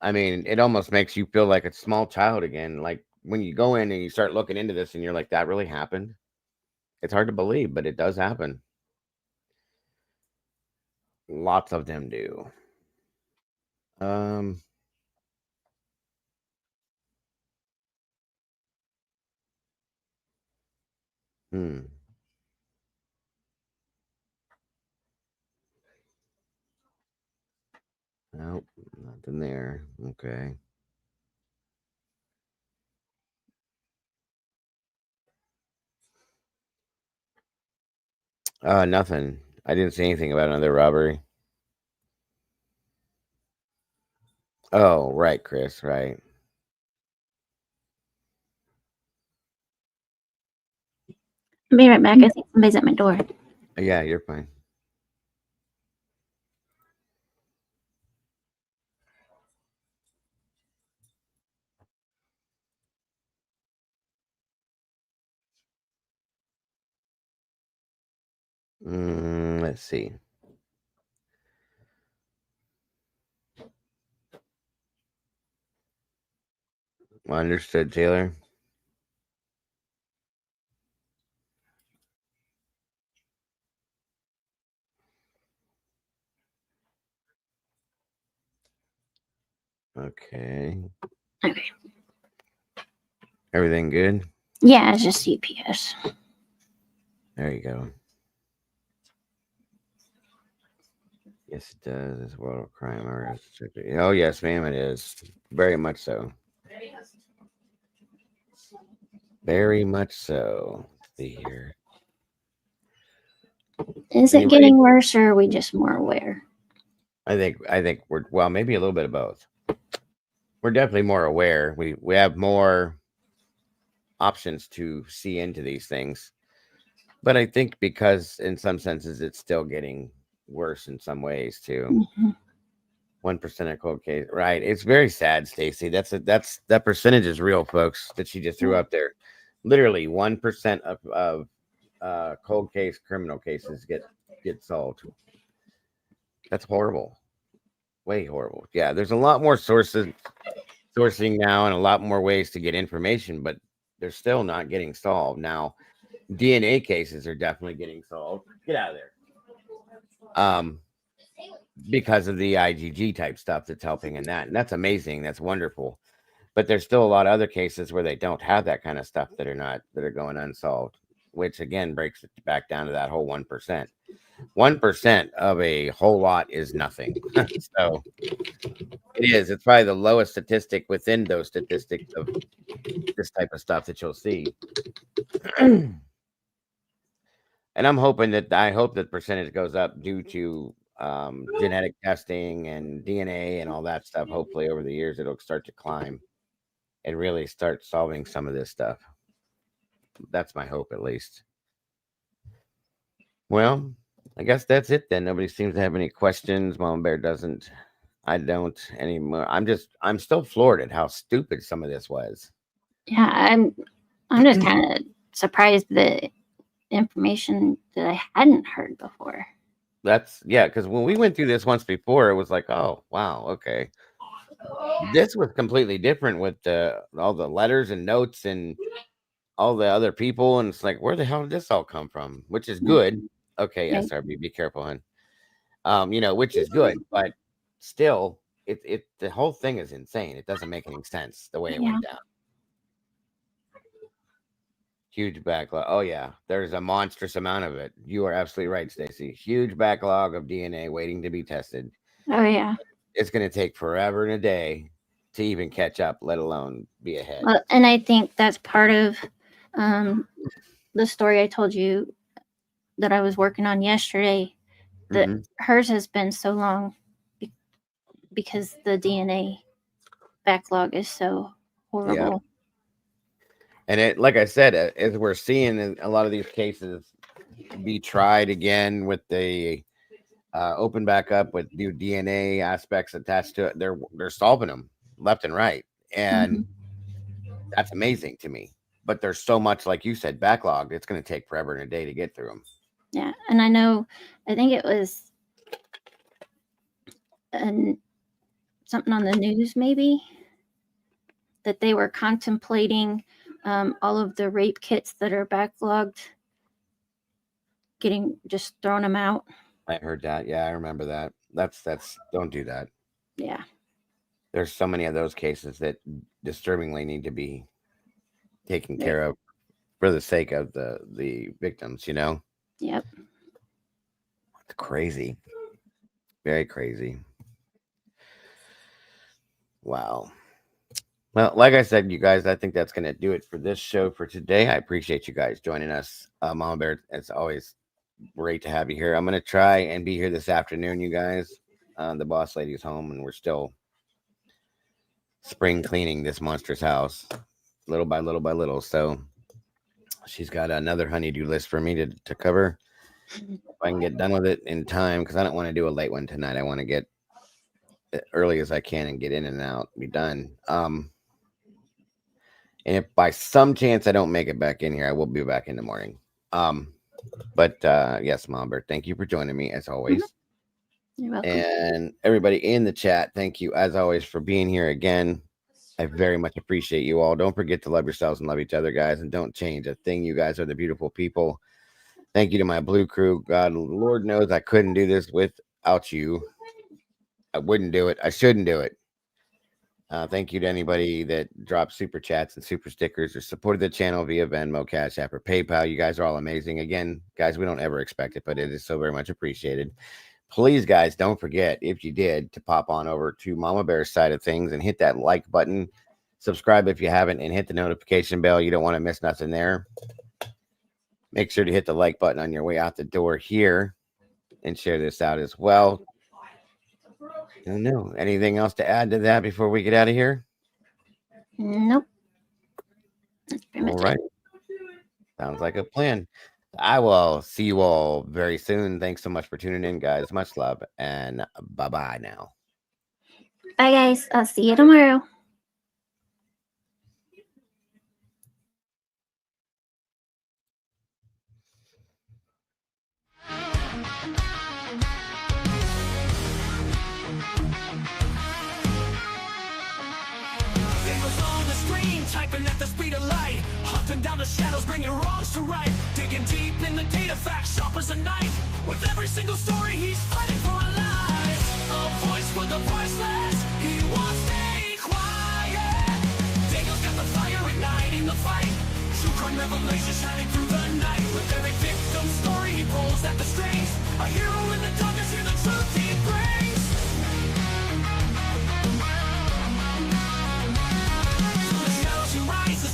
I mean, it almost makes you feel like a small child again. Like when you go in and you start looking into this and you're like, that really happened. It's hard to believe, but it does happen. Lots of them do. Um, hmm. Nope, nothing there. Okay. Nothing. I didn't see anything about another robbery. Oh, right, Chris, right. I'll be right back. I think somebody's at my door. Yeah, you're fine. Let's see. Understood, Taylor. Okay. Okay. Everything good? Yeah, it's just UPS. There you go. Yes, it does. It's world of crime. Oh, yes, ma'am, it is. Very much so. Very much so. Let's see here. Is it getting worse, or are we just more aware? I think we're maybe a little bit of both. We're definitely more aware. We have more options to see into these things. But I think because in some senses it's still getting worse in some ways too. 1% of cold case, right? It's very sad, Stacy. That percentage is real, folks. That she just threw up there. Literally 1% of cold case criminal cases get solved. That's horrible. Way horrible. Yeah, there's a lot more sourcing now and a lot more ways to get information, but they're still not getting solved. Now, DNA cases are definitely getting solved. Get out of there. Because of the IgG type stuff that's helping in that. And that's amazing. That's wonderful. But there's still a lot of other cases where they don't have that kind of stuff that are going unsolved, which again breaks it back down to that whole 1%. 1% of a whole lot is nothing. So it is. It's probably the lowest statistic within those statistics of this type of stuff that you'll see. And I hope that percentage goes up due to genetic testing and DNA and all that stuff. Hopefully over the years it'll start to climb and really start solving some of this stuff. That's my hope, at least. Well, I guess that's it then. Nobody seems to have any questions. Mama Bear doesn't. I don't anymore. I'm still floored at how stupid some of this was. Yeah, I'm just kind of surprised the information that I hadn't heard before. Because when we went through this once before, it was like, oh wow, okay. This was completely different with all the letters and notes and all the other people, and it's like, where the hell did this all come from? Which is good. Okay, Right. SRB, be careful, hon. Which is good, but still, the whole thing is insane. It doesn't make any sense the way it went down. Huge backlog. Oh yeah, there's a monstrous amount of it. You are absolutely right, Stacy. Huge backlog of DNA waiting to be tested. Oh yeah. It's going to take forever and a day to even catch up, let alone be ahead. Well, and I think that's part of the story I told you that I was working on yesterday. That hers has been so long because the DNA backlog is so horrible. And it, like I said, as we're seeing a lot of these cases be tried again with the open back up with new DNA aspects attached to it, they're solving them left and right, and that's amazing to me. But there's so much, like you said, backlogged. It's going to take forever and a day to get through them. Yeah, and I think it was something on the news maybe that they were contemplating all of the rape kits that are backlogged, just throwing them out. I heard that. Yeah, I remember that. That's don't do that. Yeah. There's so many of those cases that disturbingly need to be taken care of for the sake of the victims, you know? Yep. It's crazy. Very crazy. Wow. Well, like I said, you guys, I think that's going to do it for this show for today. I appreciate you guys joining us. Mama Bear, it's always great to have you here. I'm going to try and be here this afternoon, you guys. The boss lady's home, and we're still spring cleaning this monstrous house little by little by little. So she's got another honeydew list for me to cover. If I can get done with it in time, because I don't want to do a late one tonight. I want to get as early as I can and get in and out, be done. And if by some chance I don't make it back in here, I will be back in the morning. But yes, Mom Bird, thank you for joining me as always. You're welcome. And everybody in the chat, thank you as always for being here again. I very much appreciate you all. Don't forget to love yourselves and love each other, guys, and don't change a thing. You guys are the beautiful people. Thank you to my blue crew. God, Lord knows I couldn't do this without you. I wouldn't do it. I shouldn't do it. Thank you to anybody that dropped super chats and super stickers or supported the channel via Venmo, Cash App, or PayPal. You guys are all amazing. Again, guys, we don't ever expect it, but it is so very much appreciated. Please, guys, don't forget, if you did, to pop on over to Mama Bear's side of things and hit that like button. Subscribe if you haven't, and hit the notification bell. You don't want to miss nothing there. Make sure to hit the like button on your way out the door here and share this out as well. I don't know. Anything else to add to that before we get out of here? Nope. That's pretty much All right. Sounds like a plan. I will see you all very soon. Thanks so much for tuning in, guys. Much love, and bye-bye now. Bye, guys. I'll see you tomorrow. Typing at the speed of light, hunting down the shadows, bringing wrongs to right, digging deep in the data, facts sharp as a knife. With every single story, he's fighting for a life. A voice for the voiceless, he won't stay quiet. Daniel's got the fire igniting the fight. True crime revelation shining through the night. With every victim story, he pulls at the strings. A hero in the darkness, hear the truth he brings.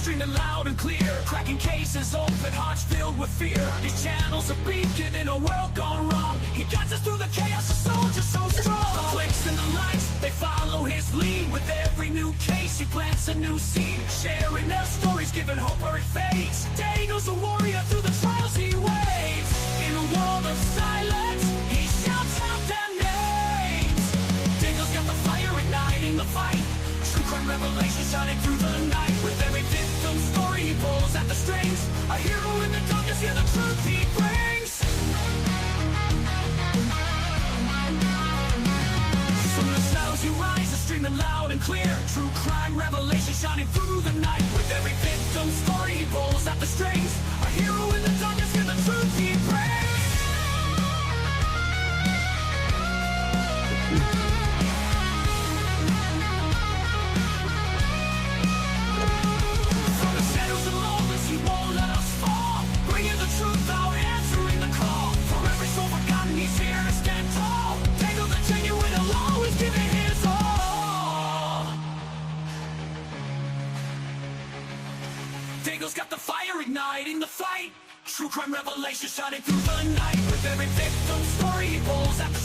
Streaming loud and clear, cracking cases open, hearts filled with fear. His channel's a beacon in a world gone wrong. He guides us through the chaos, a soldier so strong. The clicks and the likes, they follow his lead. With every new case, he plants a new seed. Sharing their stories, giving hope where it fades. Daniel's a warrior through the trials he waits. In a world of silence, he shouts out their names. Daniel's got the fire igniting the fight. True crime revelation shining through the night. With every victim story, he pulls at the strings. A hero in the darkness, hear the truth he brings. From the shadows you rise, streaming loud and clear. True crime revelation shining through the night. With every victim story, he pulls at the strings. A hero in the darkness, hear the truth he brings. Daniel's got the fire igniting the fight. True crime revelation shining through the night. With every victim story, he pulls at the